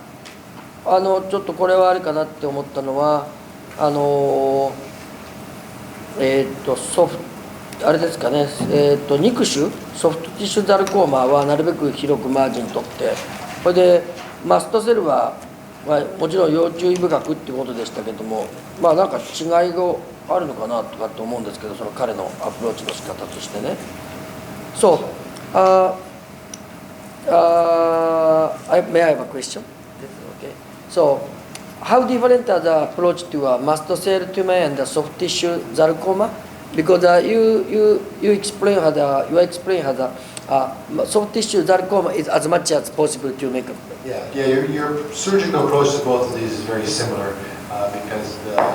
ちょっとこれはあれかなって思ったのはあれですかね、肉腫ソフトティッシュザルコーマはなるべく広くマージン取って、これでマストセルは、もちろん要注意深くっていうことでしたけども、まあなんか違いがあるのかなとかって思うんですけど、その彼のアプローチの仕方としてね。そう、may I have a question? Okay. So, how different are the approach to a mast cell tumor and the soft tissue sarcoma? Because you explain how the soft tissue sarcoma is as much as possible to make. Your surgical approach to both of these is very similar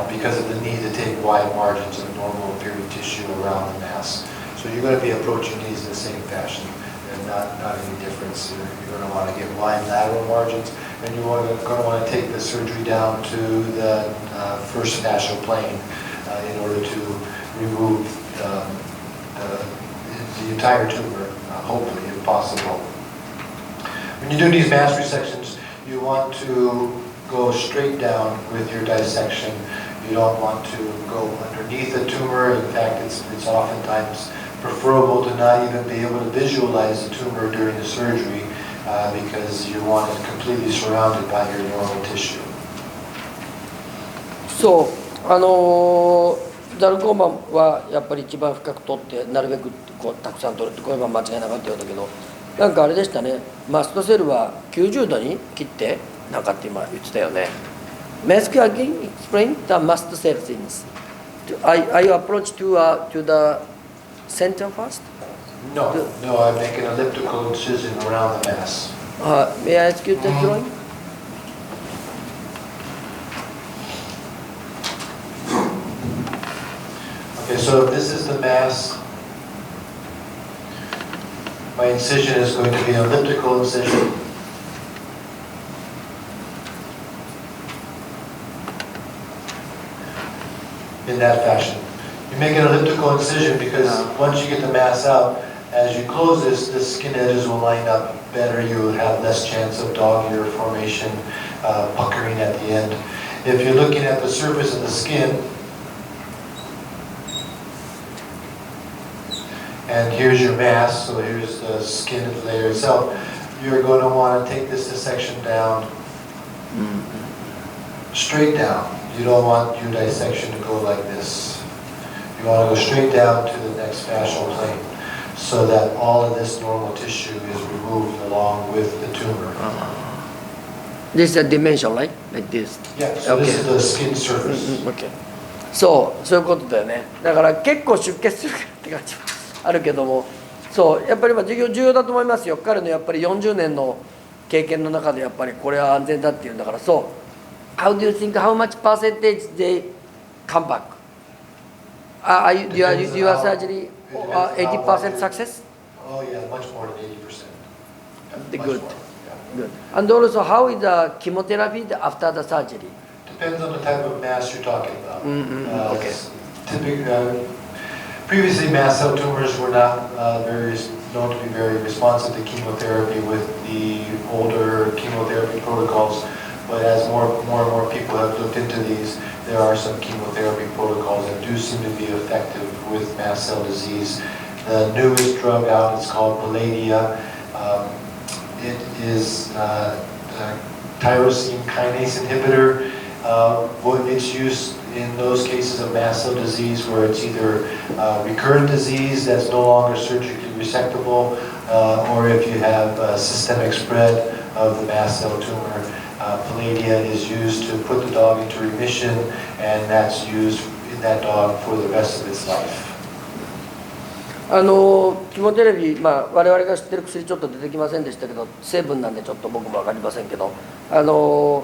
because of the need to take wide margins of normal appearing tissue around the mass. So you're going to be approaching these in the same fashion. There's not any difference. You're going to want to get wide lateral margins, and you're going to want to take the surgery down to the first fascial plane in order to remove the entire tumor, hopefully, if possible. When you do these mass resections, you want to go straight down with your dissection. You don't want to go underneath the tumor. In fact, it's oftentimes preferable to not even be able to visualize the tumor during the surgery because you want it completely surrounded by your normal tissue. So, ザルコーマはやっぱり一番深く取ってなるべくこうたくさん取るってこれは間違いなかったようだけど、なんかあれでしたね、マストセルは90度に切ってなんかって今言ってたよね。May I ask you again explain the mast cell things? Are you approach to the center first? No, I make an elliptical incision around the mass. May I ask you the drawing? Okay, so if this is the mass, my incision is going to be an elliptical incision. In that fashion. You make an elliptical incision because once you get the mass out, as you close this, the skin edges will line up better. You will have less chance of dog ear formation, puckering at the end. If you're looking at the surface of the skin, and here's your mass, so here's the skin layer itself, you're going to want to take this dissection down, straight down. You don't want your dissection to go like this. You want to go straight down to the next fascial plane so that all of this normal tissue is removed along with the tumor. This is a dimension, right? Like this. Yeah, so this is the skin surface. Okay. そういうことだよね。だから結構出血するって感じはあるけども、そうやっぱり重要だと思いますよ。彼のやっぱり40年の経験の中でやっぱりこれは安全だっていうんだから、そう。How do you think how much percentage they come back? Your surgery 80% success? Oh yeah, much more than 80%. Yeah, Good. Much more, yeah. Good. And also, how is the chemotherapy after the surgery? Depends on the type of mass you're talking about. Okay. Previously, mast cell tumors were not known to be very responsive to chemotherapy with the older chemotherapy protocols. But as more and more people have looked into these, there are some chemotherapy protocols that do seem to be effective with mast cell disease. The newest drug out is called Palladia. it is tyrosine kinase inhibitor. It's used in those cases of mast cell disease where it's either recurrent disease that's no longer surgically resectable, or if you have systemic spread of the mast cell tumor, Palladia is used to put the dog into remission, and that's used in that dog for the rest of its life. キモテレビ、我々が知ってる薬ちょっと出てきませんでしたけど、成分なんでちょっと僕も分かりませんけど、も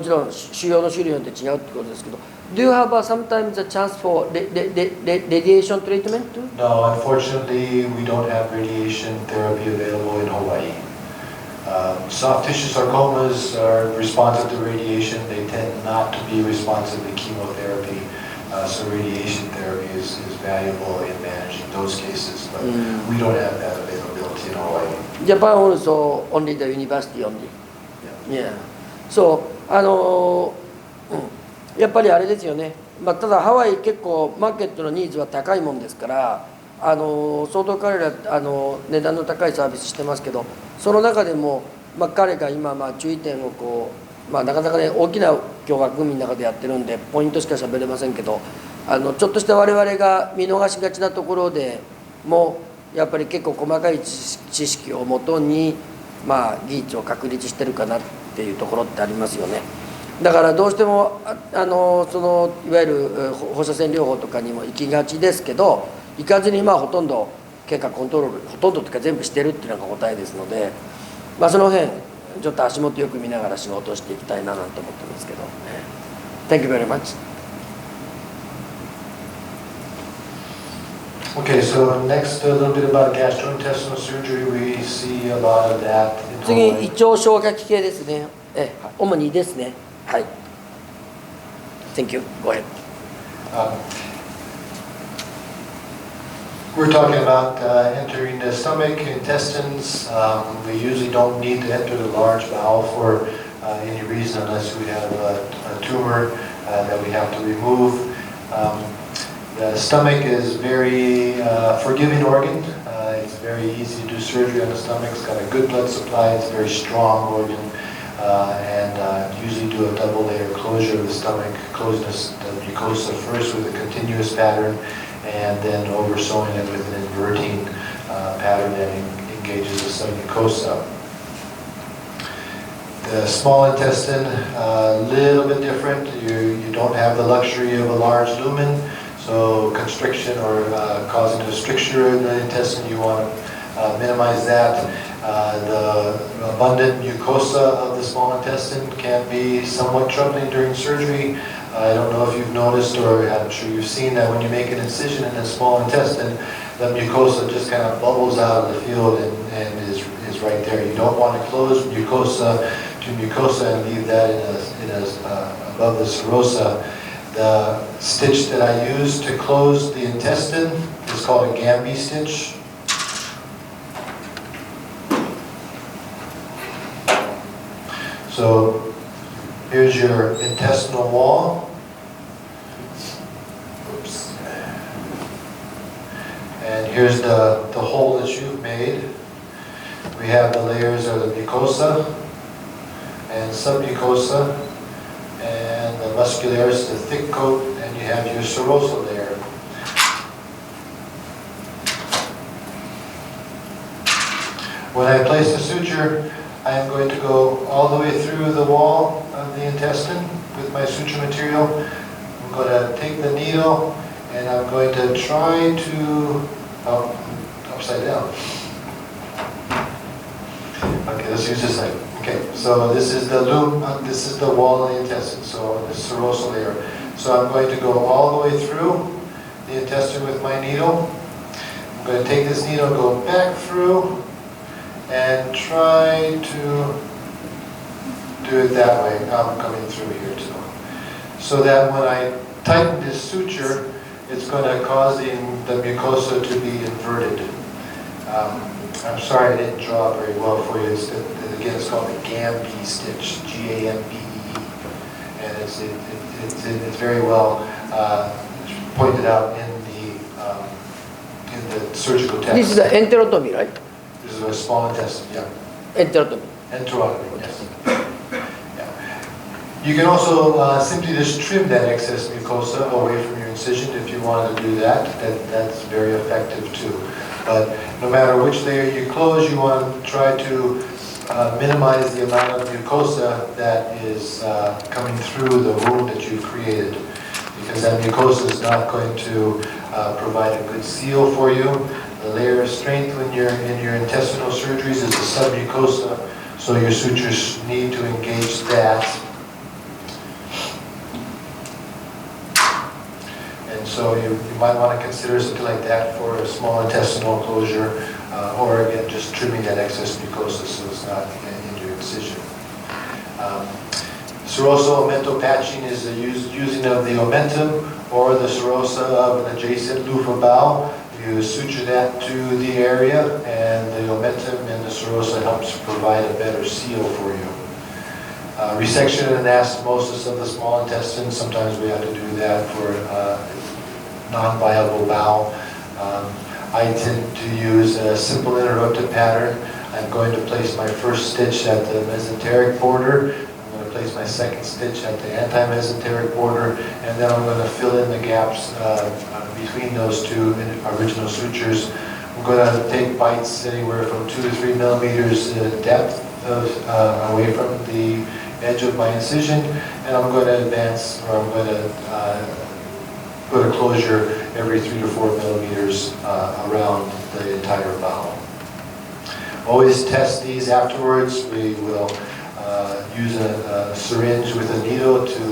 ちろん腫瘍の種類によって違うってことですけど、Do you have sometimes a chance for radiation treatment? No, unfortunately, we don't have radiation therapy available in Hawaii. Soft tissue sarcomas are responsive to radiation. They tend not to be responsive to chemotherapy. So radiation therapy is valuable in managing those cases, but we don't have that availability in Hawaii. Japan also only the university only. Yeah. So やっぱりあれですよね。ただハワイ結構マーケットのニーズは高いもんですから、相当彼ら値段の高いサービスしてますけど、その中でも彼が今注意点をなかなかね大きな教学組の中でやってるんでポイントしか喋れませんけど、ちょっとした我々が見逃しがちなところでもやっぱり結構細かい知識をもとに技術を確立してるかなっていうところってありますよね。だからどうしてもいわゆる放射線療法とかにも行きがちですけど、行かずにほとんど経過コントロールほとんどというか全部してるっていうのが答えですので、その辺ちょっと足元よく見ながら仕事をしていきたいななんて思ってますけど。Thank you very much. Okay, so next a little bit about gastrointestinal surgery. We see a lot of that. 次、胃腸消化器系ですね。主にですね。はい。Thank you. Go ahead. We're talking about entering the stomach, intestines. We usually don't need to enter the large bowel for any reason unless we have a tumor that we have to remove. The stomach is very forgiving organ. It's very easy to do surgery on the stomach. It's got a good blood supply. It's a very strong organ. And usually do a double layer closure of the stomach, close the mucosa first with a continuous pattern, and then oversewing it with an inverting pattern that engages the submucosa. The small intestine, a little bit different. You don't have the luxury of a large lumen, so constriction or causing a stricture in the intestine, you want to minimize that. The abundant mucosa of the small intestine can be somewhat troubling during surgery. I don't know if you've noticed, or I'm sure you've seen that when you make an incision in the small intestine, the mucosa just kind of bubbles out of the field and is right there. You don't want to close mucosa to mucosa and leave that above the serosa. The stitch that I use to close the intestine is called a Gamby stitch. So here's your intestinal wall. Oops. And here's the hole that you've made. We have the layers of the mucosa and submucosa and the muscularis, the thick coat, and you have your serosal layer. When I place the suture, I am going to go all the way through the wall of the intestine with my suture material. I'm going to take the needle and I'm going to try to, upside down. Okay, let's use this side. Okay, so this is the loop, this is the wall of the intestine, so the serosal layer. So I'm going to go all the way through the intestine with my needle. I'm going to take this needle, go back through, and try to do it that way. I'm coming through here too. So that when I tighten this suture, it's going to cause the mucosa to be inverted. I'm sorry I didn't draw very well for you. Again, it's called the Gamby stitch, G-A-M-B-E. And it's very well pointed out in the surgical text. This is the enterotomy, right? This is a small intestine, yeah. Enterotomy. Enterotomy, yes. Yeah. You can also simply just trim that excess mucosa away from your incision if you wanted to do that. That's very effective too. But no matter which layer you close, you want to try to minimize the amount of mucosa that is coming through the wound that you've created, because that mucosa is not going to provide a good seal for you. The layer of strength when you're in your intestinal surgeries is the submucosa, so your sutures need to engage that. And so you might want to consider something like that for a small intestinal closure, or again just trimming that excess mucosa so it's not in your incision. Serosa omentum patching is the using of the omentum or the serosa of an adjacent loofah bowel. You suture that to the area, and the omentum and the serosa helps provide a better seal for you. Resection and anastomosis of the small intestine, sometimes we have to do that for non-viable bowel. I tend to use a simple interrupted pattern. I'm going to place my first stitch at the mesenteric border. I'm going to place my second stitch at the anti-mesenteric border, and then I'm going to fill in the gaps between those two original sutures. I'm going to take bites anywhere from 2 to 3 millimeters depth away from the edge of my incision, and I'm going to advance, or I'm going to put a closure every 3 to 4 millimeters around the entire bowel. Always test these afterwards. We will use a syringe with a needle to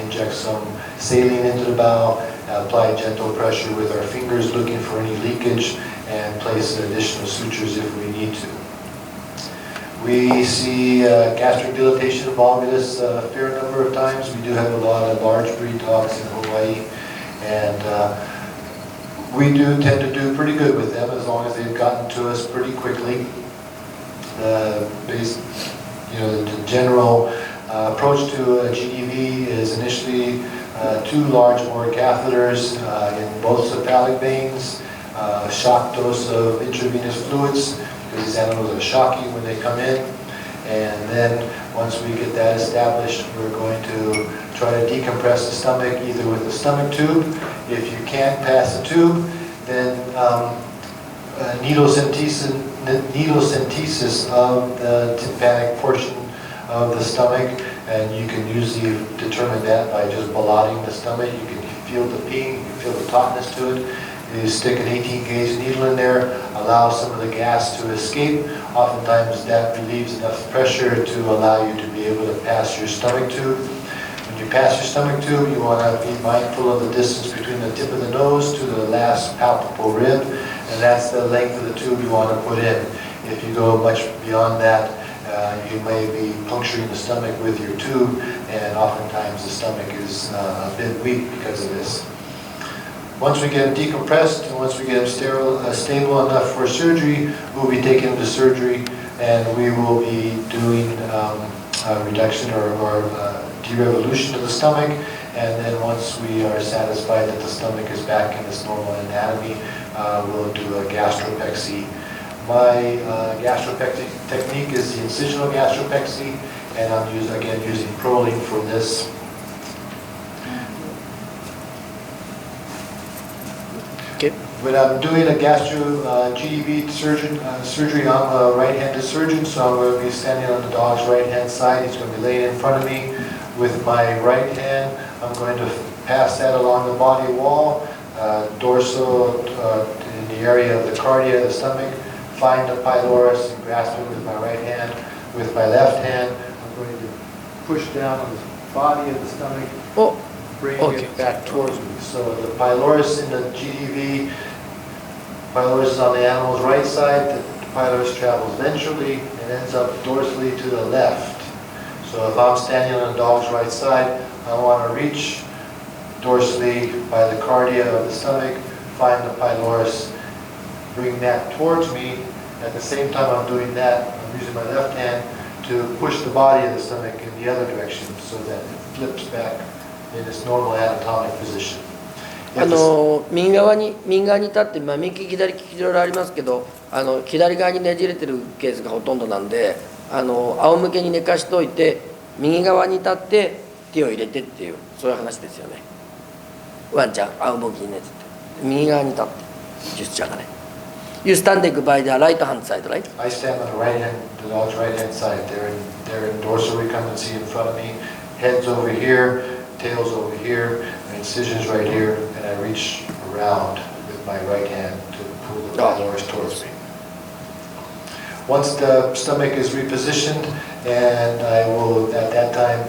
inject some saline into the bowel, apply gentle pressure with our fingers looking for any leakage, and place additional sutures if we need to. We see gastric dilatation of volvulus a fair number of times. We do have a lot of large breed dogs in Hawaii, and we do tend to do pretty good with them as long as they've gotten to us pretty quickly. The general approach to a GDV is initially 2 large bore catheters in both cephalic veins, a shock dose of intravenous fluids, because these animals are shocky when they come in. And then once we get that established, we're going to try to decompress the stomach either with the stomach tube. If you can't pass the tube, then needlecentesis of the tympanic portion of the stomach, and you can usually determine that by just blotting the stomach. You can feel the ping, you can feel the tautness to it. You stick an 18-gauge needle in there, allow some of the gas to escape. Oftentimes that relieves enough pressure to allow you to be able to pass your stomach tube. When you pass your stomach tube, you want to be mindful of the distance between the tip of the nose to the last palpable rib, and that's the length of the tube you want to put in. If you go much beyond that, you may be puncturing the stomach with your tube, and oftentimes the stomach is a bit weak because of this. Once we get them decompressed and once we get them stable enough for surgery, we'll be taking them to surgery, and we will be doing a reduction or derevolution of the stomach. And then once we are satisfied that the stomach is back in its normal anatomy, we'll do a gastropexy. My gastropexy technique is the incisional gastropexy, and I'm using proline for this. Okay. When I'm doing a GDV surgery, I'm a right-handed surgeon, so I'm going to be standing on the dog's right-hand side. He's going to be laying in front of me. With my right hand, I'm going to pass that along the body wall, dorsal in the area of the cardia of the stomach, find the pylorus and grasp it with my right hand. With my left hand, I'm going to push down on the body of the stomach, bringing it back towards me. So the pylorus in the GDV, pylorus is on the animal's right side, the pylorus travels ventrally and ends up dorsally to the left. So if I'm standing on the dog's right side, I want to reach dorsally by the cardia of the stomach, find the pylorus, bring that towards me. At the same time I'm doing that, I'm using my left hand to push the body of the stomach in the other direction so that it flips back in its normal anatomic position. 右側に立って、右利き左利きいろいろありますけど、左側にねじれてるケースがほとんどなんで、仰向けに寝かしといて右側に立って手を入れてっていう、そういう話ですよね。ワンちゃん仰向けに寝てて右側に立ってジェスチャーがね。You standing by the right hand side, right? I stand on the right hand, the dog's right hand side. They're in dorsal recumbency in front of me. Head's over here, tail's over here, incision's right here, and I reach around with my right hand to pull the pylorus towards me. Once the stomach is repositioned, and I will at that time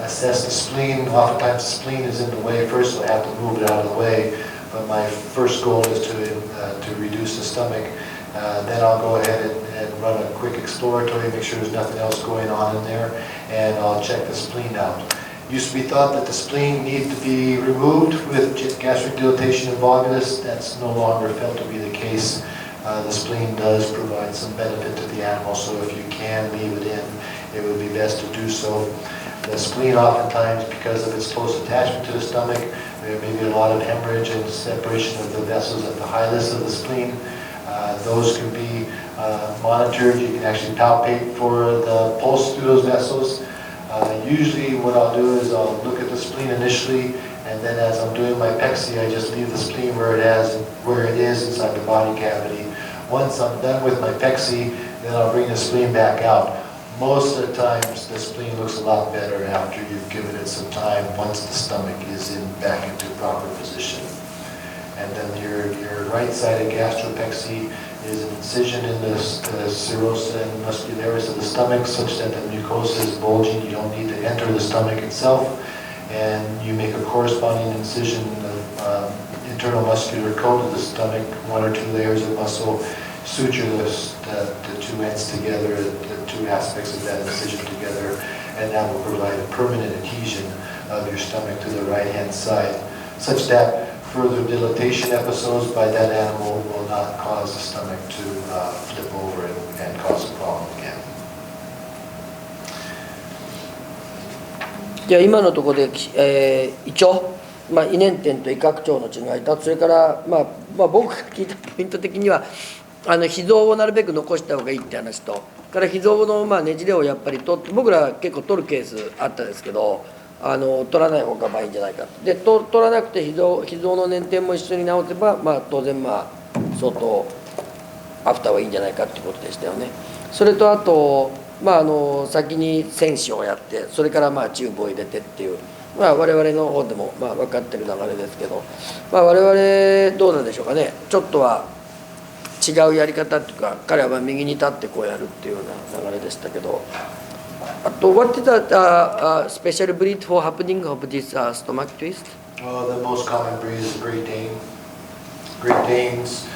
assess the spleen. Oftentimes the spleen is in the way first, so I have to move it out of the way. But my first goal is to reduce the stomach. Then I'll go ahead and run a quick exploratory, make sure there's nothing else going on in there, and I'll check the spleen out. It used to be thought that the spleen needs to be removed with gastric dilatation and volvulus. That's no longer felt to be the case. The spleen does provide some benefit to the animal, so if you can leave it in, it would be best to do so. The spleen oftentimes, because of its close attachment to the stomach, there may be a lot of hemorrhage and separation of the vessels at the hilus of the spleen. Those can be monitored. You can actually palpate for the pulse through those vessels. Usually what I'll do is I'll look at the spleen initially, and then as I'm doing my PECSI, I just leave the spleen where it is inside the body cavity. Once I'm done with my PECSI, then I'll bring the spleen back out. Most of the times, the spleen looks a lot better after you've given it some time, once the stomach is back into proper position. And then your right-sided gastropexy is an incision in the serosa and muscularis of the stomach, such that the mucosa is bulging. You don't need to enter the stomach itself. And you make a corresponding incision in the internal muscular coat of the stomach, 1 or 2 layers of muscle, suture the two ends together, the two aspects of that incision together, and that will provide a permanent adhesion of your stomach to the right-hand side, such that further dilatation episodes by that animal will not cause the stomach to flip over and cause a problem again. じゃあ今のところで、胃腸、胃粘点と胃拡張の違いと、それから、僕が聞いたポイント的には脾臓をなるべく残した方がいいって話と、から脾臓のねじれをやっぱり取って、僕ら結構取るケースあったんですけど、取らない方がいいんじゃないかで、取らなくて脾臓の粘点も一緒に治せば、当然相当アフターはいいんじゃないかっていうことでしたよね。それとあと、先に選手をやって、それからチューブを入れてっていう、我々の方でも分かってる流れですけど、我々どうなんでしょうかね。ちょっとは違うやり方っていうか、彼は右に立ってこうやるっていうような流れでしたけど、あと What is the special breed for happening of this stomach twist? The most common breed is Great Dane. Great Danes,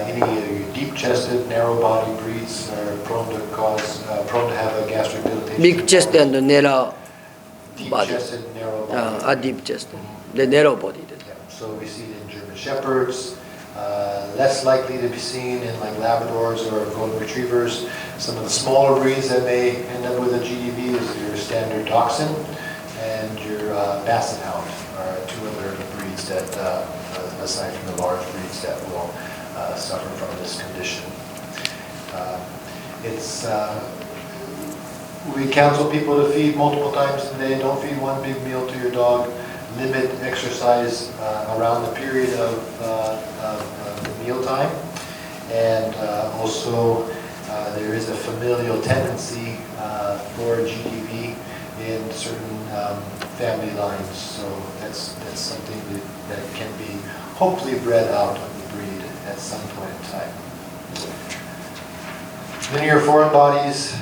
any deep-chested, narrow-body breeds are prone to have a gastric dilatation. Big chest and narrow body. Deep-chested, narrow body. Deep chest. The narrow body. Yeah, so we see it in German Shepherds. Less likely to be seen in like Labradors or Golden Retrievers. Some of the smaller breeds that may end up with a GDB is your standard Dachshund and your Basset Hound are 2 other breeds that, aside from the large breeds, that will suffer from this condition. We counsel people to feed multiple times a day. Don't feed one big meal to your dog. Limit exercise around the period of the meal time, and also there is a familial tendency for GDV in certain family lines, so that's something that can be hopefully bred out of the breed at some point in time. Linear foreign bodies,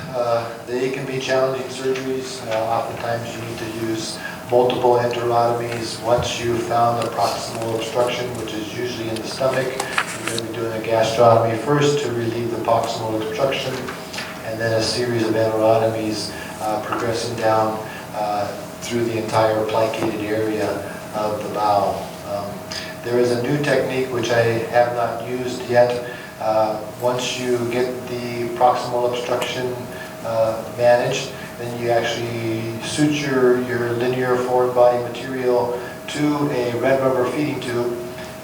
they can be challenging surgeries. Oftentimes you need to use multiple enterotomies. Once you've found a proximal obstruction, which is usually in the stomach, you're going to be doing a gastrotomy first to relieve the proximal obstruction, and then a series of enterotomies progressing down through the entire plicated area of the bowel. There is a new technique which I have not used yet. Once you get the proximal obstruction managed, then you actually suture your linear foreign body material to a red rubber feeding tube,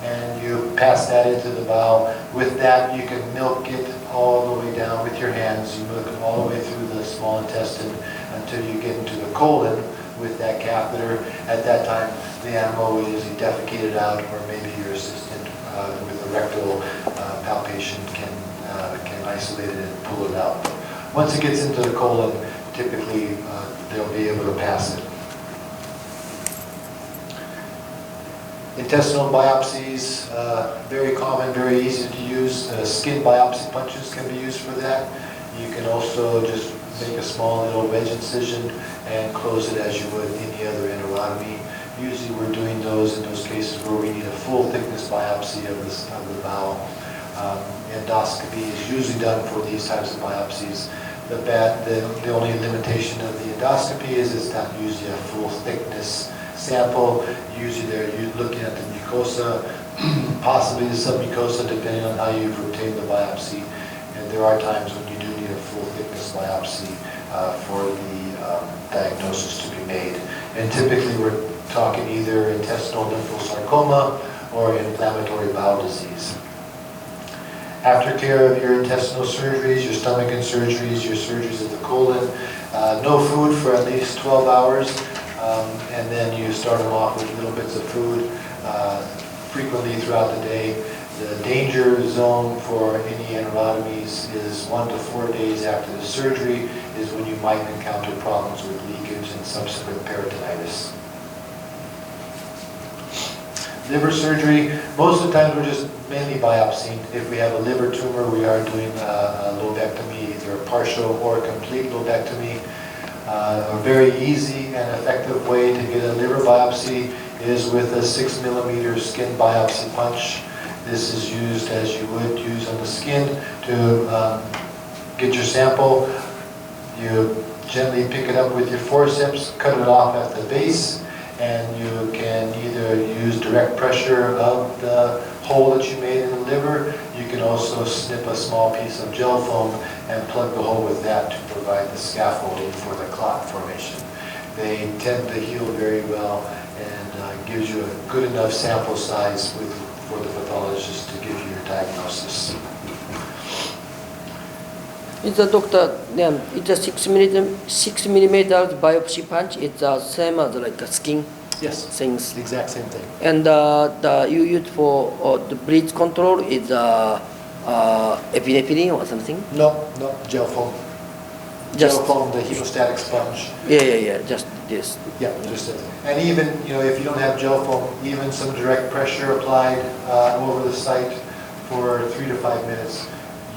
and you pass that into the bowel. With that, you can milk it all the way down with your hands. You look all the way through the small intestine until you get into the colon with that catheter. At that time, the animal will usually defecate it out, or maybe your assistant with a rectal palpation can isolate it and pull it out. Once it gets into the colon, typically they'll be able to pass it. Intestinal biopsies, very common, very easy to use. Skin biopsy punches can be used for that. You can also just make a small little wedge incision and close it as you would any other enterotomy. Usually we're doing those in those cases where we need a full thickness biopsy of the bowel. Endoscopy is usually done for these types of biopsies. The only limitation of the endoscopy is it's not usually a full thickness sample. Usually they're looking at the mucosa, possibly the submucosa, depending on how you've obtained the biopsy. And there are times when you do need a full thickness biopsy for the diagnosis to be made. And typically we're talking either intestinal lymphosarcoma or inflammatory bowel disease. Aftercare of your intestinal surgeries, your stomach and surgeries, your surgeries of the colon, no food for at least 12 hours. And then you start them off with little bits of food frequently throughout the day. The danger zone for any enterotomies is 1 to 4 days after the surgery is when you might encounter problems with leakage and subsequent peritonitis. Liver surgery, most of the time we're just mainly biopsying. If we have a liver tumor, we are doing a lobectomy, either a partial or a complete lobectomy. A very easy and effective way to get a liver biopsy is with a 6 millimeter skin biopsy punch. This is used as you would use on the skin to get your sample. You gently pick it up with your forceps, cut it off at the base, and you can either use direct pressure of the hole that you made in the liver. You can also snip a small piece of gel foam and plug the hole with that to provide the scaffolding for the clot formation. They tend to heal very well and gives you a good enough sample size for the pathologist to give you your diagnosis. It's a doctor, it's a 6 millimeter biopsy punch. It's the same as like a skin Yes, things. the exact same thing. And the you use for the bleed control is epinephrine or something. No, gel foam. Just Gel foam, the hemostatic sponge. yeah. Just this. Yeah, just it. And even, if you don't have gel foam, even some direct pressure applied over the site for 3 to 5 minutes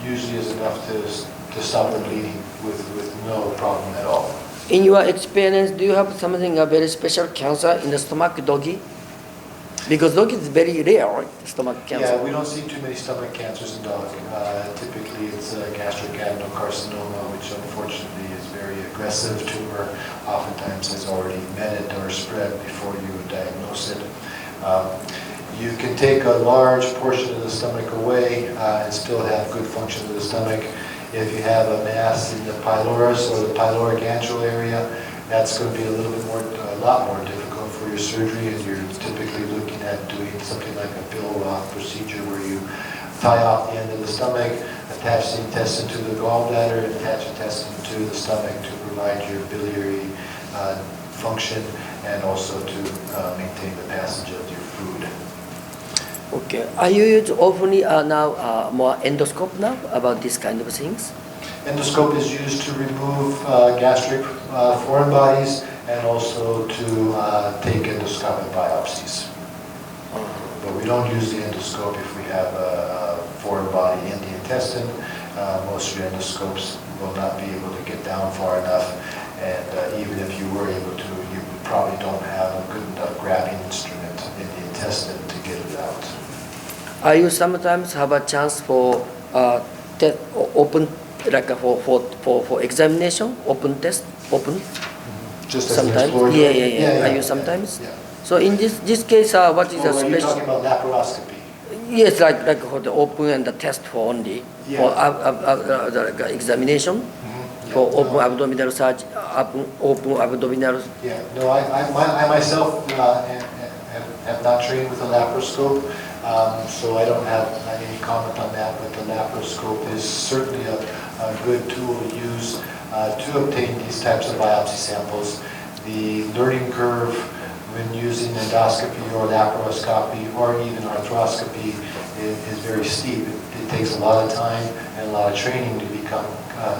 usually is enough to stop the bleeding with no problem at all. In your experience, do you have something a very special cancer in the stomach, doggy? Because dog is very rare, right? Stomach cancer. Yeah, we don't see too many stomach cancers in dogs. Typically, it's gastric adenocarcinoma, which unfortunately is a very aggressive tumor. Oftentimes has already met or spread before you diagnose it. You can take a large portion of the stomach away and still have good function of the stomach. If you have a mass in the pylorus or the pyloric antral area, that's going to be a lot more difficult for your surgery, and you're typically looking at doing something like a Billroth procedure where you tie off the end of the stomach, attach the intestine to the gallbladder, and attach the intestine to the stomach to provide your biliary function and also to maintain the passage of your food. Okay. Are you used often now more endoscope now about this kind of things? Endoscope is used to remove gastric foreign bodies and also to take endoscopic biopsies. But we don't use the endoscope if we have a foreign body in the intestine. Most of your endoscopes will not be able to get down far enough, and even if you were able to, you probably don't have a good enough grabbing instrument in the intestine to get it out. Are you sometimes have a chance for open, like for examination, open test, open? Just as Sometimes, an exploratory? yeah. Are you sometimes? Yeah. So in this case, what is Or the are you talking special? about laparoscopy? Yes, like for the open and the test for only for the examination for open abdominal surgery, open abdominal. Yeah, no, I myself have not trained with a laparoscope. So I don't have any comment on that, but the laparoscope is certainly a good tool to use to obtain these types of biopsy samples. The learning curve when using endoscopy or laparoscopy or even arthroscopy is very steep. It takes a lot of time and a lot of training to become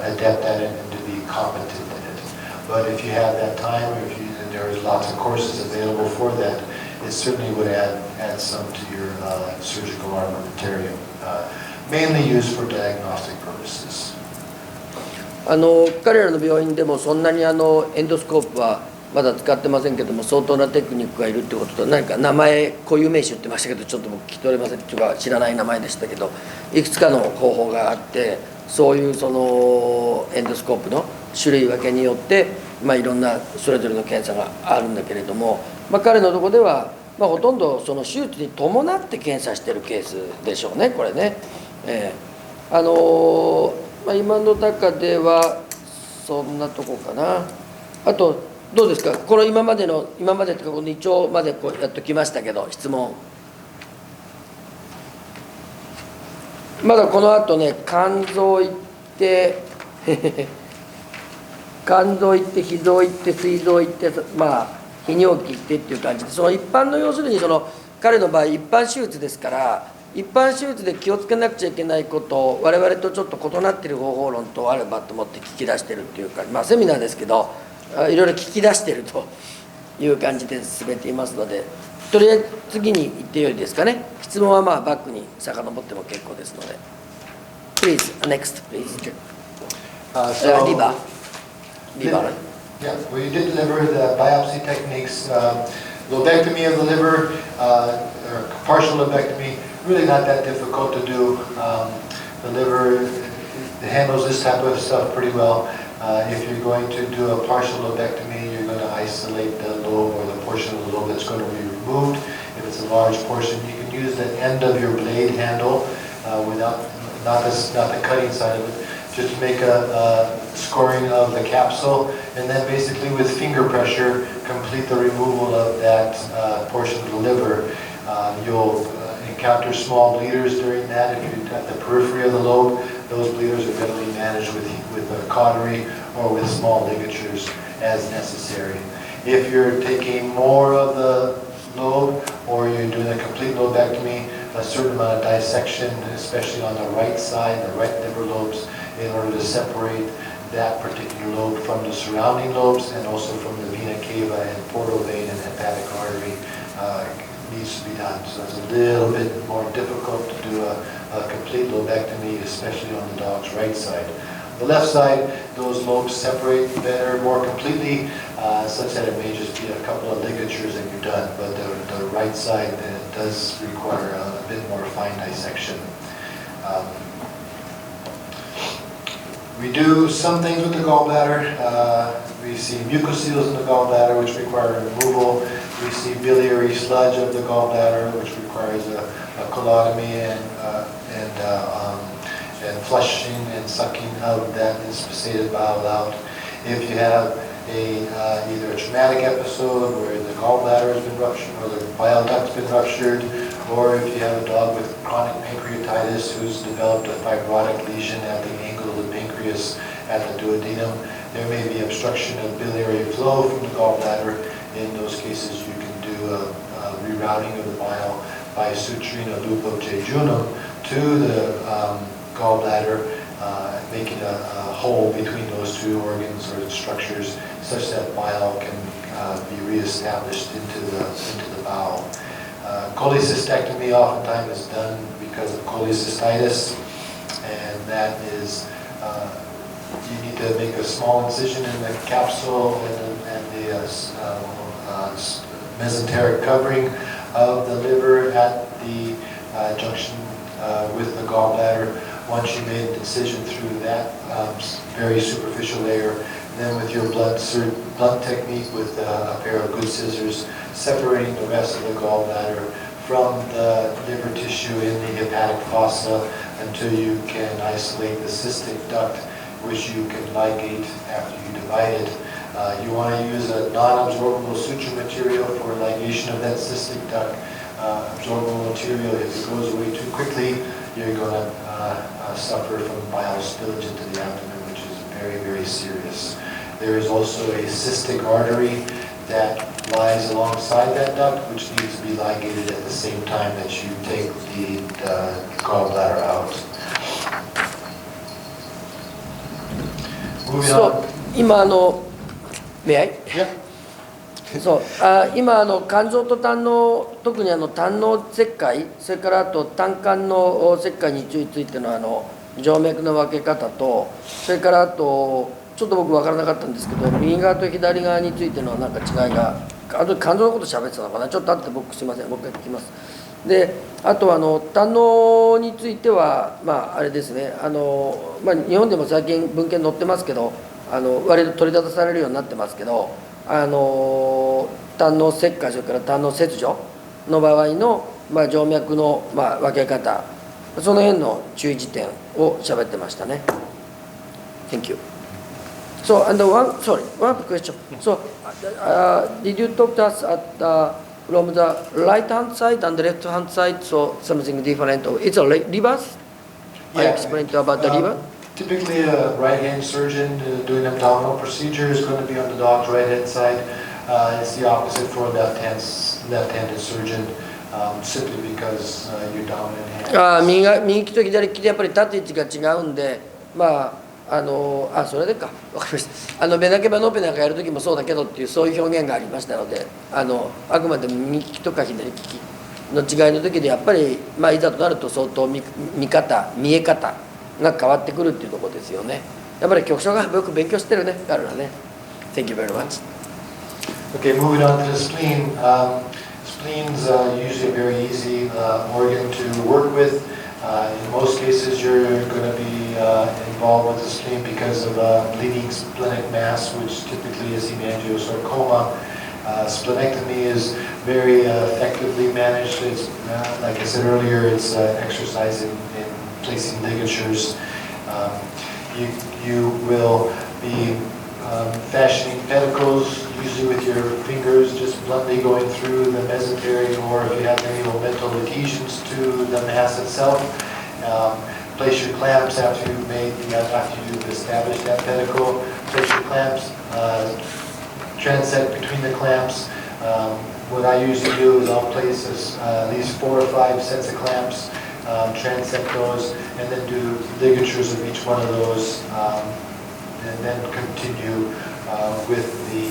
adept at it and to be competent in it. But if you have that time, or if there's lots of courses available for that, it certainly would add some to your surgical armamentarium. Mainly used for diagnostic purposes. 彼らの病院でもそんなにエンドスコープはまだ使ってませんけども、相当なテクニックがいるってことと、何か名前固有名詞言ってましたけど、ちょっと僕聞き取れませんというか知らない名前でしたけど、いくつかの方法があって、そういうそのエンドスコープの種類分けによって、いろんなそれぞれの検査があるんだけれども、彼のところでは、ほとんどその手術に伴って検査しているケースでしょうね、これね。今の中ではそんなとこかな。あとどうですか、この今までっていうかこの胃腸までこうやってきましたけど、質問。まだこの後ね、肝臓行って肝臓行って脾臓行って膵臓行って、泌尿器行ってっていう感じで、その一般の要するにその彼の場合一般手術ですから、一般手術で気をつけなくちゃいけないことを我々とちょっと異なっている方法論とあればと思って聞き出してるっていうか、セミナーですけどいろいろ聞き出してるという感じで進めていますので、とりあえず次に行ってよいですかね。質問はバックに遡っても結構ですので。Please, next, please. Liver. Yeah, we did deliver the biopsy techniques, lobectomy of the liver, or partial lobectomy, really not that difficult to do. The liver handles this type of stuff pretty well. If you're going to do a partial lobectomy, you're going to isolate the lobe or the portion of the lobe that's going to be removed. If it's a large portion, you can use the end of your blade handle without, not the cutting side of it. Just make a scoring of the capsule, and then basically with finger pressure complete the removal of that portion of the liver. You'll encounter small bleeders during that. If you're at the periphery of the lobe, those bleeders are readily managed with a cautery or with small ligatures as necessary. If you're taking more of the lobe or you're doing a complete lobectomy, a certain amount of dissection, especially on the right side, the right liver lobes, in order to separate that particular lobe from the surrounding lobes and also from the vena cava and portal vein and hepatic artery needs to be done. So it's a little bit more difficult to do a complete lobectomy, especially on the dog's right side. The left side, those lobes separate better, more completely, such that it may just be a couple of ligatures and you're done. But the right side does require a bit more fine dissection. We do some things with the gallbladder. We see mucoceles in the gallbladder, which require removal. We see biliary sludge of the gallbladder, which requires a colotomy and flushing and sucking of that inspissated bile out. If you have either a traumatic episode where the gallbladder has been ruptured or the bile duct's been ruptured, or if you have a dog with chronic pancreatitis who's developed a fibrotic lesion at the angle of the pancreas at the duodenum, there may be obstruction of biliary flow from the gallbladder. In those cases, you can do a rerouting of the bile by suturing a loop of jejunum to the gallbladder, making a hole between those two organs or structures such that bile can be reestablished into the bowel. Cholecystectomy oftentimes is done because of cholecystitis, and that is you need to make a small incision in the capsule and the mesenteric covering of the liver at the junction with the gallbladder. Once you made an incision through that very superficial layer, then with your blunt technique with a pair of good scissors, separating the rest of the gallbladder from the liver tissue in the hepatic fossa until you can isolate the cystic duct, which you can ligate after you divide it. You want to use a non-absorbable suture material for ligation of that cystic duct. absorbable material. If it goes away too quickly, you're going to suffer from bile spillage into the abdomen, which is very, very serious. There is also a cystic artery that lies alongside that duct, which needs to be ligated at the same time that you take the gallbladder out. Moving on. 今May I? Yeah. そう今肝臓と胆の特に胆の切開それからあと胆管の切開についての静脈の分け方とそれからあとちょっと僕分からなかったんですけど右側と左側についてのなんか違いがあと肝臓のこと喋ってたのかなちょっと後で僕すいませんもう一回聞きます。であと胆のについてはあれですね日本でも最近文献載ってますけど割と取り立たされるようになってますけど胆の切開それから胆の切除の場合の、静脈の、分け方その辺の注意事点を喋ってましたね。Thank you. So and one question. So did you talk to us from the right hand side and the left hand side? So something different. It's a reverse. I explained about the liver. Typically, a right-hand surgeon doing abdominal procedure is going to be on the dog's right-hand side. It's the opposite for a left-handed surgeon, simply because your dominant hand. 右利きと左利きでやっぱり立つ位置が違うんで、それでか分かりました。ベナケバノペなんかやる時もそうだけどっていうそういう表現がありましたので、あくまでも右利きとか左利きの違いの時でやっぱりいざとなると相当見え方が変わってくるっていうところですよね。やっぱり局長がよく勉強してるね、彼らね。Thank you very much. Okay, moving on to the spleen. Spleen's usually a very easy organ to work with. In most cases, you're going to be involved with the spleen because of bleeding splenic mass, which typically is hemangiosarcoma. Splenectomy is very effectively managed. It's, like I said earlier, it's exercise in placing ligatures. You will be fashioning pedicles, usually with your fingers, just bluntly going through the mesentery, or if you have any momental adhesions to the mass itself. Place your clamps after you've established that pedicle. Place your clamps, transect between the clamps. What I usually do is I'll place at least 4 or 5 sets of clamps, transect those, and then do ligatures of each one of those, and then continue with the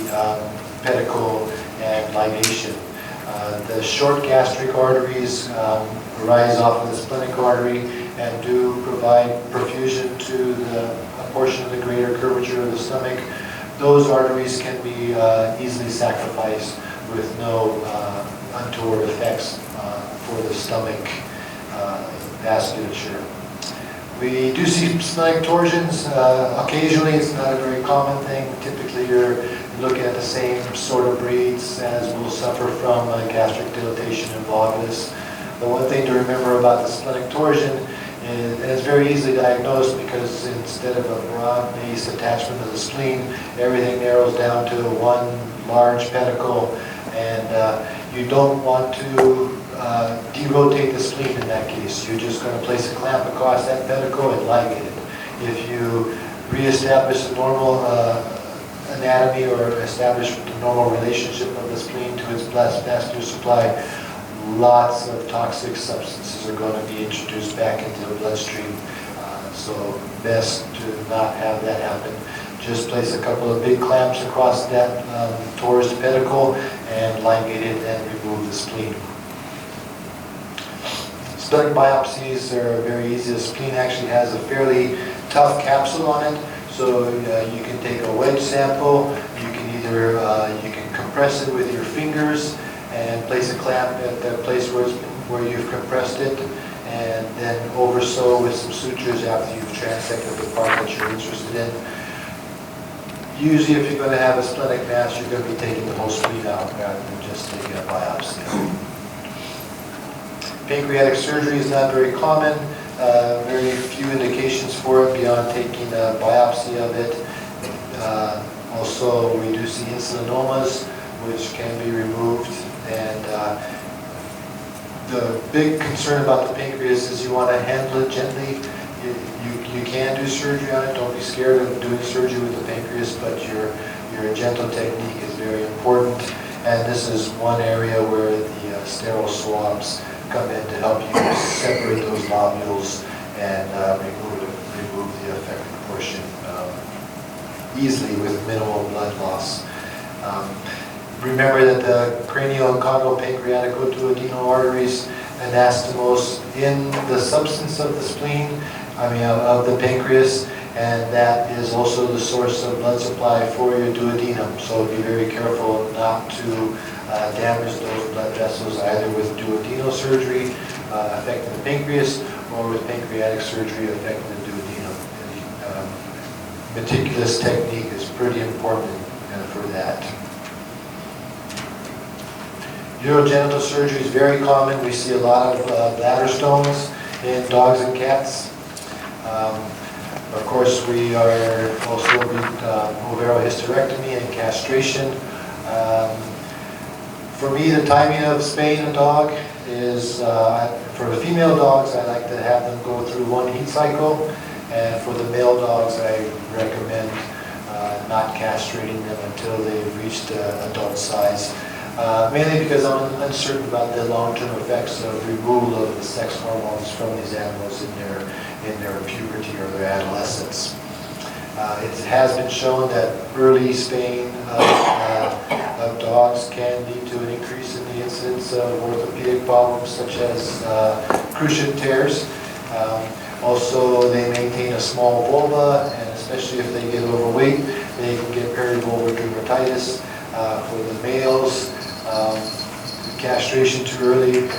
pedicle and ligation. The short gastric arteries arise off of the splenic artery and do provide perfusion to a portion of the greater curvature of the stomach. Those arteries can be easily sacrificed with no untoward effects for the stomach vasculature. We do see stomach torsions. Occasionally, it's not a very common thing. Typically, you're looking at the same sort of breeds as will suffer from gastric dilatation and volvulus. The one thing to remember about the splenic torsion is, and it's very easily diagnosed because instead of a broad-based attachment of the spleen, everything narrows down to one large pedicle, and you don't want to derotate the spleen in that case. You're just going to place a clamp across that pedicle and ligate it. If you reestablish the normal anatomy or establish the normal relationship of the spleen to its vascular supply, lots of toxic substances are going to be introduced back into the bloodstream. So best to not have that happen. Just place a couple of big clamps across that towards the pedicle and ligate it and remove the spleen. Splenic biopsies are very easy. The spleen actually has a fairly tough capsule on it, so you can take a wedge sample. You can either you can compress it with your fingers and place a clamp at the place where you've compressed it, and then oversew with some sutures after you've transected the part that you're interested in. Usually, if you're going to have a splenic mass, you're going to be taking the whole spleen out rather than just taking a biopsy. Pancreatic surgery is not very common. Very few indications for it beyond taking a biopsy of it. Also, we do see insulinomas, which can be removed, and The big concern about the pancreas is you want to handle it gently. You can do surgery on it. Don't be scared of doing surgery with the pancreas, but your gentle technique is very important. And this is one area where the sterile swabs come in to help you separate those lobules and remove the affected portion easily with minimal blood loss. Remember that the cranial and condyle-pancreatico-duodenal arteries anastomose in the substance of the spleen, of the pancreas, and that is also the source of blood supply for your duodenum. So be very careful not to damage those blood vessels either with duodenal surgery affecting the pancreas or with pancreatic surgery affecting the duodenum. Meticulous technique is pretty important for that. Urogenital surgery is very common. We see a lot of bladder stones in dogs and cats. Of course, we are also ovarohysterectomy and castration. For me, the timing of spaying a dog is, for the female dogs, I like to have them go through one heat cycle. And for the male dogs, I recommend not castrating them until they've reached adult size. Mainly because I'm uncertain about the long-term effects of removal of the sex hormones from these animals in their puberty or their adolescence. It has been shown that early spaying of dogs can lead to an increase in the incidence of orthopedic problems such as cruciate tears. Also, they maintain a small vulva, and especially if they get overweight, they can get perivulvar dermatitis. For the males, castration too early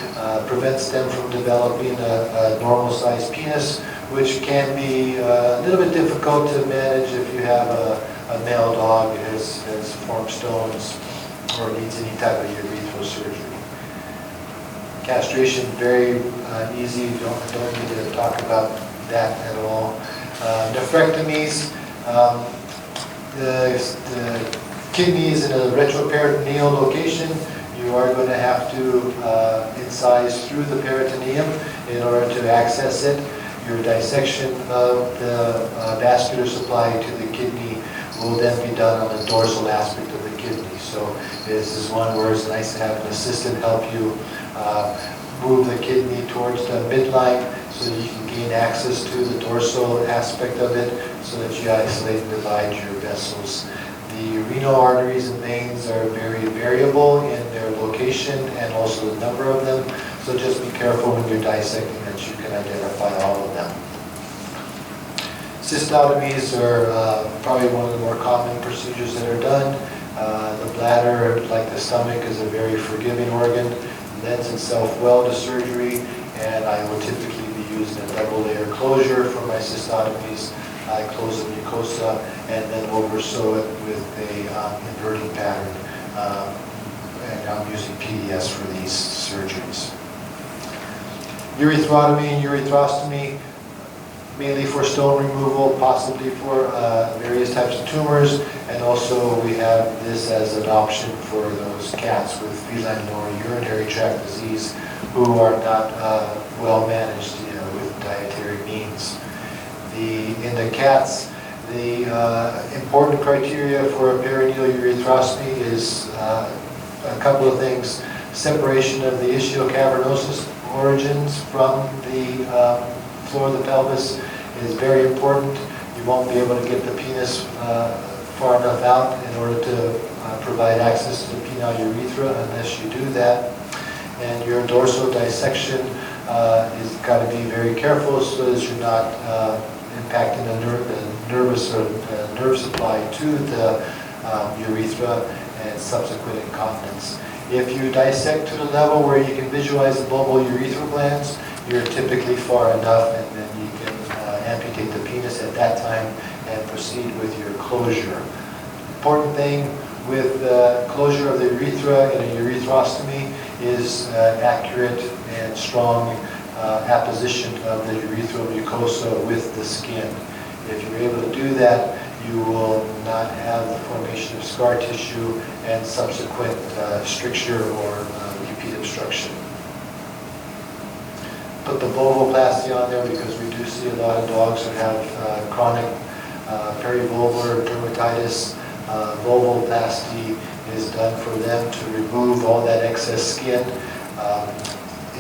prevents them from developing a normal-sized penis, which can be a little bit difficult to manage if you have a male dog that has formed stones or needs any type of urethral surgery. Castration, very easy, don't need to talk about that at all. Nephrectomies, the kidneys in a retroperitoneal location, you are going to have to incise through the peritoneum in order to access it. Your dissection of the vascular supply to the kidney will then be done on the dorsal aspect of the kidney. So this is one where it's nice to have an assistant help you move the kidney towards the midline so that you can gain access to the dorsal aspect of it so that you isolate and divide your vessels. The renal arteries and veins are very variable in their location and also the number of them, so just be careful when you're dissecting that you can identify all of them. Cystotomies are probably one of the more common procedures that are done. The bladder, like the stomach, is a very forgiving organ, lends itself well to surgery, and I will typically be using a double layer closure for my cystotomies. I close the mucosa and then oversew it with a inverting pattern, and I'm using PDS for these surgeries. Urethrotomy and uretrostomy, mainly for stone removal, possibly for various types of tumors, and also we have this as an option for those cats with feline lower urinary tract disease who are not well managed with dietary means. In the cats, the important criteria for a peritoneal urethrostomy is a couple of things. Separation of the ischiocavernosus origins from the floor of the pelvis is very important. You won't be able to get the penis far enough out in order to provide access to the penile urethra unless you do that. And your dorsal dissection is got to be very careful so that you're not impacting the nerve supply to the urethra and subsequent incontinence. If you dissect to the level where you can visualize the bulbal urethral glands, you're typically far enough, and then you can amputate the penis at that time and proceed with your closure. Important thing with closure of the urethra in a uretrostomy is accurate and strong apposition of the urethral mucosa with the skin. If you're able to do that, you will not have the formation of scar tissue and subsequent stricture or repeat obstruction. put the vulvoplasty on there because we do see a lot of dogs that have chronic perivulvar dermatitis. Vulvoplasty is done for them to remove all that excess skin.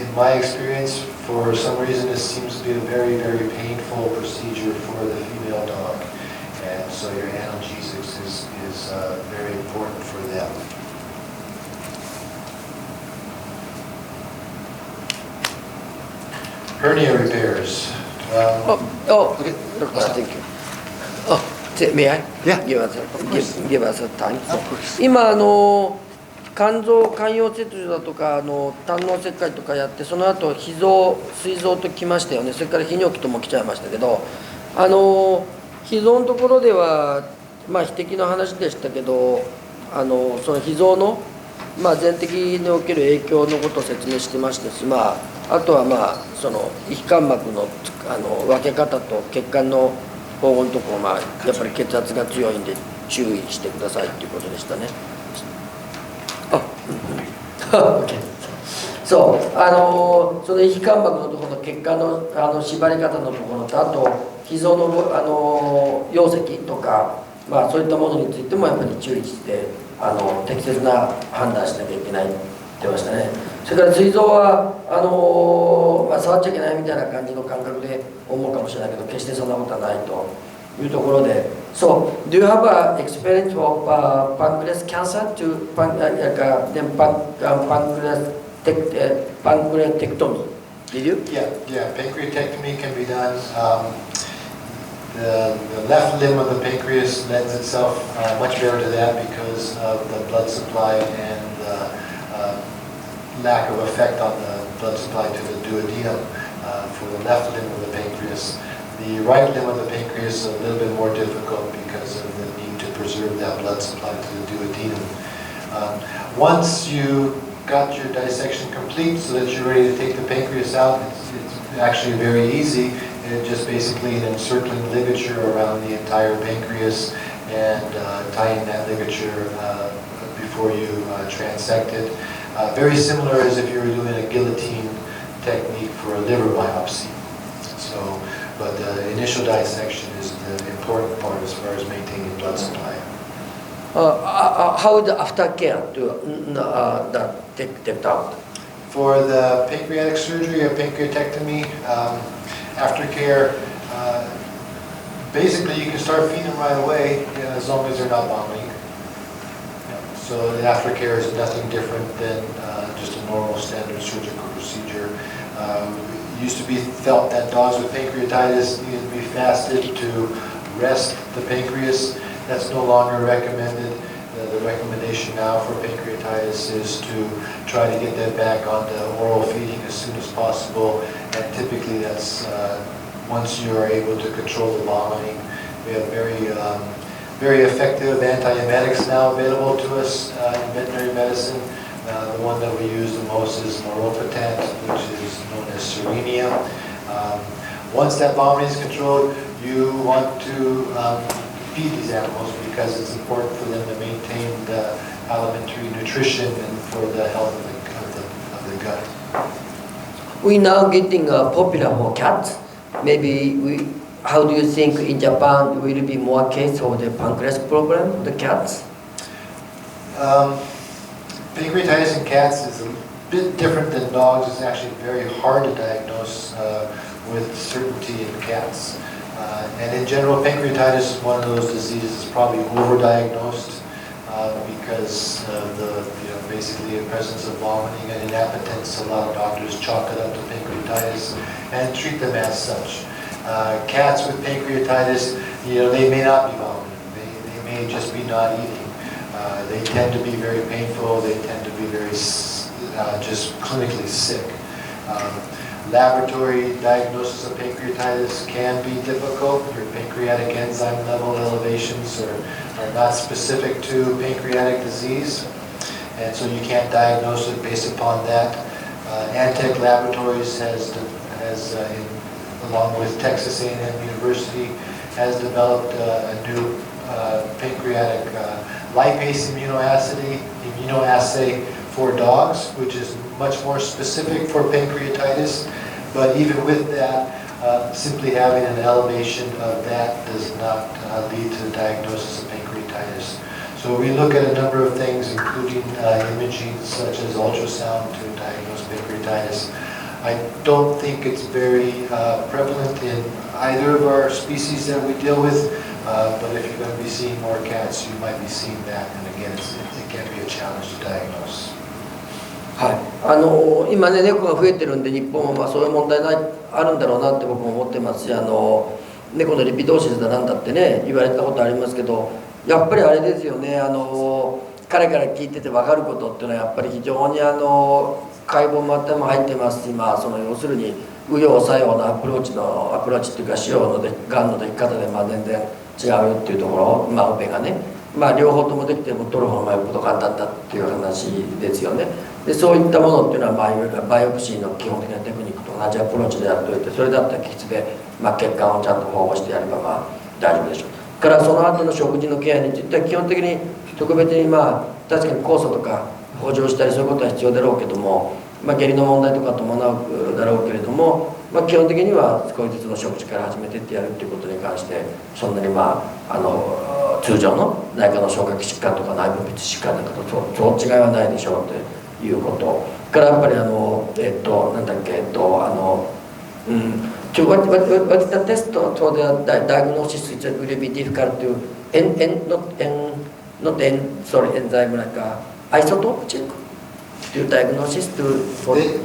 In my experience, for some reason, this seems to be a very, very painful procedure for the female dog. And so your analgesics is very important for them. Hernia repairs. Okay, Doctor, thank you. May I? Yeah. Give us a time. 今肝臓寛容切除だとか胆の切開とかやってその後脾臓膵臓ときましたよね。それから泌尿器とも来ちゃいましたけど脾臓のところではまあ非的な話でしたけどその脾臓のまあ全的における影響のことを説明してましたし、まああとはまあその皮下膜の分け方と血管の保護のところまあやっぱり血圧が強いんで注意してくださいっていうことでしたね。そうその皮下膜のところの血管の縛り方のところとあと脾臓の溶石とか、まあ、そういったものについてもやっぱり注意して適切な判断しなきゃいけないって言ってましたね。それから膵臓はまあ、触っちゃいけないみたいな感じの感覚で思うかもしれないけど決してそんなことはないというところで。So, do you have an experience of pancreas cancer to pancreatectomy? Did you? Yeah. Pancreatectomy can be done. The left limb of the pancreas lends itself much better to that because of the blood supply and the lack of effect on the blood supply to the duodenum for the left limb of the pancreas. The right limb of the pancreas is a little bit more difficult because of the need to preserve that blood supply to the duodenum. Once you got your dissection complete so that you're ready to take the pancreas out, it's actually very easy. It's just basically an encircling ligature around the entire pancreas and tying that ligature before you transect it. Very similar as if you were doing a guillotine technique for a liver biopsy. But the initial dissection is the important part as far as maintaining blood supply. How the aftercare to take out? For the pancreatic surgery or pancreatectomy, aftercare, basically you can start feeding them right away as long as they're not vomiting. So the aftercare is nothing different than just a normal standard surgical procedure. It used to be felt that dogs with pancreatitis needed to be fasted to rest the pancreas. That's no longer recommended. The recommendation now for pancreatitis is to try to get that back onto oral feeding as soon as possible. And typically that's once you are able to control the vomiting. We have very effective antiemetics now available to us in veterinary medicine. The one that we use the most is Maropatant, which is known as Serenium. Once that vomiting is controlled, you want to feed these animals because it's important for them to maintain the alimentary nutrition and for the health of the gut. We now getting popular for cats. How do you think in Japan will be more case of the pancreas problem, the cats? Pancreatitis in cats is a bit different than dogs. It's actually very hard to diagnose with certainty in cats. And in general, pancreatitis is one of those diseases that's probably overdiagnosed because of basically the presence of vomiting and inappetence. A lot of doctors chalk it up to pancreatitis and treat them as such. Cats with pancreatitis, they may not be vomiting. They may just be not eating. They tend to be very painful. They tend to be very just clinically sick. Laboratory diagnosis of pancreatitis can be difficult. Your pancreatic enzyme level elevations are not specific to pancreatic disease, and so you can't diagnose it based upon that. Antec Laboratories along with Texas A&M University, has developed a new pancreatic lipase immunoassay for dogs, which is much more specific for pancreatitis. But even with that, simply having an elevation of that does not lead to the diagnosis of pancreatitis. So we look at a number of things, including imaging such as ultrasound to diagnose pancreatitis. I don't think it's very prevalent in either of our species that we deal with, but if you're going to be seeing more cats, you might be seeing that, and again, it can be a challenge to diagnose. はい、今ね猫が増えてるんで日本はまあそういう問題あるんだろうなって僕も思ってますし、猫のリピドーシスだなんだってね言われたことありますけど、やっぱりあれですよね、彼から聞いてて分かることっていうのはやっぱり非常に解剖も入ってますし、まあその要するに右陽左陽のアプローチっていうか腫瘍のがんのでき方でまあ全然違うっていうところ、まあオペがね、まあ両方ともできても取る方がよっぽど簡単だっていう話ですよね。でそういったものっていうのは、まあ、いわゆるバイオプシーの基本的なテクニックと同じアプローチでやっておいて、それだったら気質で、まあ、血管をちゃんと保護してやればまあ大丈夫でしょう。からその後の食事のケアについては基本的に特別にまあ確かに酵素とか補助したりそういうことは必要だろうけども、まあ、下痢の問題とか伴うだろうけれども、まあ、基本的には少しずつの食事から始めてってやるっていうことに関してそんなにまあ通常の内科の消化器疾患とか内分泌疾患なんかとそう違いはないでしょうということからやっぱりなんだっけwhat is the test for the diagnosis which will be difficult to not enzyme like isotope check to diagnosis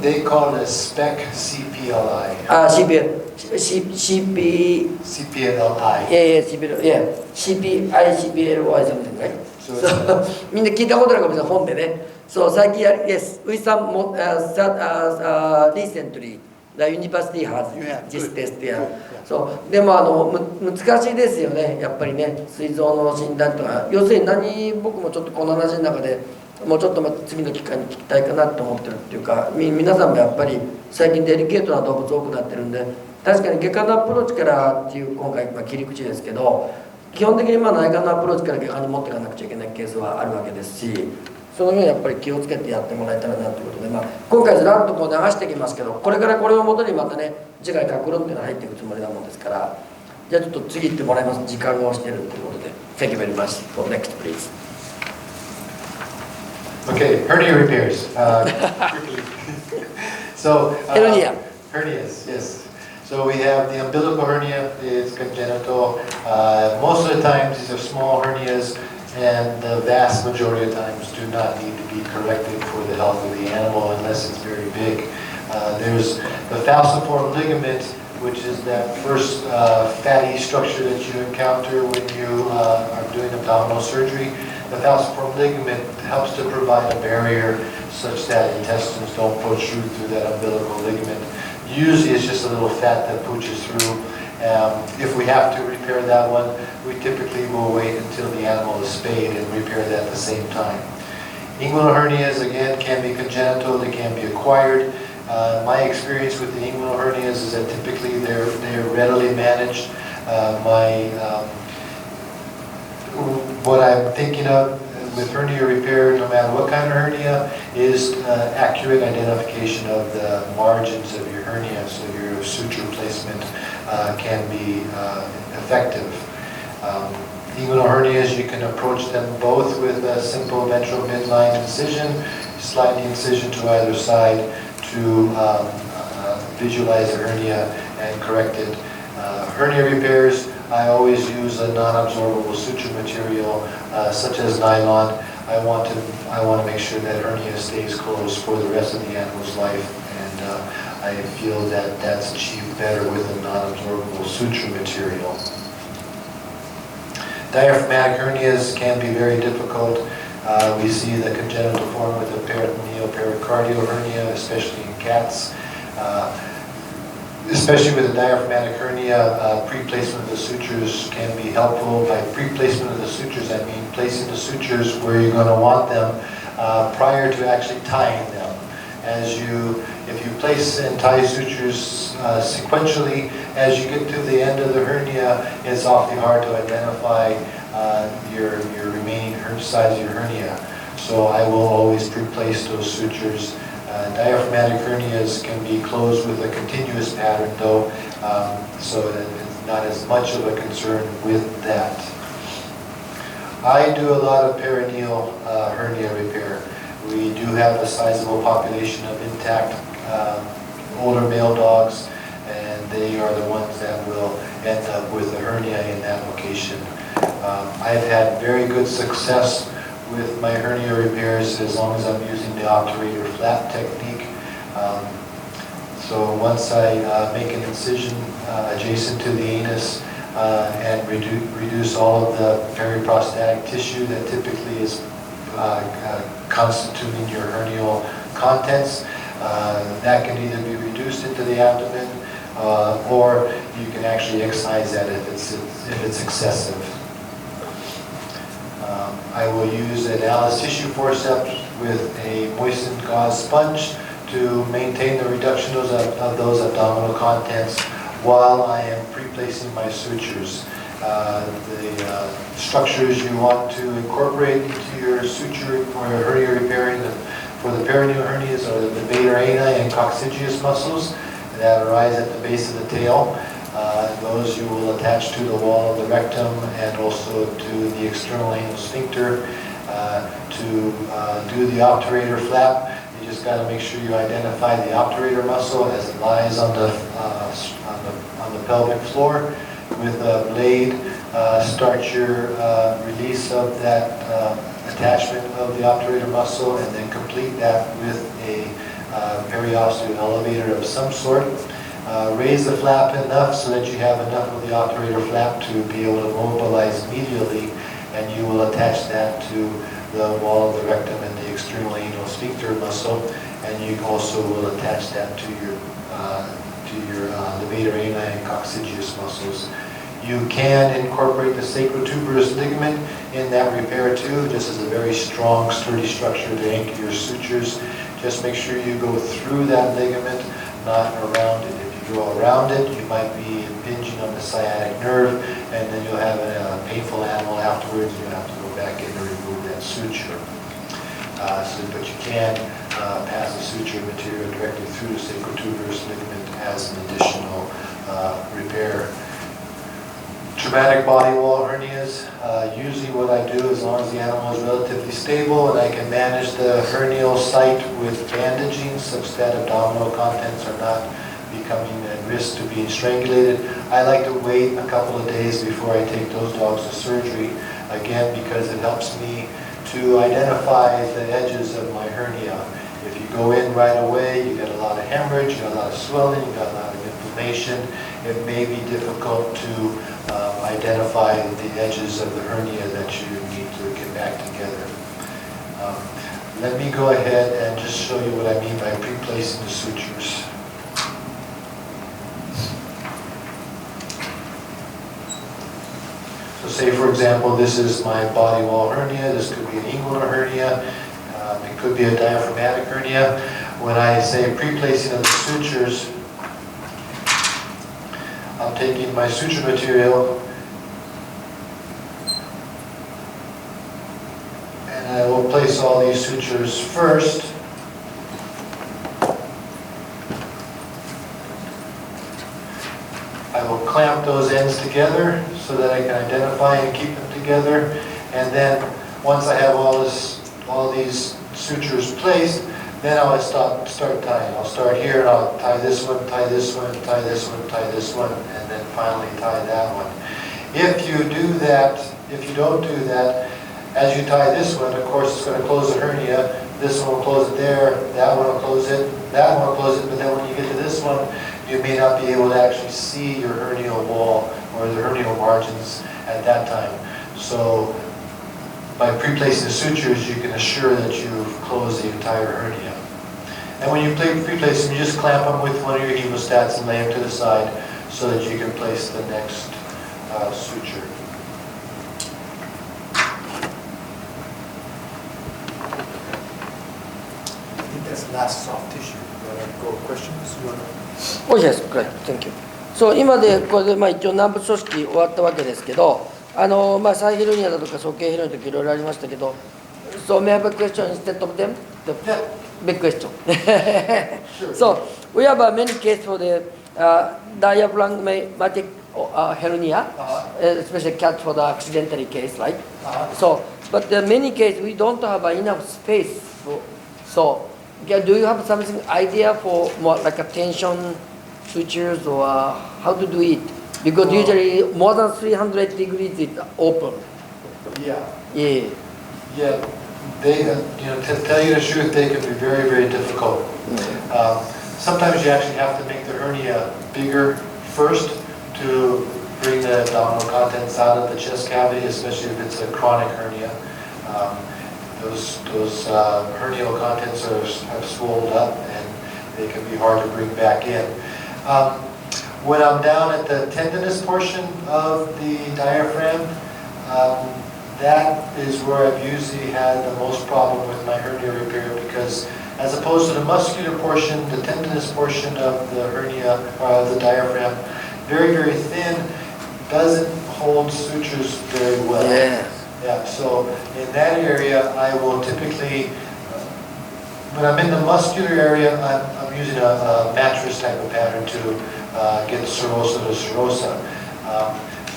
They call it SPEC CPLI. CPLI. CPLI something right? So みんな聞いたことあるかもしれない本でね。そう最近yes, with some recently the university has this test here. そうでも難しいですよねやっぱりね膵臓の診断とか要するに僕もちょっとこの話の中でもうちょっと次の機会に聞きたいかなと思ってるっていうか皆さんもやっぱり最近デリケートな動物多くなってるんで確かに外科のアプローチからっていう今回切り口ですけど基本的に内科のアプローチから外科に持っていかなくちゃいけないケースはあるわけですしそのようにやっぱり気をつけてやってもらえたらなということで、今回ずらっとこう流してきますけどこれからこれをもとにまたね次回学論っていうのが入っていくつもりなもんですからじゃあちょっと次行ってもらいます時間が押してるということで Thank you very much. Next please. Okay, hernia repairs. Quickly. So hernias, yes. So we have the umbilical hernia. It's congenital. Most of the times these are small hernias, and the vast majority of times do not need to be corrected for the health of the animal unless it's very big. There's the falciform ligament, which is that first fatty structure that you encounter when you are doing abdominal surgery. The falciform ligament helps to provide a barrier such that intestines don't protrude through that umbilical ligament. Usually it's just a little fat that pooches through. If we have to repair that one, we typically will wait until the animal is spayed and repair that at the same time. Inguinal hernias, again, can be congenital, they can be acquired. My experience with the inguinal hernias is that typically they're readily managed. What I'm thinking of with hernia repair, no matter what kind of hernia, is accurate identification of the margins of your hernia, so your suture placement can be effective. Inguinal hernias, you can approach them both with a simple ventral midline incision, slide the incision to either side to visualize the hernia and correct it. Hernia repairs, I always use a non-absorbable suture material such as nylon. I want to make sure that hernia stays closed for the rest of the animal's life, and I feel that that's achieved better with a non-absorbable suture material. Diaphragmatic hernias can be very difficult. We see the congenital form with the peritoneal pericardial hernia, especially in cats. Especially with a diaphragmatic hernia, pre-placement of the sutures can be helpful. By pre-placement of the sutures, I mean placing the sutures where you're going to want them prior to actually tying them. If you place and tie sutures sequentially, as you get to the end of the hernia, it's awfully hard to identify your remaining size of your hernia. So I will always pre-place those sutures Diaphragmatic hernias can be closed with a continuous pattern though, so that it's not as much of a concern with that. I do a lot of perineal hernia repair. We do have a sizable population of intact older male dogs, and they are the ones that will end up with a hernia in that location. I've had very good success with my hernia repairs as long as I'm using the obturator flap technique. So once I make an incision adjacent to the anus and reduce all of the periprostatic tissue that typically is constituting your hernial contents, that can either be reduced into the abdomen or you can actually excise that if it's excessive. I will use an Alice tissue forceps with a moistened gauze sponge to maintain the reduction of those abdominal contents while I am pre-placing my sutures. The structures you want to incorporate into your suture or hernia repairing for the perineal hernias are the levator ani and coccygeus muscles that arise at the base of the tail. Those you will attach to the wall of the rectum and also to the external anal sphincter. To do the obturator flap, you just got to make sure you identify the obturator muscle as it lies on the pelvic floor. With a blade, start your release of that attachment of the obturator muscle, and then complete that with a periosteal elevator of some sort. Raise the flap enough so that you have enough of the obturator flap to be able to mobilize medially, and you will attach that to the wall of the rectum and the external anal sphincter muscle, and you also will attach that to your levator ani and coccygeus muscles. You can incorporate the sacrotuberous ligament in that repair too, just as a very strong, sturdy structure to anchor your sutures. Just make sure you go through that ligament, not around it. If you go around it, you might be impinging on the sciatic nerve, and then you'll have a painful animal afterwards. You'll have to go back in and remove that suture. But you can pass the suture material directly through the sacrotuberous ligament as an additional repair. Traumatic body wall hernias, usually what I do, as long as the animal is relatively stable and I can manage the hernial site with bandaging such that abdominal contents are not becoming at risk to being strangulated, I like to wait a couple of days before I take those dogs to surgery, again because it helps me to identify the edges of my hernia. If you go in right away, you get a lot of hemorrhage, you got a lot of swelling, you got a lot of inflammation. It may be difficult to identify the edges of the hernia that you need to get back together. Let me go ahead and just show you what I mean by pre-placing the sutures. So say for example, this is my body wall hernia, this could be an inguinal hernia, it could be a diaphragmatic hernia. When I say pre-placing of the sutures, I'm taking my suture material and I will place all these sutures first. I will clamp those ends together so that I can identify and keep them together, and then once I have all these sutures placed, then I'll start tying. I'll start here and I'll tie this one, tie this one, tie this one, tie this one, and then finally tie that one. If you do that, if you don't do that, as you tie this one, of course it's going to close the hernia. This one will close it there, that one will close it, that one will close it, but then when you get to this one, you may not be able to actually see your hernial wall or the hernial margins at that time. So by pre-placing the sutures, you can assure that you've closed the entire hernia. And when you pre-place them, you just clamp them with one of your hemostats and lay them to the side so that you can place the next suture. I think that's the last soft tissue. You want to go questions? You want to... Oh yes, great, thank you. So 今でこれで一応軟部組織終わったわけですけど、サイヘルニアだとか鼠径ヘルニアとかいろいろありましたけど、So may I have a question instead of them? big question. So we have many cases for the diaphragmatic hernia, especially cat for the accidentally case, right? So, but there are many cases we don't have enough space. So, do you have something idea for more like a tension sutures or how to do it? Because usually more than 300 degrees is open. Yeah. They, to tell you the truth, they can be very, very difficult. Sometimes you actually have to make the hernia bigger first to bring the abdominal contents out of the chest cavity, especially if it's a chronic hernia. Those hernial contents have swelled up and they can be hard to bring back in. When I'm down at the tendinous portion of the diaphragm, that is where I've usually had the most problem with my hernia repair, because as opposed to the muscular portion, the tendinous portion of the hernia, the diaphragm, very, very thin, doesn't hold sutures very well. Yeah, so in that area, I will typically, when I'm in the muscular area, I'm using a mattress type of pattern to get serosa to serosa.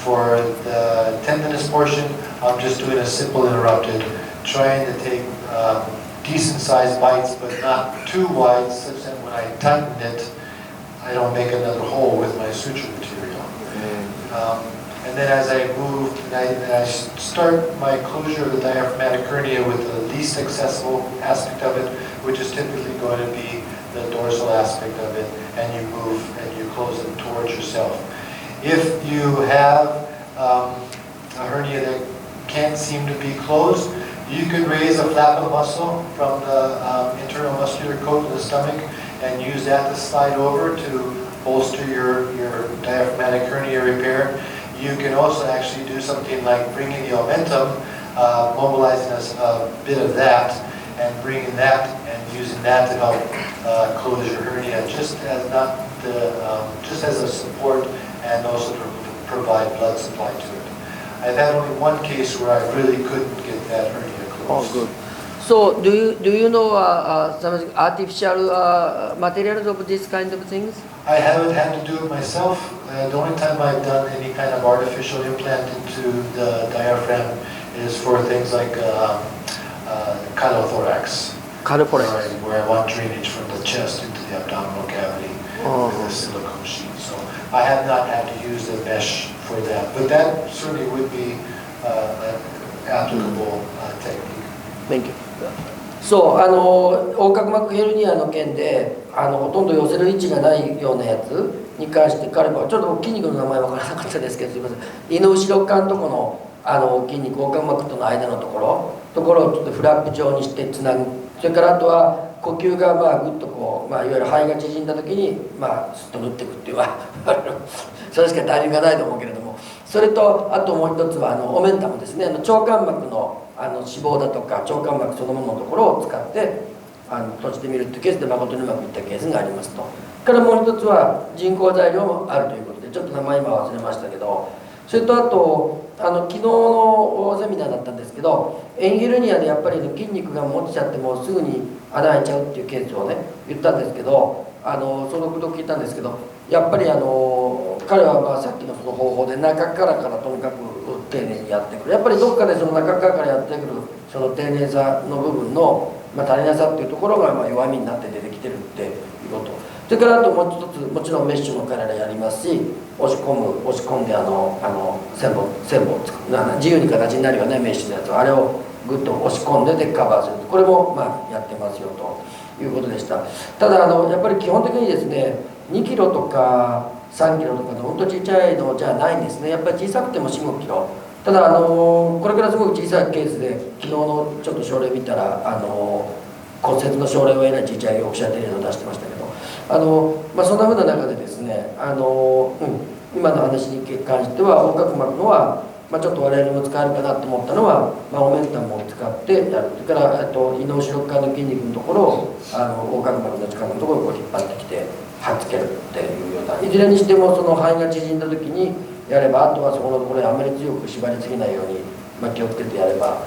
For the tendinous portion, I'm just doing a simple interrupted, trying to take decent sized bites, but not too wide, such that when I tighten it, I don't make another hole with my suture material. And then as I move, and I start my closure of the diaphragmatic hernia with the least accessible aspect of it, which is typically going to be the dorsal aspect of it, and you move and you close it towards yourself. If you have a hernia that can't seem to be closed, you can raise a flap of muscle from the internal muscular coat of the stomach and use that to slide over to bolster your diaphragmatic hernia repair. You can also actually do something like bringing the omentum, mobilizing a bit of that, and bringing that and using that to help close your hernia, just as a support, and also to provide blood supply to it. I've had only one case where I really couldn't get that hernia closed. Oh, good. So, do you know some artificial materials of these kind of things? I haven't had to do it myself. The only time I've done any kind of artificial implant into the diaphragm is for things like calothorax, where I want drainage from the chest into the abdominal cavity with a silicone sheet. So I have not had to use the mesh for that, but that certainly would be an applicable technique. Thank you. そう、横隔膜ヘルニアの件でほとんど寄せる位置がないようなやつに関して彼はちょっと筋肉の名前分からなかったですけど、すみません、胃の後ろ側のとこの筋肉、横隔膜との間のところをちょっとフラップ状にしてつなぐ。それからあとは呼吸がぐっとこう、いわゆる肺が縮んだ時にスッと縫っていくっていうそれしかタイミングがないと思うけれども、それとあともう一つはオメンタムですね。腸間膜の脂肪だとか腸間膜そのもののところを使って閉じてみるっていうケースで誠にうまくいったケースがありますと。からもう一つは人工材料もあるということで、ちょっと名前今忘れましたけど、それとあと昨日のセミナーだったんですけど、エンヘルニアでやっぱり筋肉が持ちちゃってもうすぐに穴開いちゃうっていうケースをね言ったんですけど、そのことを聞いたんですけど、やっぱり彼はさっきのその方法で中からとにかく丁寧にやってくる。やっぱりどっかでその中からやってくるその丁寧さの部分の、足りなさっていうところが弱みになって出てきてるっていうこと。それからあともう一つ、もちろんメッシュも彼らやりますし、押し込んで線棒自由に形になるよね、メッシュのやつをあれをグッと押し込んでカバーする。これもやってますよということでした。ただやっぱり基本的にですね、2キロとか3キロとかの本当ちっちゃいのじゃないんですね。やっぱり小さくても4、5キロ。ただこれからすごく小さいケースで昨日のちょっと症例見たら骨折の症例をえらい小さいオクシャテレードを出してましたけど、そんなふうな中でですね、今の話に関しては横隔膜のは、ちょっと我々にも使えるかなと思ったのは、オメンタムを使ってやる。それから胃の後ろ側の筋肉のところを横隔膜の近くのところをこう引っ張ってきてはっつけるっていうような、いずれにしてもその肺が縮んだ時にやれば、あとはそこのところにあまり強く縛りすぎないように、気をつけてやれば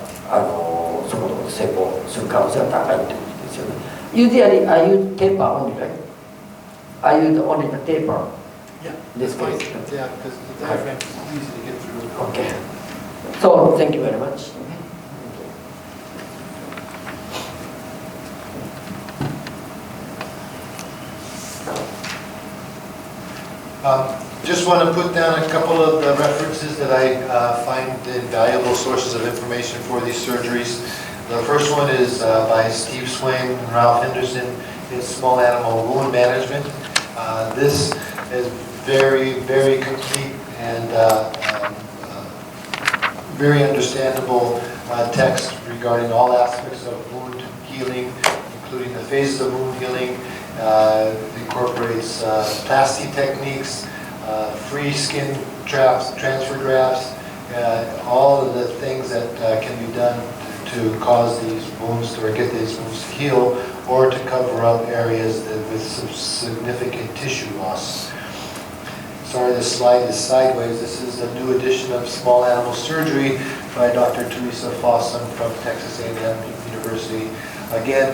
そこのところで成功する可能性が高いってことですよね。Usually I use taper only, right? I use only the taper. Yeah. This Fine. case. Yeah, because the diaphragm is easy to get through. Okay. So thank you very much. Just want to put down a couple of the references that I find invaluable sources of information for these surgeries. The first one is by Steve Swain and Ralph Henderson in Small Animal Wound Management. This is very, very complete and very understandable text regarding all aspects of wound healing, including the phases of wound healing. It incorporates plasty techniques, free skin grafts, transfer grafts, all of the things that can be done to cause these wounds or get these wounds to heal, or to cover up areas with some significant tissue loss. Sorry, this slide is sideways. This is a new edition of Small Animal Surgery by Dr. Teresa Fossum from Texas A&M University. Again,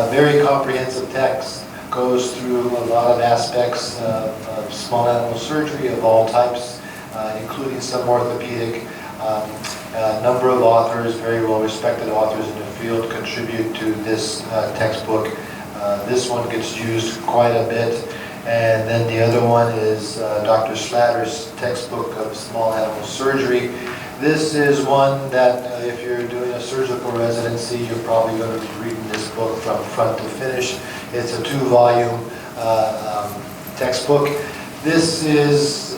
very comprehensive text. Goes through a lot of aspects of small animal surgery of all types, including some orthopedic. A number of authors, very well-respected authors in the field, contribute to this textbook. This one gets used quite a bit. And then the other one is Dr. Slatter's textbook of small animal surgery. This is one that if you're doing a surgical residency, you're probably going to be reading this book from front to finish. It's a 2-volume textbook. This is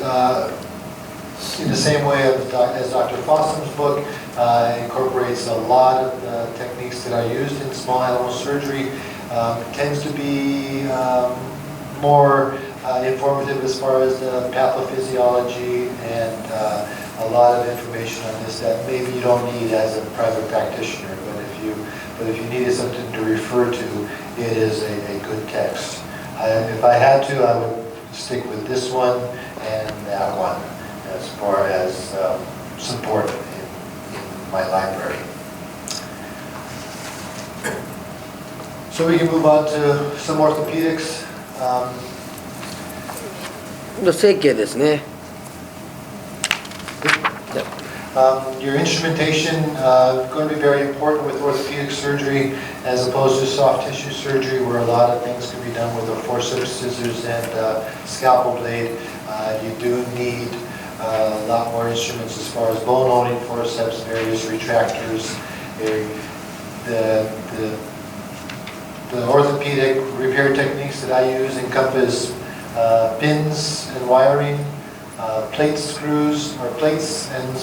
in the same way as Dr. Fossum's book. Incorporates a lot of techniques that are used in small animal surgery. Tends to be more informative as far as the pathophysiology and a lot of information on this that maybe you don't need as a private practitioner, but if you needed something to refer to, it is a good text. If I had to, I would stick with this one and that one as far as support in my library. So we can move on to some orthopedics. 整形ですね。Your instrumentation going to be very important with orthopedic surgery as opposed to soft tissue surgery where a lot of things can be done with a forceps, scissors, and scalpel blade. You do need a lot more instruments as far as bone owning forceps, various retractors. The orthopedic repair techniques that I use encompass pins and wiring, plates and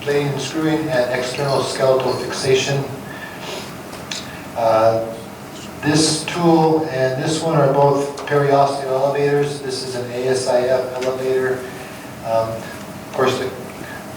plating and screwing, and external skeletal fixation. This tool and this one are both periosteal elevators. This is an ASIF elevator. Of course, the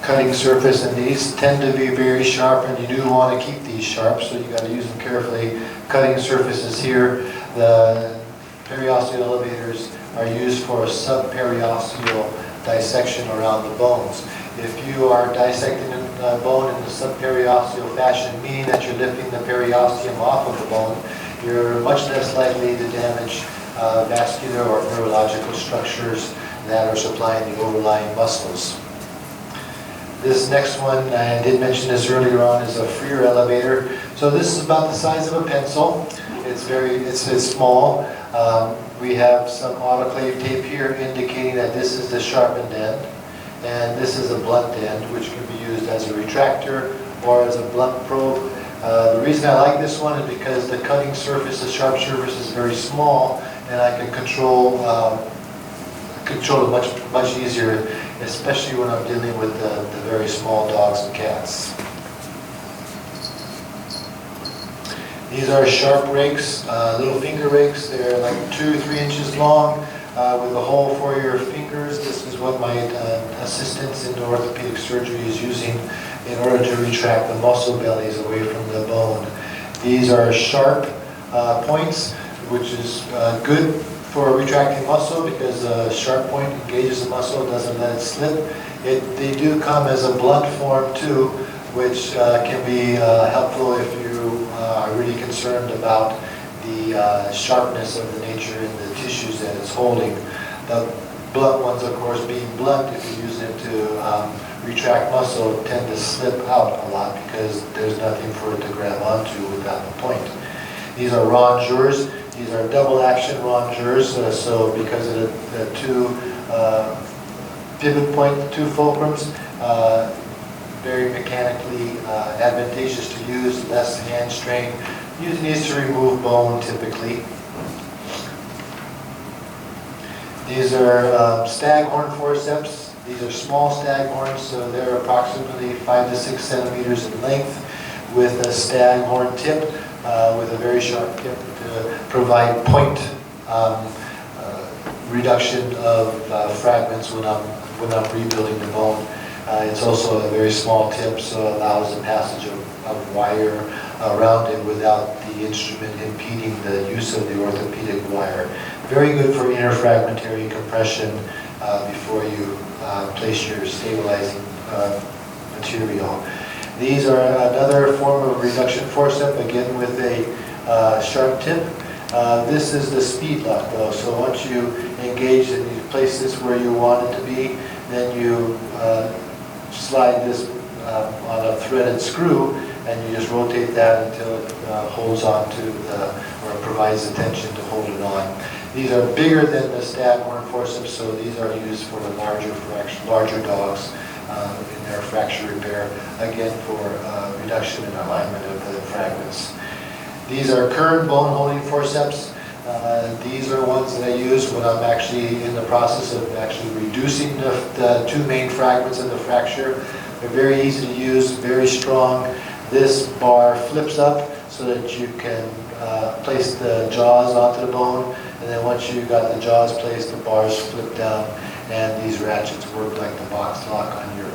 cutting surface, and these tend to be very sharp, and you do want to keep these sharp, so you got to use them carefully. Cutting surfaces here. The periosteal elevators are used for a subperiosteal dissection around the bones. If you are dissecting a bone in the subperiosteal fashion, meaning that you're lifting the periosteum off of the bone, you're much less likely to damage vascular or neurological structures that are supplying the overlying muscles. This next one, I did mention this earlier on, is a freer elevator. So this is about the size of a pencil. It's small. We have some autoclave tape here indicating that this is the sharpened end, and this is a blunt end, which can be used as a retractor or as a blunt probe. The reason I like this one is because the cutting surface, the sharp surface, is very small, and I can control it much easier, especially when I'm dealing with the very small dogs and cats. These are sharp rakes, little finger rakes. They're like 2-3 inches long with a hole for your fingers. This is what my assistants in orthopedic surgery is using in order to retract the muscle bellies away from the bone. These are sharp points, which is good for retracting muscle because a sharp point engages the muscle, doesn't let it slip. They do come as a blunt form too, which can be helpful if you are really concerned about the sharpness of the nature in the tissues that it's holding. The blunt ones, of course, being blunt, if you use it to retract muscle, tend to slip out a lot because there's nothing for it to grab onto without the point. These are rongeurs. These are double action rongeurs, so because of the two pivot point, the two fulcrums, very mechanically advantageous to use, less hand strain. Using these to remove bone typically. These are staghorn forceps. These are small staghorns, so they're approximately 5 to 6 centimeters in length with a staghorn tip with a very sharp tip to provide point reduction of fragments when I'm rebuilding the bone. It's also a very small tip, so it allows the passage of wire around it without the instrument impeding the use of the orthopedic wire. Very good for interfragmentary compression before you place your stabilizing material. These are another form of reduction forceps, again with a sharp tip. This is the speed lock though, so once you engage and you place this where you want it to be, then you slide this on a threaded screw and you just rotate that until it holds on to or provides the tension to hold it on. These are bigger than the staghorn forceps, so these are used for the larger dogs in their fracture repair, again for reduction and alignment of the fragments. These are current bone holding forceps. These are ones that I use when I'm actually in the process of actually reducing the two main fragments of the fracture. They're very easy to use, very strong. This bar flips up so that you can place the jaws onto the bone, and then once you've got the jaws placed, the bars flip down, and these ratchets work like the box lock on your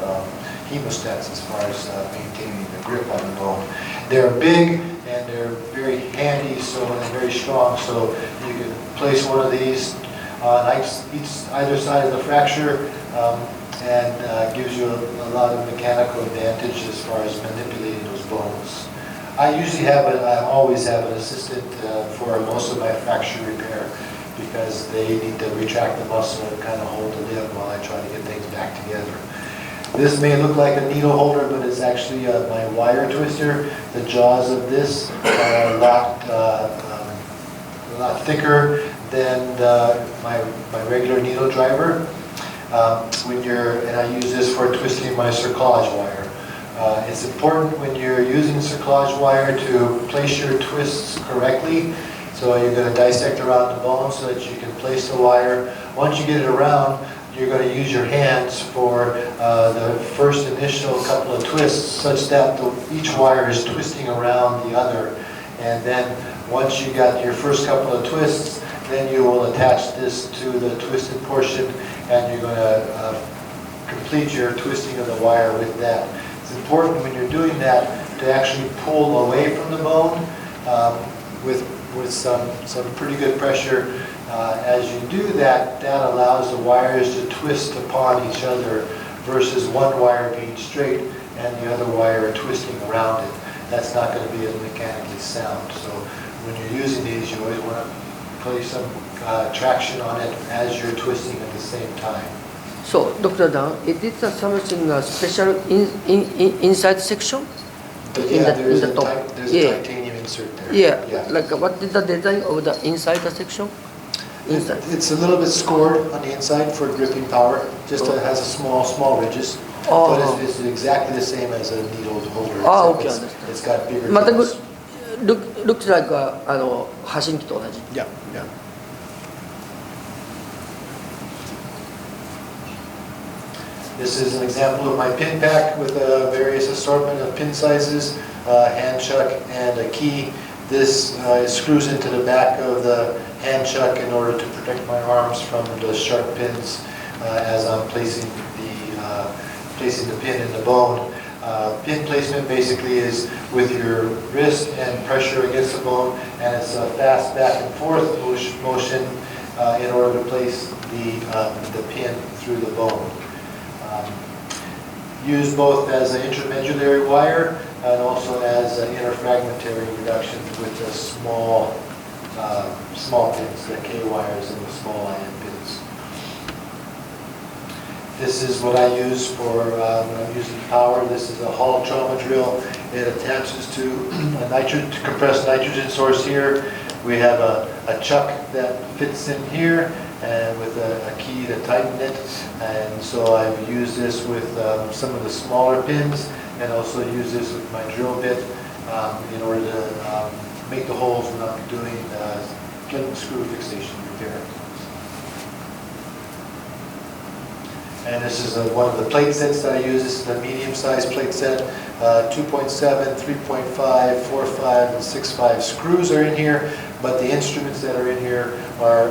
hemostats as far as maintaining the grip on the bone. They're big and they're very handy, and very strong, so you can place one of these on either side of the fracture, and gives you a lot of mechanical advantage as far as manipulating those bones. I always have an assistant for most of my fracture repair because they need to retract the muscle and kind of hold the limb while I try to get things back together. This may look like a needle holder, but it's actually my wire twister. The jaws of this are a lot thicker than my regular needle driver. And I use this for twisting my cerclage wire. It's important when you're using cerclage wire to place your twists correctly. So you're going to dissect around the bone so that you can place the wire. Once you get it around, you're going to use your hands for the first initial couple of twists such that each wire is twisting around the other. And then once you got your first couple of twists, then you will attach this to the twisted portion and you're going to complete your twisting of the wire with that. It's important when you're doing that to actually pull away from the bone with some pretty good pressure. As you do that, that allows the wires to twist upon each other versus one wire being straight and the other wire twisting around it. That's not going to be as mechanically sound. So when you're using these, you always want to place some traction on it as you're twisting at the same time. So, Dr. Dan, is it something special inside section? There's in the top. There's a titanium insert there. Yeah. Like what is the design of the inside the section? Inside. It's a little bit scored on the inside for gripping power. Just has a small ridges. But it's exactly the same as a needle holder. Okay, it's got bigger. 全く looks like 発信機と同じ。Yeah. This is an example of my pin pack with a various assortment of pin sizes, hand chuck, and a key. This screws into the back of the hand chuck in order to protect my arms from the sharp pins as I'm placing the pin in the bone. Pin placement basically is with your wrist and pressure against the bone, and it's a fast back and forth motion in order to place the pin through the bone. Used both as an intramedullary wire and also as an interfragmentary reduction with a small small pins, the K wires and the small IN pins. This is what I use for when I'm using power. This is a Hall trauma drill. It attaches to a compressed nitrogen source here. We have a chuck that fits in here and with a key to tighten it. And so I've used this with some of the smaller pins and also use this with my drill bit in order to make the holes when I'm doing screw fixation repair. And this is one of the plate sets that I use. This is a medium-sized plate set. 2.7, 3.5, 4.5, and 6.5 screws are in here, but the instruments that are in here are,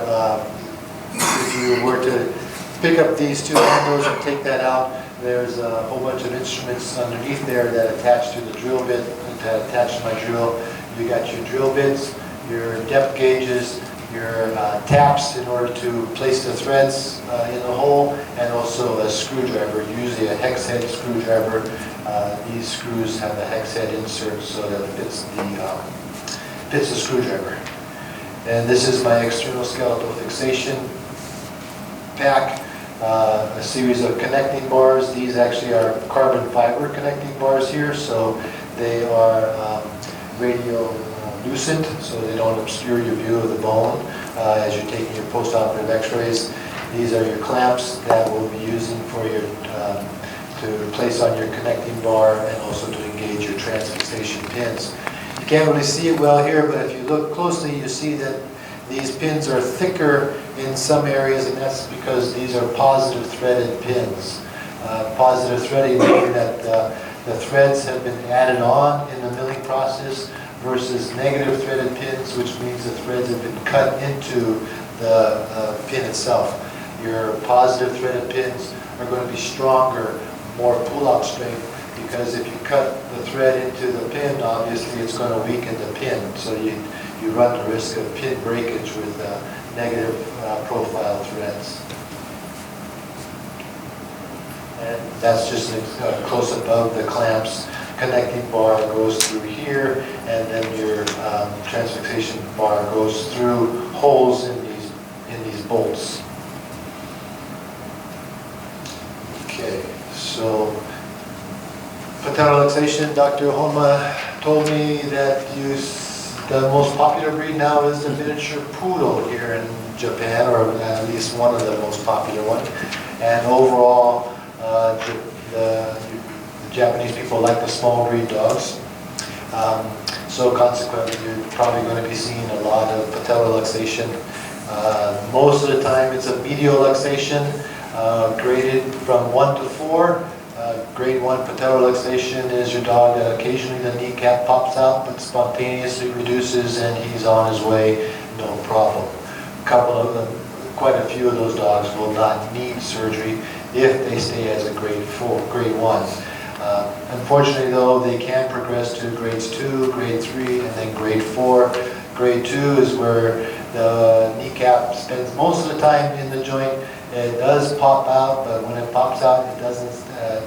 if you were to pick up these two handles and take that out, there's a whole bunch of instruments underneath there that attach to the drill bit, that attach to my drill. You got your drill bits, your depth gauges, your taps in order to place the threads in the hole, and also a screwdriver, usually a hex head screwdriver. These screws have a hex head insert so that it fits the screwdriver. And this is my external skeletal fixation pack, a series of connecting bars. These actually are carbon fiber connecting bars here, so they are radiolucent, so they don't obscure your view of the bone as you're taking your post-operative x-rays. These are your clamps that we'll be using for your to place on your connecting bar and also to engage your transfixation pins. You can't really see it well here, but if you look closely, you see that these pins are thicker in some areas, and that's because these are positive threaded pins. Positive threading meaning that the threads have been added on in the milling process versus negative threaded pins, which means the threads have been cut into the pin itself. Your positive threaded pins are going to be stronger, more pull-out strength, because if you cut the thread into the pin, obviously it's going to weaken the pin. So you run the risk of pin breakage with negative profile threads. And that's just a close-up of the clamps. Connecting bar goes through here, and then your transfixation bar goes through holes in these bolts. Okay, so patella luxation. Dr. Honma told me that the most popular breed now is the miniature poodle here in Japan, or at least one of the most popular ones. And overall, the Japanese people like the small breed dogs. So consequently, you're probably going to be seeing a lot of patella luxation. Most of the time, it's a medial luxation, graded from 1 to 4. Grade 1 patella luxation is your dog that occasionally the kneecap pops out, but spontaneously reduces, and he's on his way, no problem. Quite a few of those dogs will not need surgery if they stay as a grade 1. Unfortunately, though, they can progress to grades 2, grade 3, and then grade 4. Grade 2 is where the kneecap spends most of the time in the joint. It does pop out, but when it pops out, it doesn't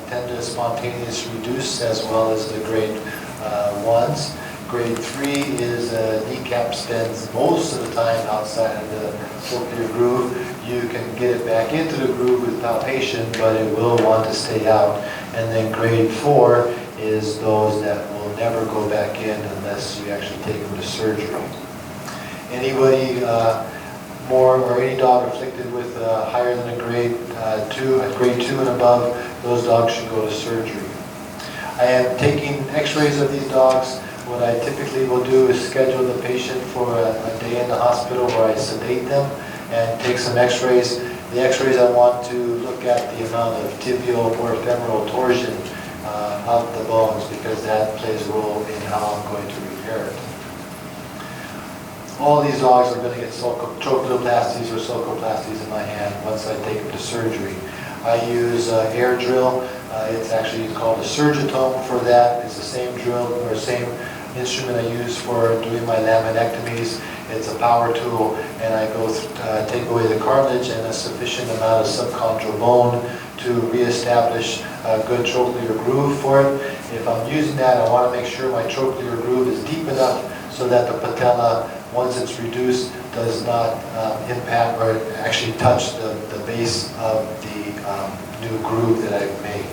tend to spontaneously reduce as well as the grade 1s. Grade 3 is kneecap spends most of the time outside of the trochlear groove. You can get it back into the groove with palpation, but it will want to stay out. And then grade 4 is those that will never go back in unless you actually take them to surgery. Anybody or any dog afflicted with higher than a grade 2 and above, those dogs should go to surgery. I am taking x-rays of these dogs. What I typically will do is schedule the patient for a day in the hospital where I sedate them and take some x-rays. The x-rays I want to look at the amount of tibial or femoral torsion of the bones, because that plays a role in how I'm going to repair it. All these dogs are going to get trochleoplasties or sulcoplasties in my hand once I take them to surgery. I use air drill. It's actually called a surgitome for that. It's the same drill or same instrument I use for doing my laminectomies. It's a power tool, and I go take away the cartilage and a sufficient amount of subchondral bone to reestablish a good trochlear groove for it. If I'm using that, I want to make sure my trochlear groove is deep enough so that the patella once it's reduced, does not impact or actually touch the base of the new groove that I've made.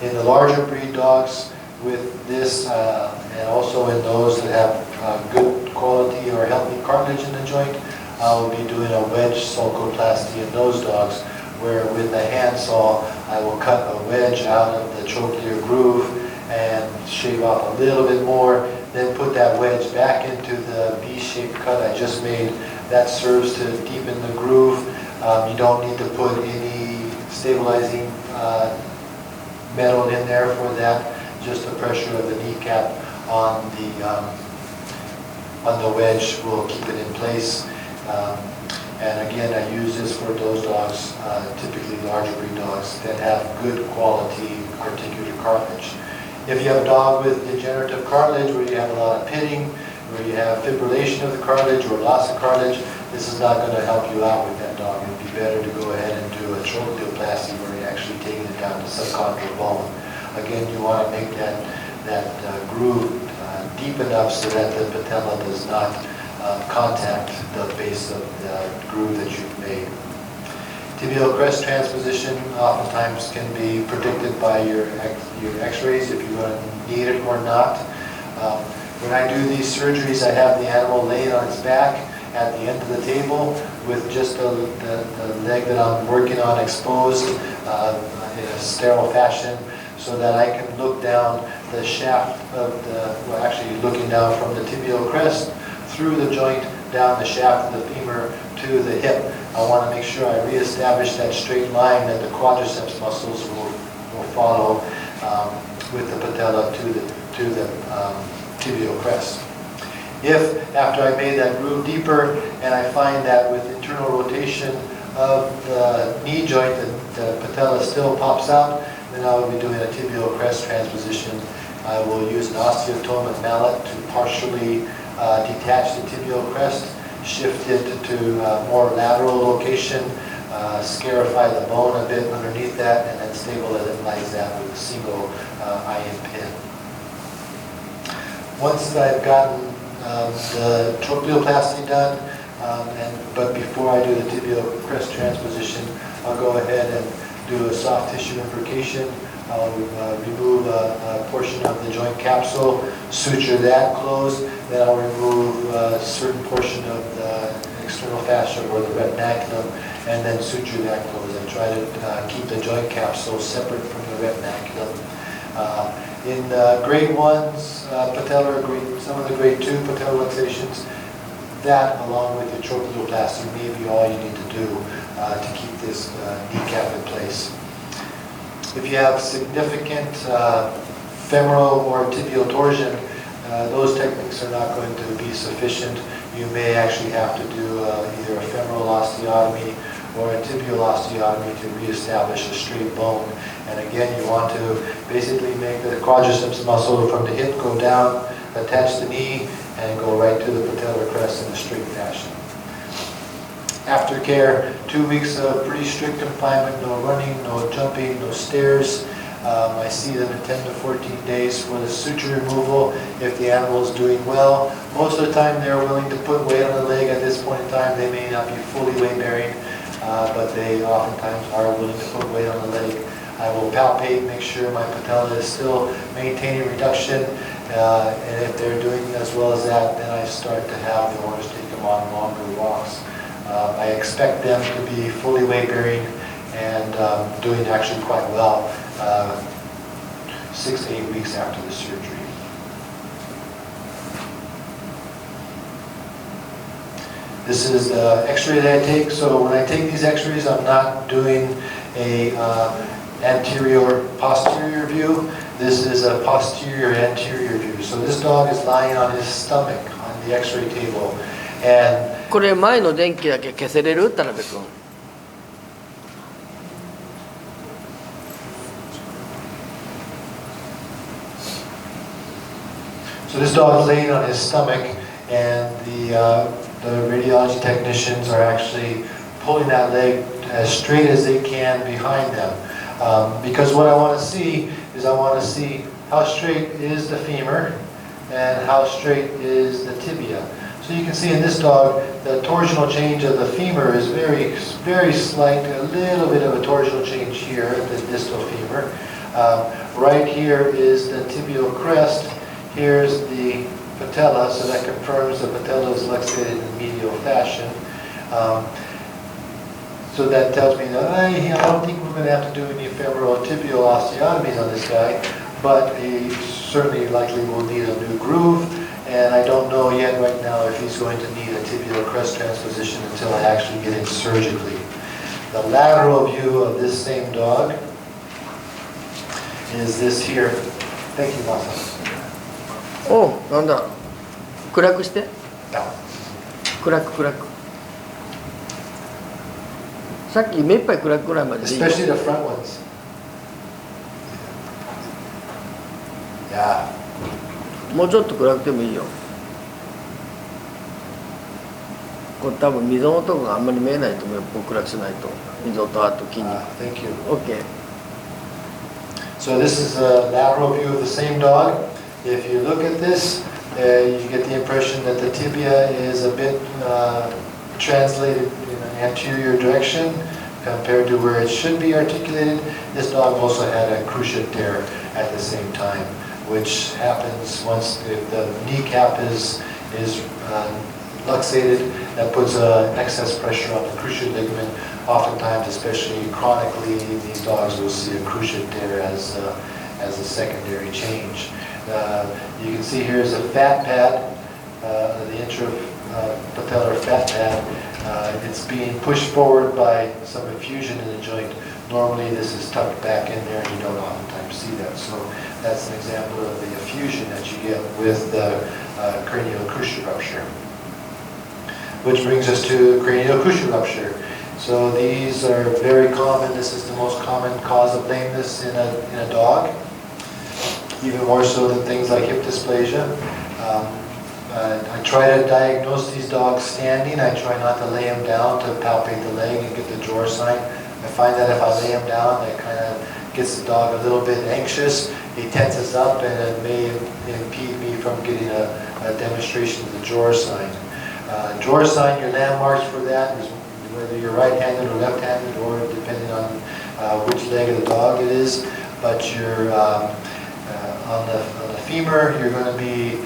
In the larger breed dogs, with this and also in those that have good quality or healthy cartilage in the joint, I will be doing a wedge sulcoplasty in those dogs, where with the handsaw I will cut a wedge out of the trochlear groove and shave off a little bit more, then put that wedge back into the V-shaped cut I just made. That serves to deepen the groove. You don't need to put any stabilizing metal in there for that. Just the pressure of the kneecap on the wedge will keep it in place. And again, I use this for those dogs, typically larger breed dogs, that have good quality articular cartilage. If you have a dog with degenerative cartilage, where you have a lot of pitting, where you have fibrillation of the cartilage or loss of cartilage, this is not going to help you out with that dog. It would be better to go ahead and do a trochleoplasty, where you're actually taking it down to subchondral bone. Again, you want to make that groove deep enough so that the patella does not contact the base of the groove that you've made. Tibial crest transposition oftentimes can be predicted by your x-rays if you're going to need it or not. When I do these surgeries, I have the animal laying on its back at the end of the table with just the leg that I'm working on exposed in a sterile fashion, so that I can look down the shaft of well, actually looking down from the tibial crest through the joint, down the shaft of the femur to the hip. I want to make sure I reestablish that straight line that the quadriceps muscles will follow with the patella to the tibial crest. If, after I made that groove deeper, and I find that with internal rotation of the knee joint, the patella still pops out, then I will be doing a tibial crest transposition. I will use an osteotome and mallet to partially detach the tibial crest, shift it to more lateral location, scarify the bone a bit underneath that, and then stabilize that with a single iron pin. Once I've gotten the trochleoplasty done, but before I do the tibial crest transposition, I'll go ahead and do a soft tissue imbrication. I'll remove a portion of the joint capsule, suture that closed, then I'll remove a certain portion of the external fascia or the retinaculum, and then suture that closed. I try to keep the joint capsule separate from the retinaculum. In grade 1s, patellar, some of the grade 2 patellar luxations, that along with the trochleoplasty may be all you need to do to keep this kneecap in place. If you have significant femoral or tibial torsion, those techniques are not going to be sufficient. You may actually have to do either a femoral osteotomy or a tibial osteotomy to reestablish a straight bone. And again, you want to basically make the quadriceps muscle from the hip go down, attach the knee, and go right to the patellar crest in a straight fashion. Aftercare, 2 weeks of pretty strict confinement, no running, no jumping, no stairs. I see them in 10 to 14 days for the suture removal if the animal is doing well. Most of the time they're willing to put weight on the leg. At this point in time they may not be fully weight bearing, but they oftentimes are willing to put weight on the leg. I will palpate, make sure my patella is still maintaining reduction, and if they're doing as well as that, then I start to have the owners take them on longer walks. I expect them to be fully weight bearing and doing actually quite well 6 to 8 weeks after the surgery. This is the x-ray that I take. So when I take these x-rays, I'm not doing a anterior posterior view. This is a posterior anterior view. So this dog is lying on his stomach on the x-ray table. And これ前の電気だけ消せれる？田辺君。So this dog is laying on his stomach, and the radiology technicians are actually pulling that leg as straight as they can behind them. Because what I want to see is I want to see how straight is the femur and how straight is the tibia. So you can see in this dog, the torsional change of the femur is very, very slight, a little bit of a torsional change here, the distal femur. Right here is the tibial crest. Here's the patella, so that confirms the patella is luxated in medial fashion. So that tells me that I don't think we're going to have to do any femoral tibial osteotomies on this guy, but he certainly likely will need a new groove, and I don't know yet right now if he's going to need a tibial crest transposition until I actually get in surgically. The lateral view of this same dog is this here. Thank you, Masa. おう、なんだ暗くして暗くさっき目いっぱい暗くぐらいまででいいよ Especially the front ones. Yeah. もうちょっと暗くてもいいよこれ多分溝のとこがあんまり見えないと思うよ暗くしないと溝とあと筋肉 Thank you. OK So this is a lateral view of the same dog. If you look at this, you get the impression that the tibia is a bit translated in an anterior direction compared to where it should be articulated. This dog also had a cruciate tear at the same time, which happens once if the kneecap is luxated. That puts excess pressure on the cruciate ligament. Oftentimes, especially chronically, these dogs will see a cruciate tear as a secondary change. You can see here is a fat pad, the intrapatellar fat pad. It's being pushed forward by some effusion in the joint. Normally this is tucked back in there and you don't oftentimes see that. So that's an example of the effusion that you get with the cranial cruciate rupture. Which brings us to cranial cruciate rupture. So these are very common. This is the most common cause of lameness in a dog. Even more so than things like hip dysplasia. I try to diagnose these dogs standing. I try not to lay them down to palpate the leg and get the drawer sign. I find that if I lay them down, that kind of gets the dog a little bit anxious. He tenses up and it may impede me from getting a demonstration of the drawer sign. Drawer sign, your landmarks for that is whether you're right-handed or left-handed or depending on which leg of the dog it is. But you're on the femur, you're going to be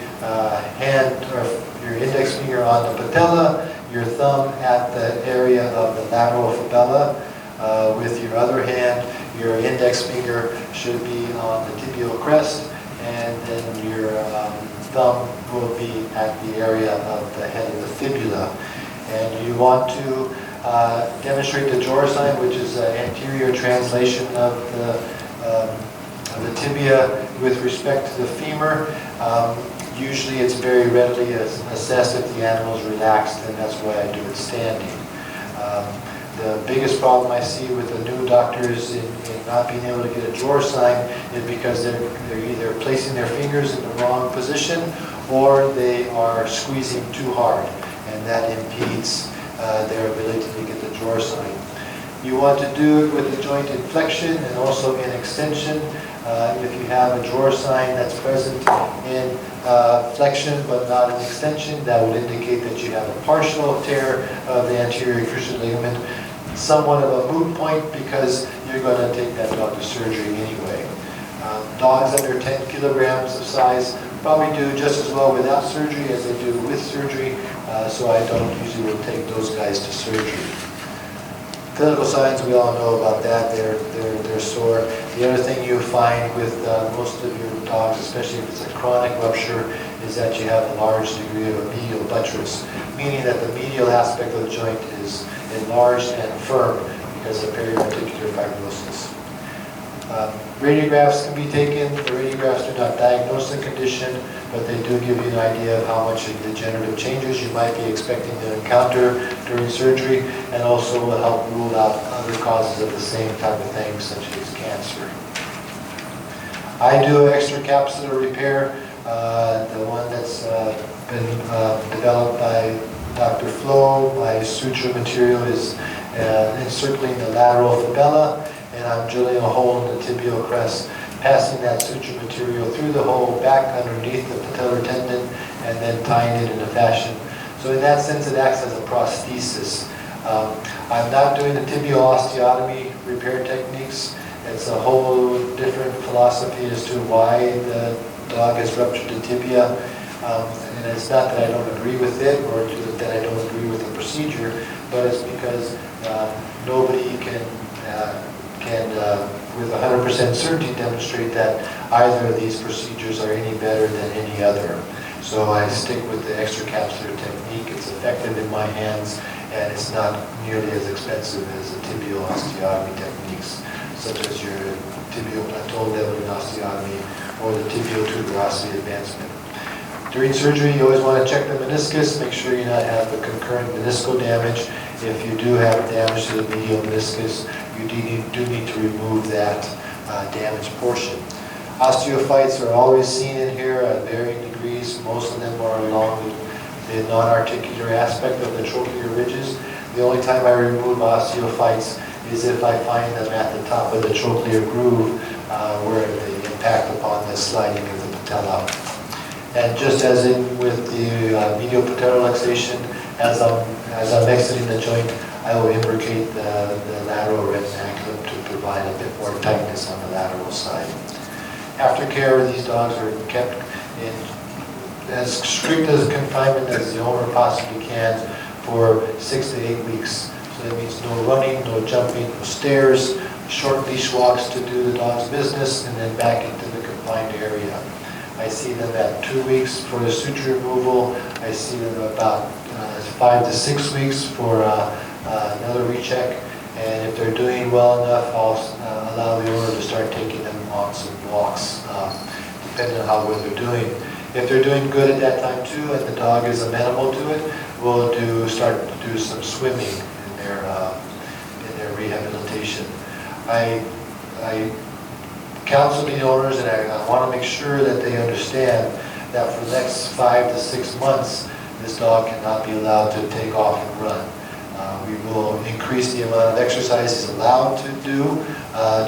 hand or your index finger on the patella, your thumb at the area of the lateral fibula. With your other hand, your index finger should be on the tibial crest, and then your thumb will be at the area of the head of the fibula. And you want to demonstrate the drawer sign, which is an anterior translation of the tibia with respect to the femur. Usually it's very readily assessed if the animal is relaxed, and that's why I do it standing. The biggest problem I see with the new doctors in not being able to get a drawer sign is because they're either placing their fingers in the wrong position or they are squeezing too hard, and that impedes their ability to get the drawer sign. You want to do it with the joint in flexion and also in extension. If you have a drawer sign that's present in flexion but not in extension, that would indicate that you have a partial tear of the anterior cruciate ligament. Somewhat of a moot point because you're going to take that dog to surgery anyway. Dogs under 10 kilograms of size probably do just as well without surgery as they do with surgery, so I don't usually will take those guys to surgery. Clinical signs, we all know about that. They're sore. The other thing you find with most of your dogs, especially if it's a chronic rupture, is that you have a large degree of a medial buttress, meaning that the medial aspect of the joint is enlarged and firm because of periarticular fibrosis. Radiographs can be taken. The radiographs do not diagnose the condition, but they do give you an idea of how much degenerative changes you might be expecting to encounter during surgery, and also will help rule out other causes of the same type of thing, such as cancer. I do extracapsular repair. The one that's been developed by Dr. Flo. My suture material is encircling the lateral fibula, and I'm drilling a hole in the tibial crest, passing that suture material through the hole back underneath the patellar tendon, and then tying it in a fashion So in that sense, it acts as a prosthesis. I'm not doing the tibial osteotomy repair techniques. It's a whole different philosophy as to why the dog has ruptured the tibia. And it's not that I don't agree with it or that I don't agree with the procedure, but it's because nobody can with 100% certainty demonstrate that either of these procedures are any better than any other. So I stick with the extracapsular technique. It's effective in my hands, and it's not nearly as expensive as the tibial osteotomy techniques, such as your tibial plateau leveling osteotomy or the tibial tuberosity advancement. During surgery, you always want to check the meniscus, make sure you not have the concurrent meniscal damage. If you do have damage to the medial meniscus, you do need to remove that damaged portion. Osteophytes are always seen in here at varying degrees. Most of them are along the non-articular aspect of the trochlear ridges. The only time I remove osteophytes is if I find them at the top of the trochlear groove where they impact upon the sliding of the patella. And just as in with the medial patelloflexation, as I'm exiting the joint, I will imbricate the lateral retinaculum to provide a bit more tightness on the lateral side. Aftercare, these dogs are kept in as strict as confinement as the owner possibly can for 6 to 8 weeks. So that means no running, no jumping, no stairs, short leash walks to do the dog's business, and then back into the confined area. I see them at 2 weeks for the suture removal. I see them about 5 to 6 weeks for another recheck. And if they're doing well enough, I'll allow the owner to start taking them on some walks, depending on how well they're doing. If they're doing good at that time too, and the dog is amenable to it, we'll start to do some swimming in their rehabilitation. I counsel the owners, and I want to make sure that they understand that for the next 5 to 6 months, this dog cannot be allowed to take off and run. We will increase the amount of exercise he's allowed to do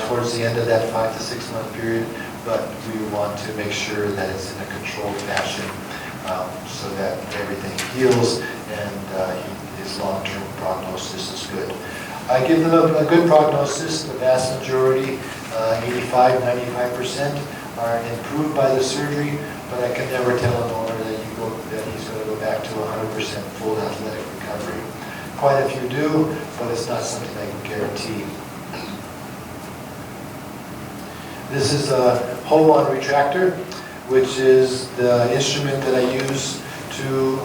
towards the end of that 5 to 6 month period, but we want to make sure that it's in a controlled fashion so that everything heals and his long-term prognosis is good. I give them a good prognosis. The vast majority, 85–95%, are improved by the surgery, but I can never tell an owner that he's going to go back to 100% full athletic recovery. Quite a few do, but it's not something I can guarantee. This is a hold-on retractor, which is the instrument that I use to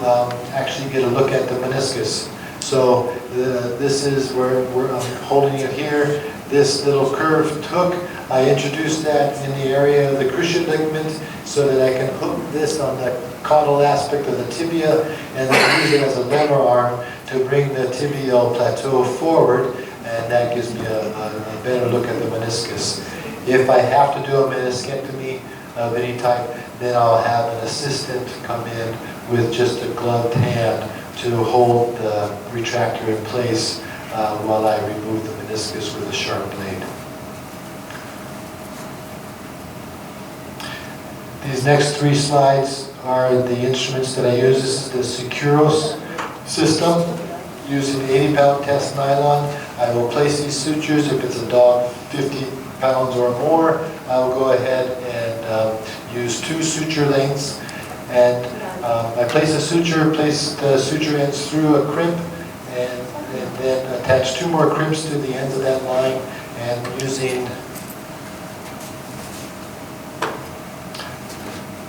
actually get a look at the meniscus. So this is where I'm holding it here. This little curved hook, I introduced that in the area of the cruciate ligament so that I can hook this on the caudal aspect of the tibia and then use it as a lever arm to bring the tibial plateau forward, and that gives me a better look at the meniscus. If I have to do a meniscectomy of any type, then I'll have an assistant come in with just a gloved hand to hold the retractor in place while I remove the meniscus with a sharp blade. These next 3 slides are the instruments that I use. This is the Securos system using 80-pound test nylon. I will place these sutures. If it's a dog 50 pounds or more, I will go ahead and use 2 suture lengths. And I place the suture ends through a crimp and then attach 2 more crimps to the ends of that line, and using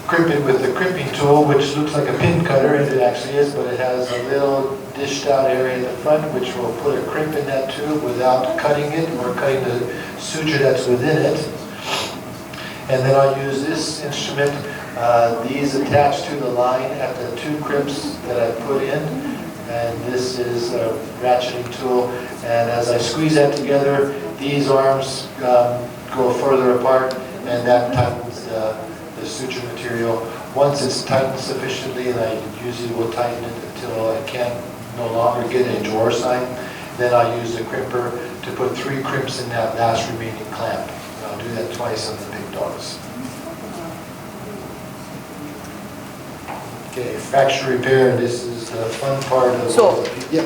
crimping with the crimping tool, which looks like a pin cutter, and it actually is, but it has a little dished out area in the front which will put a crimp in that tube without cutting it or cutting the suture that's within it. And then I'll use this instrument, these attached to the line at the 2 crimps that I put in, and this is a ratcheting tool, and as I squeeze that together, these arms go further apart, and that tightens the suture material. Once it's tightened sufficiently, and I usually will tighten it until I can no longer get a drawer sign, then I'll use the crimper to put 3 crimps in that last remaining clamp. And I'll do that twice on the big dogs. Okay, fracture repair, this is the fun part of So- Yep.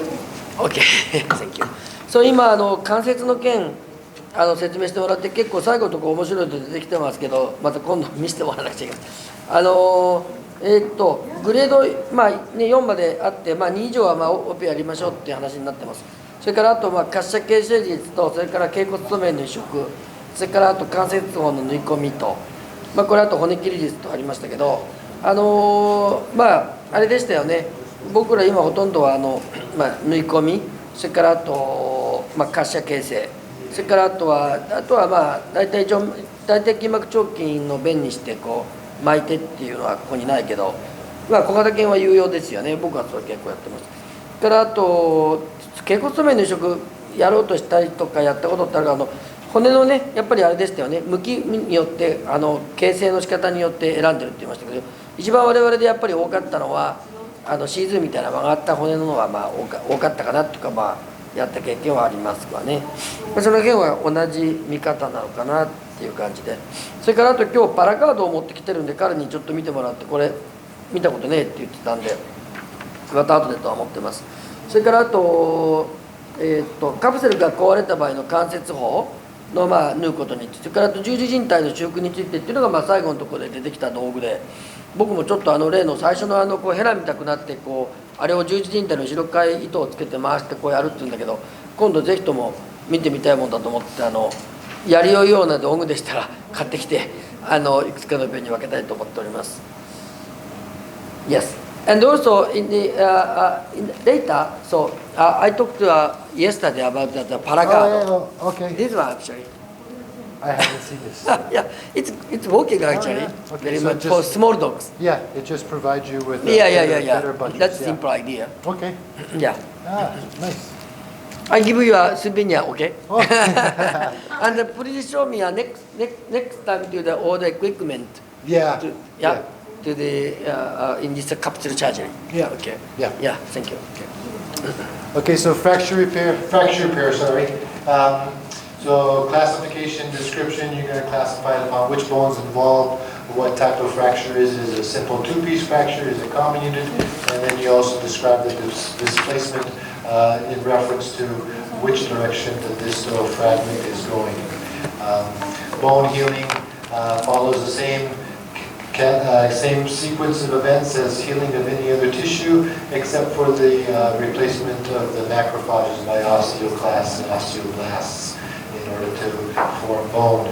OK Thank you そう今関節の件説明してもらって結構最後のところ面白いと出てきてますけどまた今度見せてもらわなくちゃいけないグレード、まあね、4まであって、まあ、2以上はまあオペやりましょうっていう話になってます。それからあとまあ滑車形成術とそれから脛骨組めの移植それからあと関節包の縫い込みと、まあ、これあと骨切り術とありましたけどまああれでしたよね。僕ら今ほとんどはまあ、縫い込みそれからあと、まあ、滑車形成それからあとはまあ大体筋膜腸筋の弁にしてこう巻いてっていうのはここにないけど、まあ、小型犬は有用ですよね。僕はそれ結構やってます。それからあと脛骨組めの移植やろうとしたりとかやったことってあるから骨のねやっぱりあれでしたよね。向きによって形成の仕方によって選んでるって言いましたけど一番我々でやっぱり多かったのはシーズンみたいな曲がった骨のはまあ多かったかなっていうかまあやった経験はありますわね。その辺は同じ見方なのかなっていう感じでそれからあと今日パラカードを持ってきてるんで彼にちょっと見てもらってこれ見たことねえって言ってたんでまた後でとは思ってます。それからあと、カプセルが壊れた場合の関節包のまあ縫うことについてそれからあと十字靭帯の修復についてっていうのがまあ最後のところで出てきた道具で僕もちょっと例の最初のこうヘラ見たくなってこうあれを十字靭帯の後ろ側糸をつけて回してこうやるっていうんだけど今度ぜひとも見てみたいもんだと思ってやりようような道具でしたら買ってきていくつかの病院に分けたいと思っております。Yes. And also in the data, so I talked yesterday about the Paragado. Oh, okay. This one actually. I haven't seen this. Yeah, it's working actually. yeah. Okay, Very so much just- for small dogs. Yeah, it just provides you with Yeah. better budgets. That's yeah. simple idea. Okay. Yeah. Nice. I give you a souvenir, okay? Oh. And please show me next time to the all the equipment. Yeah. Yeah. To the in this capsule surgery. Yeah. Okay. Yeah. Yeah. Thank you. Okay. Okay, so fracture repair, sorry. So classification, description, you're going to classify it upon which bones involved, what type of fracture is it a simple two-piece fracture, is it common unit, and then you also describe the displacement in reference to which direction the distal fragment is going. Bone healing follows the same sequence of events as healing of any other tissue, except for the replacement of the macrophages by osteoclasts and osteoblasts in order to form bone.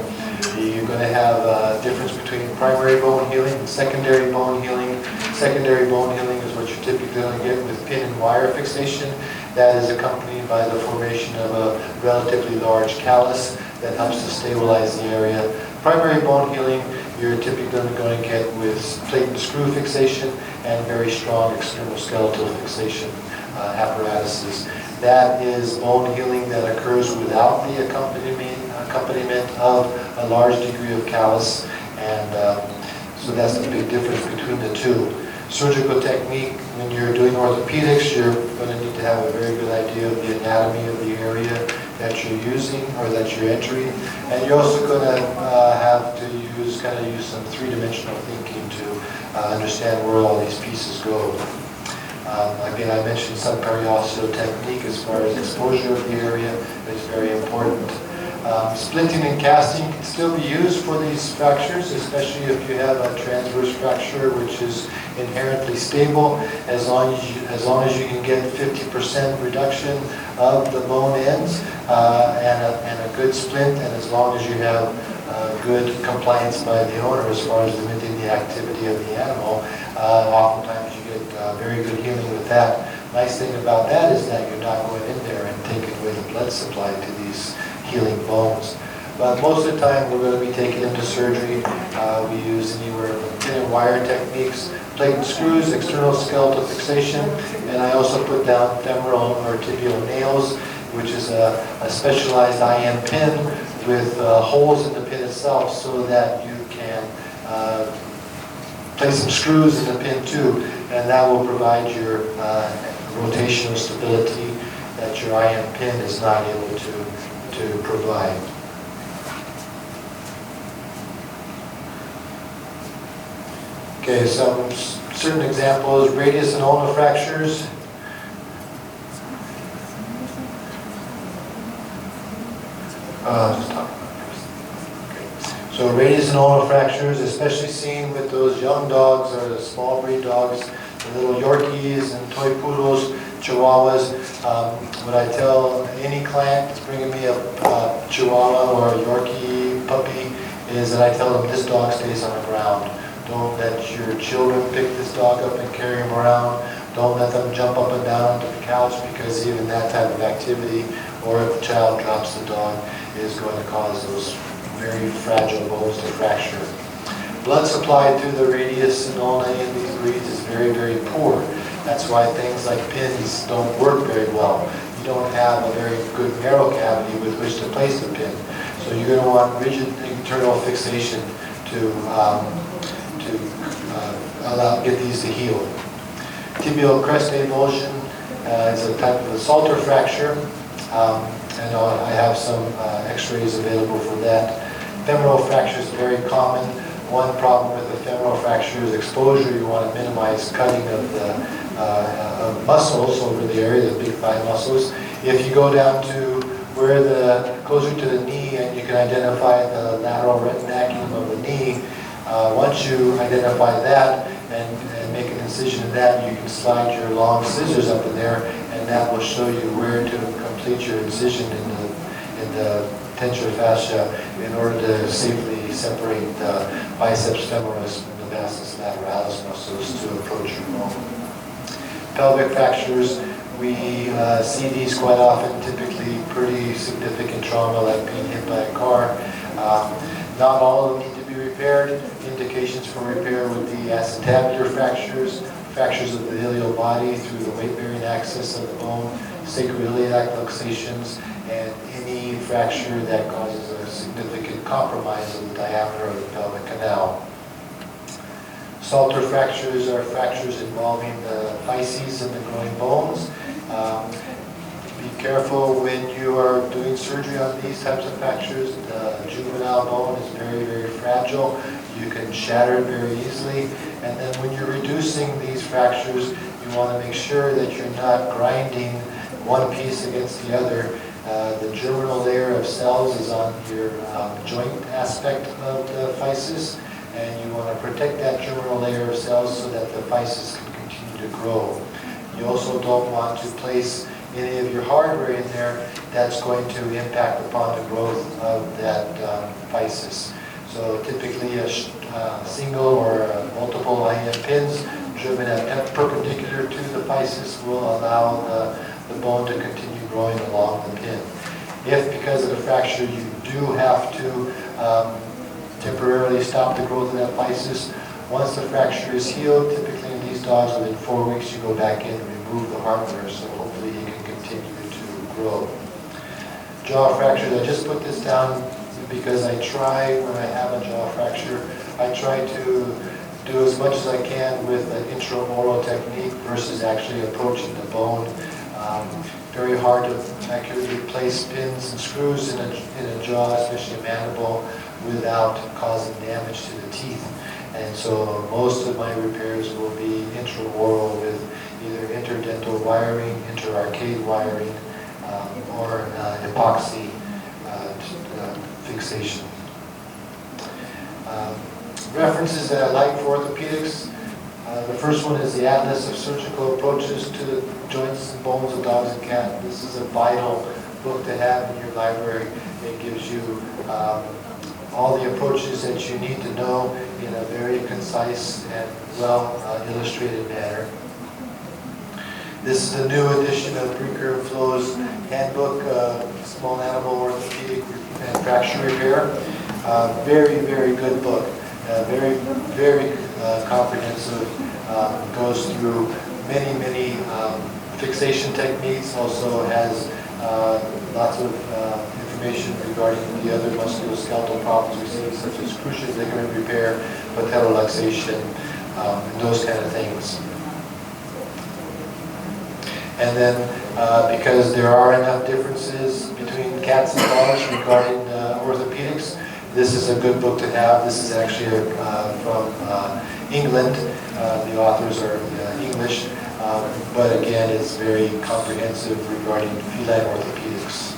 You're going to have a difference between primary bone healing and secondary bone healing. Secondary bone healing is what you're typically going to get with pin and wire fixation. That is accompanied by the formation of a relatively large callus that helps to stabilize the area. Primary bone healing you're typically going to get with plate and screw fixation and very strong external skeletal fixation apparatuses. That is bone healing that occurs without the accompaniment of a large degree of callus, and so that's the big difference between the two. Surgical technique, when you're doing orthopedics, you're going to need to have a very good idea of the anatomy of the area that you're using or that you're entering, and you're also going to have to use some three-dimensional thinking to understand where all these pieces go. Again, I mentioned some periosteal technique as far as exposure of the area is very important. Splitting and casting can still be used for these fractures, especially if you have a transverse fracture which is inherently stable. As long as you can get 50% reduction of the bone ends and a good splint, and as long as you have good compliance by the owner as far as limiting the activity of the animal, oftentimes you get very good healing with that. Nice thing about that is that you're not going in there and taking away the blood supply to these healing bones. But most of the time we're going to be taking them to surgery. We use anywhere from pin and wire techniques, plate and screws, external skeletal fixation, and I also put down femoral or tibial nails, which is a specialized IM pin with holes in the pin itself so that you can place some screws in the pin too, and that will provide your rotational stability that your IM pin is not able to provide. Okay, some certain examples, radius and ulnar fractures. Just talk about this. Okay. So radius and ulnar fractures, especially seen with those young dogs or the small breed dogs, the little Yorkies and toy poodles, Chihuahuas. What I tell any client that's bringing me a Chihuahua or a Yorkie puppy is that I tell them this dog stays on the ground. Don't let your children pick this dog up and carry him around. Don't let them jump up and down onto the couch, because even that type of activity, or if the child drops the dog, is going to cause those very fragile bones to fracture. Blood supply to the radius and ulna in these breeds is very, very poor. That's why things like pins don't work very well. You don't have a very good marrow cavity with which to place the pin. So you're going to want rigid internal fixation to get these to heal. Tibial crest avulsion is a type of a Salter fracture. And I have some x-rays available for that. Femoral fracture is very common. One problem with the femoral fracture is exposure. You want to minimize cutting of the muscles over the area, the big thigh muscles. If you go down to closer to the knee, and you can identify the lateral retinaculum of the knee, once you identify that and make an incision in that, you can slide your long scissors up in there, and that will show you where to complete your incision in the tensioner fascia in order to safely separate the biceps femoris from the vastus lateralis muscles to approach your bone. Pelvic fractures, we see these quite often, typically pretty significant trauma like being hit by a car. Not all of them need to be repaired. Indications for repair would be acetabular fractures, fractures of the iliac body through the weight-bearing axis of the bone, sacroiliac luxations, and any fracture that causes a significant compromise of the diameter of the pelvic canal. Salter fractures are fractures involving the physes and the groin bones. Be careful when you are doing surgery on these types of fractures. The juvenile bone is very, very fragile. You can shatter it very easily. And then when you're reducing these fractures, you want to make sure that you're not grinding one piece against the other. The germinal layer of cells is on your joint aspect of the physis, and you want to protect that germinal layer of cells so that the physis can continue to grow. You also don't want to place any of your hardware in there that's going to impact upon the growth of that physis. So typically a single or multiple IM pins driven at perpendicular to the physis will allow the bone to continue growing along the pin. If because of the fracture you do have to temporarily stop the growth of that physis, once the fracture is healed, typically in these dogs within 4 weeks you go back in and remove the hardware, so hopefully you can continue to grow. Jaw fractures, I just put this down because I try, when I have a jaw fracture, I try to do as much as I can with an intraoral technique versus actually approaching the bone. Very hard to accurately place pins and screws in a jaw, especially a mandible, without causing damage to the teeth. And so most of my repairs will be intraoral with either interdental wiring, interarcade wiring, or epoxy fixation. References that I like for orthopedics. The first one is the Atlas of Surgical Approaches to the Joints and Bones of Dogs and Cats. This is a vital book to have in your library. It gives you all the approaches that you need to know in a very concise and well illustrated manner. This is a new edition of Recurve Flow's Handbook, Small Animal Orthopedic and Fracture Repair. Very, very good book. Very, very comprehensive. Goes through many, many fixation techniques. Also has lots of information regarding the other musculoskeletal problems we see, such as cruciate ligament repair, patelloluxation, and those kind of things. And then, because there are enough differences between cats and dogs regarding orthopedics, this is a good book to have. This is actually from England. The authors are English, but again, it's very comprehensive regarding feline orthopedics.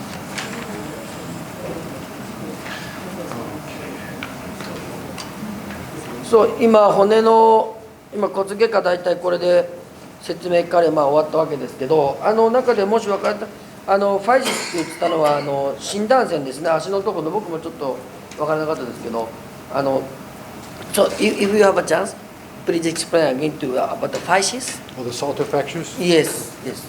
So 今骨の今骨外科大体これで説明から終わったわけですけど、中でもし分かったファイシスって言ってたのは診断線ですね、足のところの僕もちょっと分からなかったですけど、So if you have a chance, please explain again to about the physis. Or the Salter fractures? Yes, yes.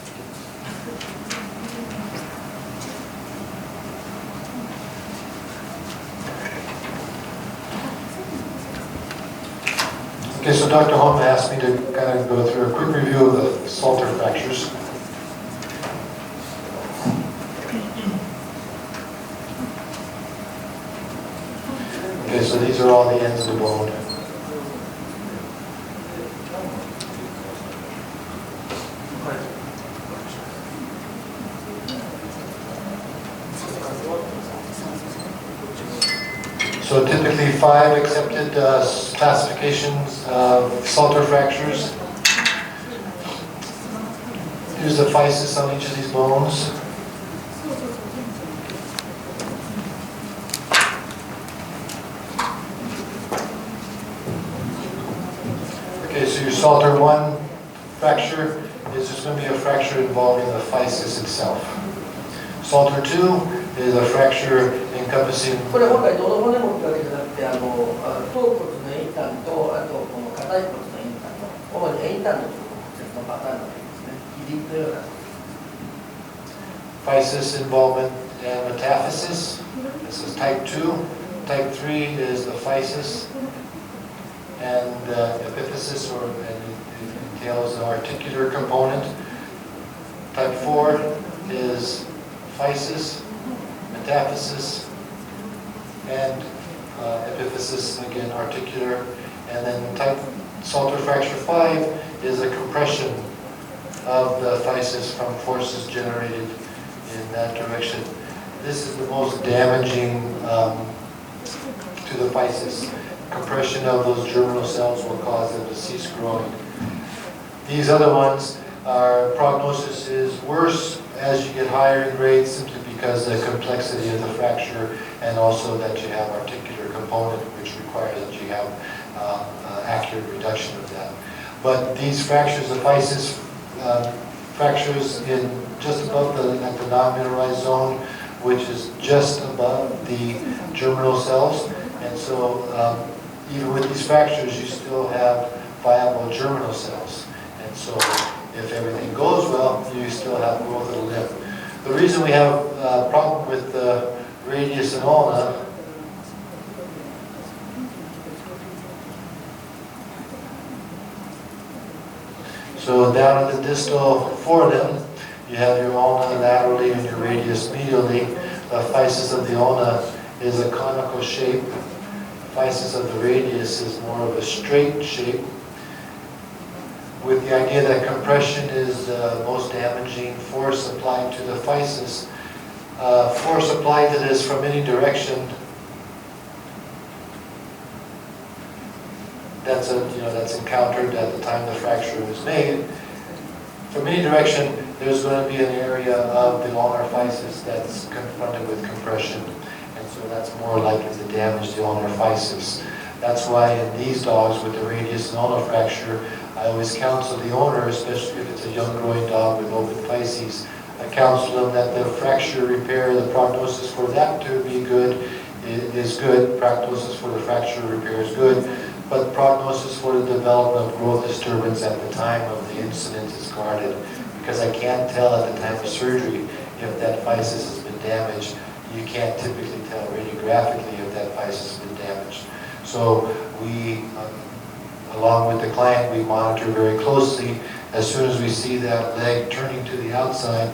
Okay, so Dr. Holm asked me to kind of go through a quick review of the Salter fractures. Okay, so these are all the ends of the bone. So typically 5 accepted classifications of Salter fractures. Here's the physis on each of these bones. Okay, so your Salter 1 fracture is just going to be a fracture involving the physis itself. Salter 2 is a fracture encompassing これ本来どの骨もってわけじゃなくて頭骨の遠端とあとこの硬い骨の遠端の主に遠端の骨折のパターンのですね、切りというような physis involvement and metaphysis. This is type 2. Type 3 is the physis and epiphysis, or and it entails the articular component. Type 4 is physis, metaphysis, and epiphysis, again articular. And then type Salter fracture 5 is a compression of the physis from forces generated in that direction. This is the most damaging to the physis. Compression of those germinal cells will cause them to cease growing. These other ones, prognosis is worse as you get higher in grade, simply because of the complexity of the fracture and also that you have articular component, which requires that you have accurate reduction of that. But these fractures of physis, fractures in just above at the non-mineralized zone, which is just above the germinal cells. And so even with these fractures, you still have viable germinal cells. And so if everything goes well, you still have growth of the limb. The reason we have a problem with the radius and ulna so down at the distal forelimb, you have your ulna laterally and your radius medially. The physis of the ulna is a conical shape. The physis of the radius is more of a straight shape, with the idea that compression is the most damaging force applied to the physis. Force applied to this from any direction, that's encountered at the time the fracture was made. From any direction, there's going to be an area of the ulnar physis that's confronted with compression, and so that's more likely to damage the ulnar physis. That's why in these dogs with the radius and ulnar fracture, I always counsel the owner, especially if it's a young growing dog with open physes, I counsel them that the fracture repair, the prognosis for that to be good is good. Prognosis for the fracture repair is good, but prognosis for the development of growth disturbance at the time of the incident is guarded, because I can't tell at the time of surgery if that physis has been damaged. You can't typically tell radiographically if that physis has been damaged. So we, along with the client, we monitor very closely. As soon as we see that leg turning to the outside,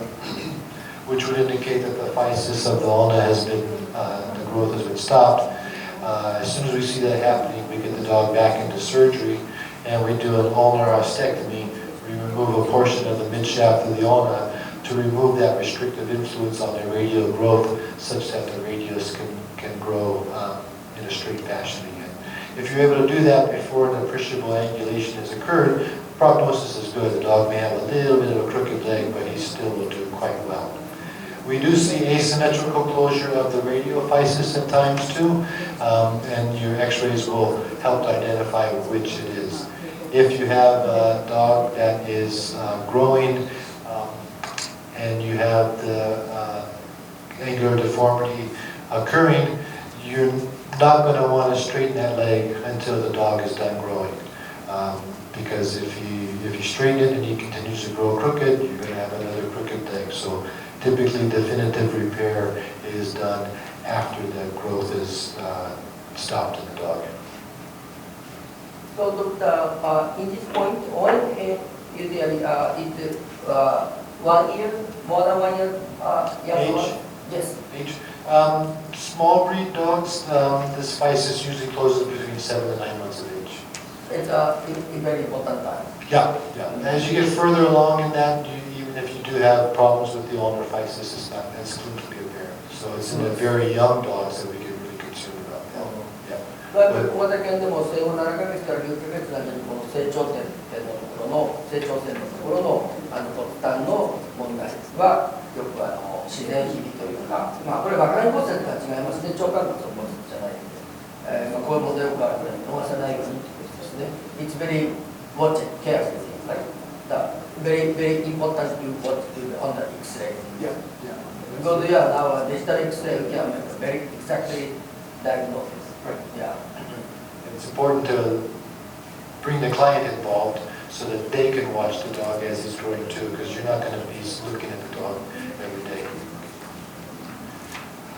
which would indicate that the physis of the ulna has been, the growth has been stopped. As soon as we see that happening, we get the dog back into surgery, and we do an ulnar ostectomy. We remove a portion of the midshaft of the ulna to remove that restrictive influence on the radial growth, such that the radius can grow in a straight fashion again. If you're able to do that before an appreciable angulation has occurred, prognosis is good. The dog may have a little bit of a crooked leg, but he still will do quite well. We do see asymmetrical closure of the radiophysis at times too, and your x-rays will help to identify which it is. If you have a dog that is growing and you have the angular deformity occurring, you're not going to want to straighten that leg until the dog is done growing. Because if you straighten it and he continues to grow crooked, you're going to have another crooked leg. So typically definitive repair is done after the growth is stopped in the dog. So Doctor, in this point, when usually it's 1 year, more than 1 year, young Age? one? Yes. Age. Small breed dogs, this physis usually closes between 7 and 9 months of age. It's a very important time. Yeah. As you get further along in that, even if you do have problems with the ulnar physis, it's not as clinically apparent. So it's in the very young dogs that we get really concerned about. Yeah. 大体でも生後7ヶ月から9ヶ月の間にこの成長点のところの成長線のところの骨端の問題はよく自然ひびというか、これ若い骨折とは違いますね。腸管骨の骨折じゃないので、こういう問題よくあるから見逃さないようにということですね。It's very watch it carefully, right? Very important to watch on the X-ray. Yeah. Because now digital X-ray can make a very exactly diagnosis. Right. Yeah. It's important to bring the client involved so that they can watch the dog as he's growing too, because you're not going to be looking at the dog every day.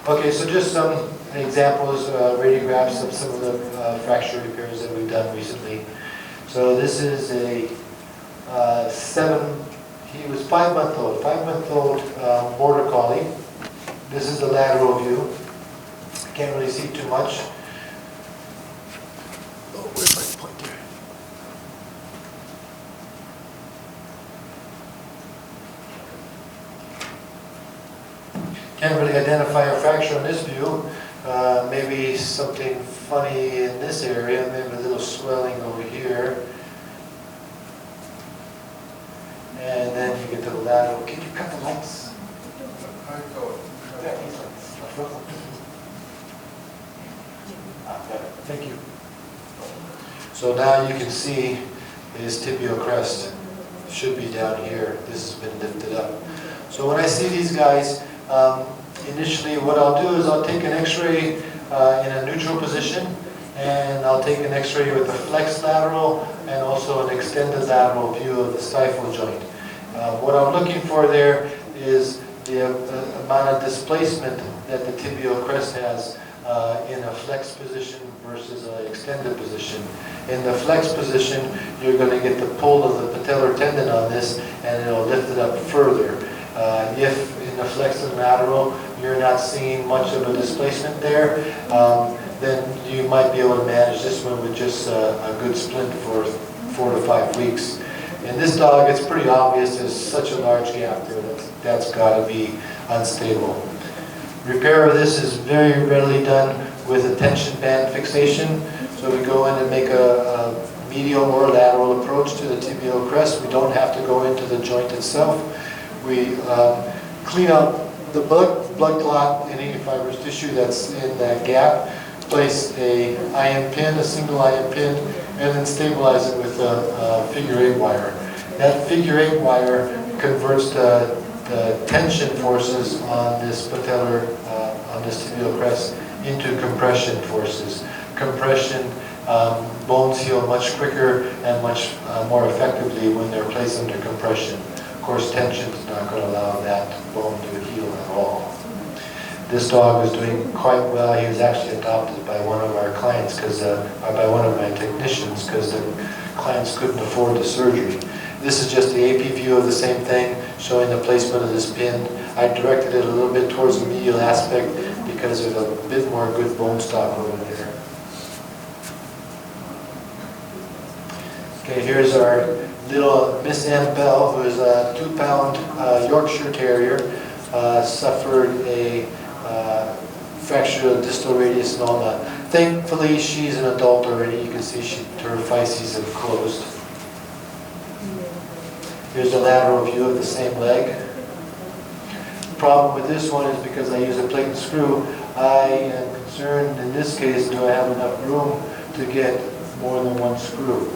Okay, so just some examples, radiographs of some of the fracture repairs that we've done recently. So this is a he was 5-month-old border collie. This is the lateral view. Can't really see too much. Oh, where's my pointer? Can't really identify a fracture on this view. Maybe something funny in this area, maybe a little swelling over here. And then you get to the lateral. Can you cut the lights? Yeah, these lights. Thank you. So now you can see his tibial crest should be down here. This has been lifted up. So when I see these guys, initially what I'll do is I'll take an x-ray in a neutral position, and I'll take an x-ray with a flex lateral and also an extended lateral view of the stifle joint. What I'm looking for there is the amount of displacement that the tibial crest has in a flex position versus an extended position. In the flex position, you're going to get the pull of the patellar tendon on this, and it'll lift it up further. If in the flex and lateral, you're not seeing much of a displacement there, then you might be able to manage this one with just a good splint for 4 to 5 weeks. In this dog, it's pretty obvious there's such a large gap there that's got to be unstable. Repair of this is very readily done with a tension band fixation. So we go in and make a medial or lateral approach to the tibial crest. We don't have to go into the joint itself. We clean out the blood clot, any fibrous tissue that's in that gap, place a single IM pin, and then stabilize it with a figure 8 wire. That figure 8 wire converts the tension forces on this patellar, on this tibial crest, into compression forces. Compression, bones heal much quicker and much more effectively when they're placed under compression. Of course, tension is not going to allow that bone to heal at all. This dog was doing quite well. He was actually adopted by one of our clients, by one of my technicians, because the clients couldn't afford the surgery. This is just the AP view of the same thing, showing the placement of this pin. I directed it a little bit towards the medial aspect because there's a bit more good bone stock over there. Okay, here's our little Miss Annabelle, who is a 2-pound Yorkshire Terrier, suffered a fracture of the distal radius and ulna Thankfully, she's an adult already. You can see her physes have closed. Here's a lateral view of the same leg. The problem with this one is because I use a plate and screw, I am concerned in this case, do I have enough room to get more than one screw?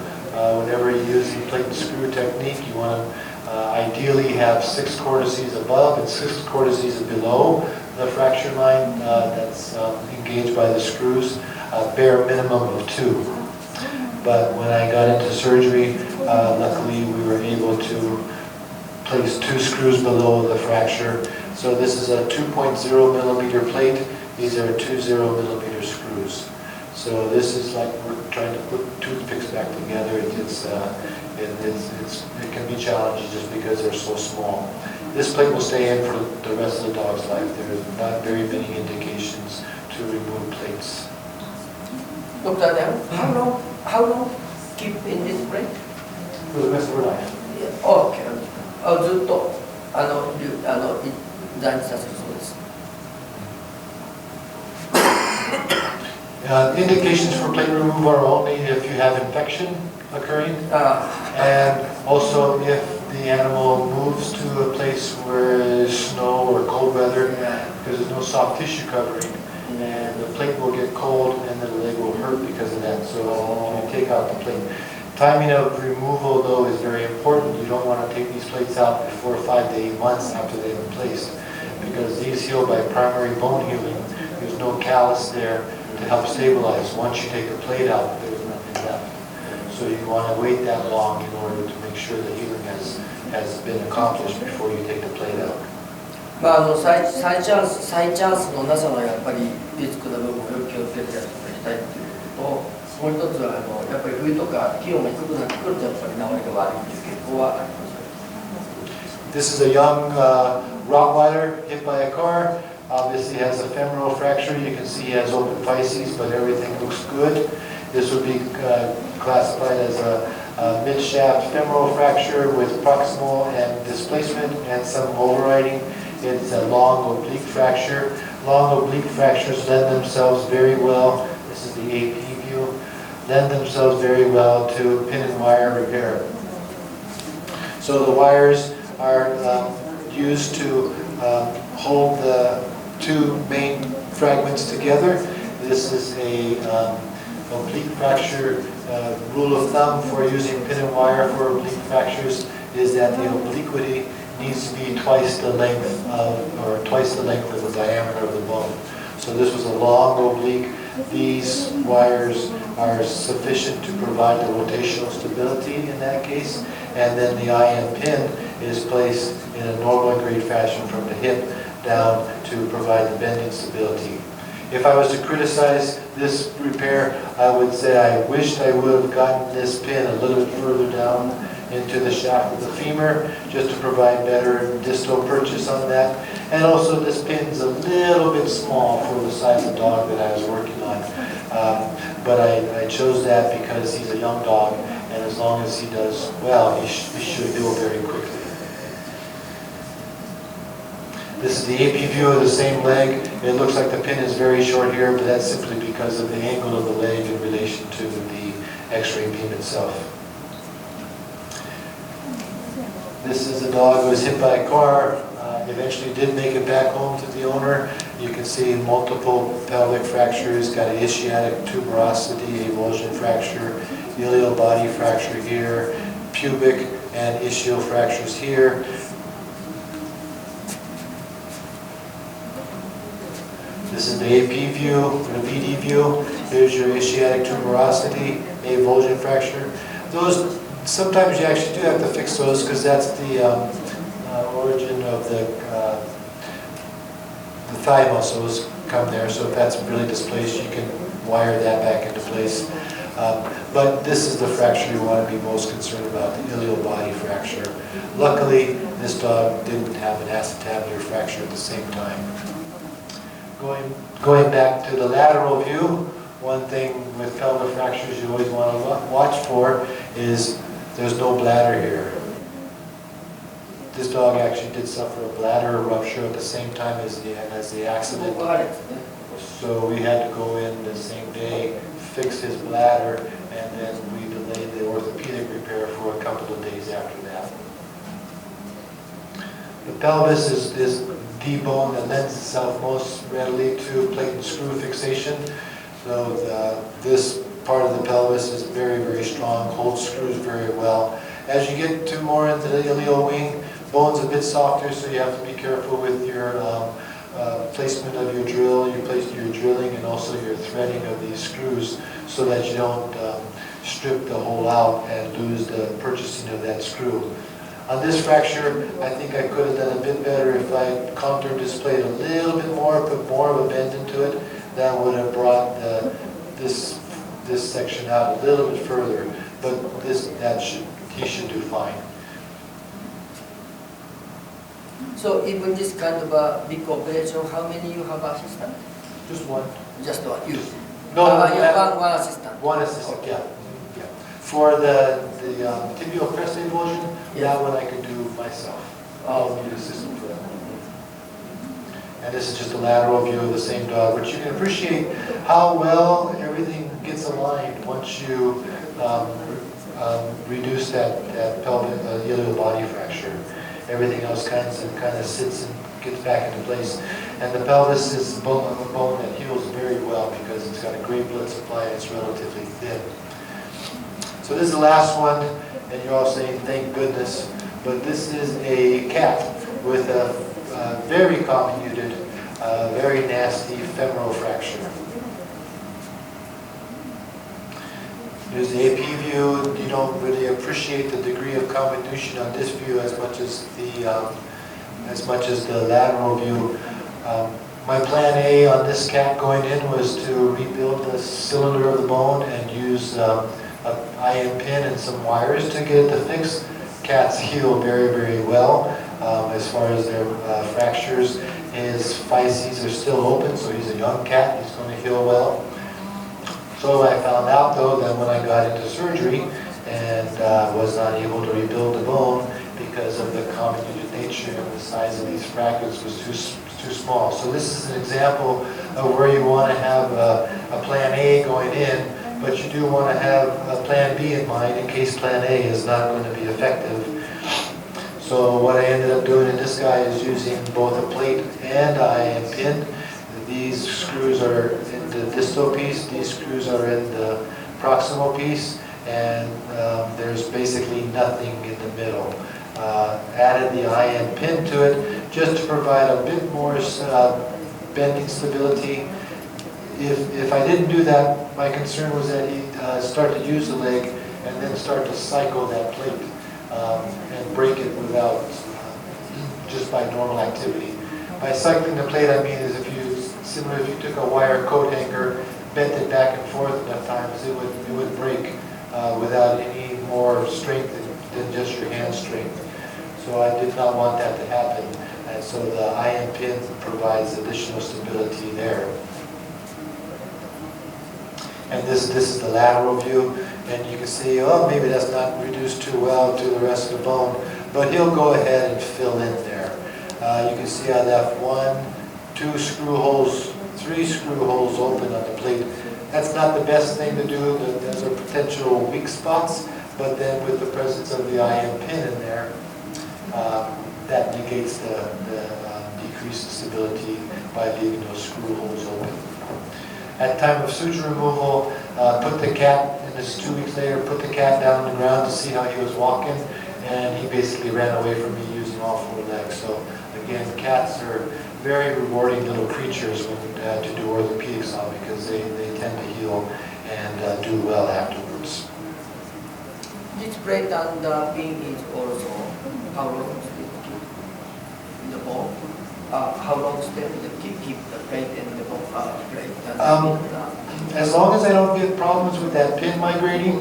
Whenever you use the plate and screw technique, you want to ideally have 6 cortices above and 6 cortices below the fracture line that's engaged by the screws, bare minimum of 2. But when I got into surgery, luckily we were able to place 2 screws below the fracture. So this is a 2.0 millimeter plate. These are 20 millimeter screws. So this is like we're trying to put toothpicks back together. It can be challenging just because they're so small. This plate will stay in for the rest of the dog's life. There's not very many indications to remove plates. Dr. Dan, how long keep in this plate? For the rest of her life. Okay. ずっと在日させるそうです。Indications for plate removal are only if you have infection occurring, and also if the animal moves to a place where there's snow or cold weather, because there's no soft tissue covering, and the plate will get cold and the leg will hurt because of that. So you take out the plate. Timing of removal, though, is very important. You don't want to take these plates out before 5 to 8 months after they've been placed, because these heal by primary bone healing. There's no callus there to help stabilize. Once you take the plate out, there's nothing left. So you want to wait that long in order to make sure the healing has been accomplished before you take the plate out. 再チャンスのなさのやっぱりリスクの部分をよく気をつけてやっていきたいっていうことと、もう一つはやっぱり冬とか気温が低くなってくるとやっぱり治りが悪いっていう傾向はあります。This is a young Rottweiler hit by a car. Obviously has a femoral fracture. You can see he has open physes, but everything looks good. This would be classified as a mid-shaft femoral fracture with proximal and displacement and some overriding. It's a long oblique fracture. Long oblique fractures lend themselves very well. This is the AP view. Lend themselves very well to pin and wire repair. So the wires are used to hold the 2 main fragments together. This is a oblique fracture. Rule of thumb for using pin and wire for oblique fractures is that the obliquity needs to be twice the length of the diameter of the bone. So this was a long oblique. These wires are sufficient to provide the rotational stability in that case, and then the IM pin is placed in a normal grade fashion from the hip down to provide the bending stability. If I was to criticize this repair, I would say I wished I would have gotten this pin a little bit further down into the shaft of the femur just to provide better distal purchase on that. And also this pin's a little bit small for the size of dog that I was working on. But I chose that because he's a young dog, and as long as he does well, he should heal very quickly. This is the AP view of the same leg. It looks like the pin is very short here, but that's simply because of the angle of the leg in relation to the X-ray beam itself. This is a dog who was hit by a car, eventually did make it back home to the owner. You can see multiple pelvic fractures, got an ischiatic tuberosity, avulsion fracture, ilial body fracture here, pubic and ischial fractures here. This is the AP view, the VD view. Here's your ischiatic tuberosity, avulsion fracture. Those, sometimes you actually do have to fix those because that's the origin of the thigh muscles come there. So if that's really displaced, you can wire that back into place. But this is the fracture you want to be most concerned about, the ilial body fracture. Luckily, this dog didn't have an acetabular fracture at the same time. Going back to the lateral view, one thing with pelvic fractures you always want to watch for is there's no bladder here. This dog actually did suffer a bladder rupture at the same time as the accident. 僕あれですね。 So we had to go in the same day, fix his bladder, and then we delayed the orthopedic repair for a couple of days after that. The pelvis is the bone that lends itself most readily to plate and screw fixation. So this part of the pelvis is very, very strong, holds screws very well. As you get to more into the ilial wing, bone's a bit softer, so you have to be careful with your placement of your drill, your drilling, and also your threading of these screws, so that you don't strip the hole out and lose the purchasing of that screw. On this fracture, I think I could have done a bit better if I contoured this plate a little bit more, put more of a bend into it. That would have brought this section out a little bit further, but he should do fine. So even this kind of a big operation, how many you have assistant? Just one. Just one. You. No, you have one assistant. One assistant, yeah. For the tibial crest avulsion, that one I could do myself. I'll need an assistant for that. And this is just a lateral view of the same dog, but you can appreciate how well everything gets aligned once you reduce that pelvic ilial body fracture. Everything else kind of sits and gets back into place. And the pelvis is a bone that heals very well because it's got a great blood supply and it's relatively thin. So this is the last one, and you're all saying thank goodness, but this is a cat with a very comminuted, very nasty femoral fracture. Here's the AP view. You don't really appreciate the degree of comminution on this view as much as the lateral view. My plan A on this cat going in was to rebuild the cylinder of the bone and use an IM pin and some wires to get it to fix. Cats heal very, very well as far as their fractures. His physes are still open, so he's a young cat. He's going to heal well. So I found out, though, that when I got into surgery and was not able to rebuild the bone because of the comminuted nature and the size of these fractures was too small. So this is an example of where you want to have a plan A going in, but you do want to have a plan B in mind in case plan A is not going to be effective. So what I ended up doing in this guy is using both a plate and IM pin. These screws are in the distal piece, these screws are in the proximal piece, and there's basically nothing in the middle. Added the IM pin to it just to provide a bit more bending stability. If I didn't do that, my concern was that he'd start to use the leg and then start to cycle that plate and break it without, just by normal activity. By cycling the plate, I mean is if you took a wire coat hanger, bent it back and forth enough times, it would break without any more strength than just your hand strength. So I did not want that to happen, and so the IM pin provides additional stability there. And this is the lateral view, and you can see, oh, maybe that's not reduced too well to the rest of the bone, but he'll go ahead and fill in there. You can see I left 2 screw holes, 3 screw holes open on the plate. That's not the best thing to do. Those are potential weak spots, but then with the presence of the IM pin in there, that negates the decreased stability by leaving those screw holes open. At time of suture removal, put the cat, and this is 2 weeks later, put the cat down on the ground to see how he was walking, and he basically ran away from me using all 4 legs. So again, cats are very rewarding little creatures to do orthopedics on because they tend to heal and do well afterwards. This plate and the pin is also how long to keep in the bone? How long to keep the plate and the bone plate? As long as I don't get problems with that pin migrating,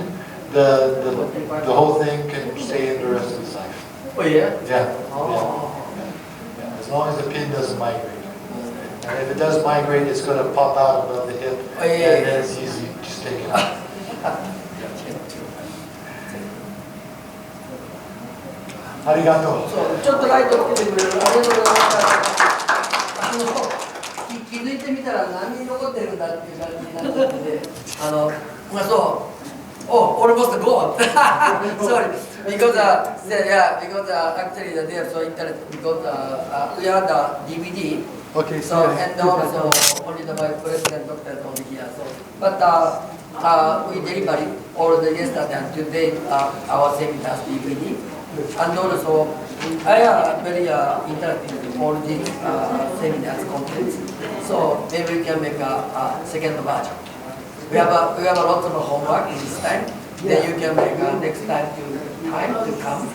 the whole thing can stay in the rest of its life. Oh yeah? Yeah. Oh. Yeah. As long as the pin doesn't migrate. And if it does migrate, it's going to pop out above the hip, Oh, yeah, and then it's easy, just take it out. ありがとう。そうちょっとライトつけてくれる。ありがとうございました。気づいてみたら何人残ってるんだっていう感じになってて、まあそう、oh, almost gone. Sorry, because because actually they are so interested because we are the DVD. Okay, So and also only the vice president doctor only here. So, but we delivered all the yesterday and today our seminars DVD. And also, I am very interested in all these seminars contents. So maybe we can make a second version. We have a lot of homework this time. Then you can make next time to come.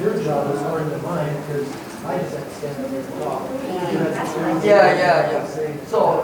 Your job is harder than mine because I just have to stand there and talk. Yeah. So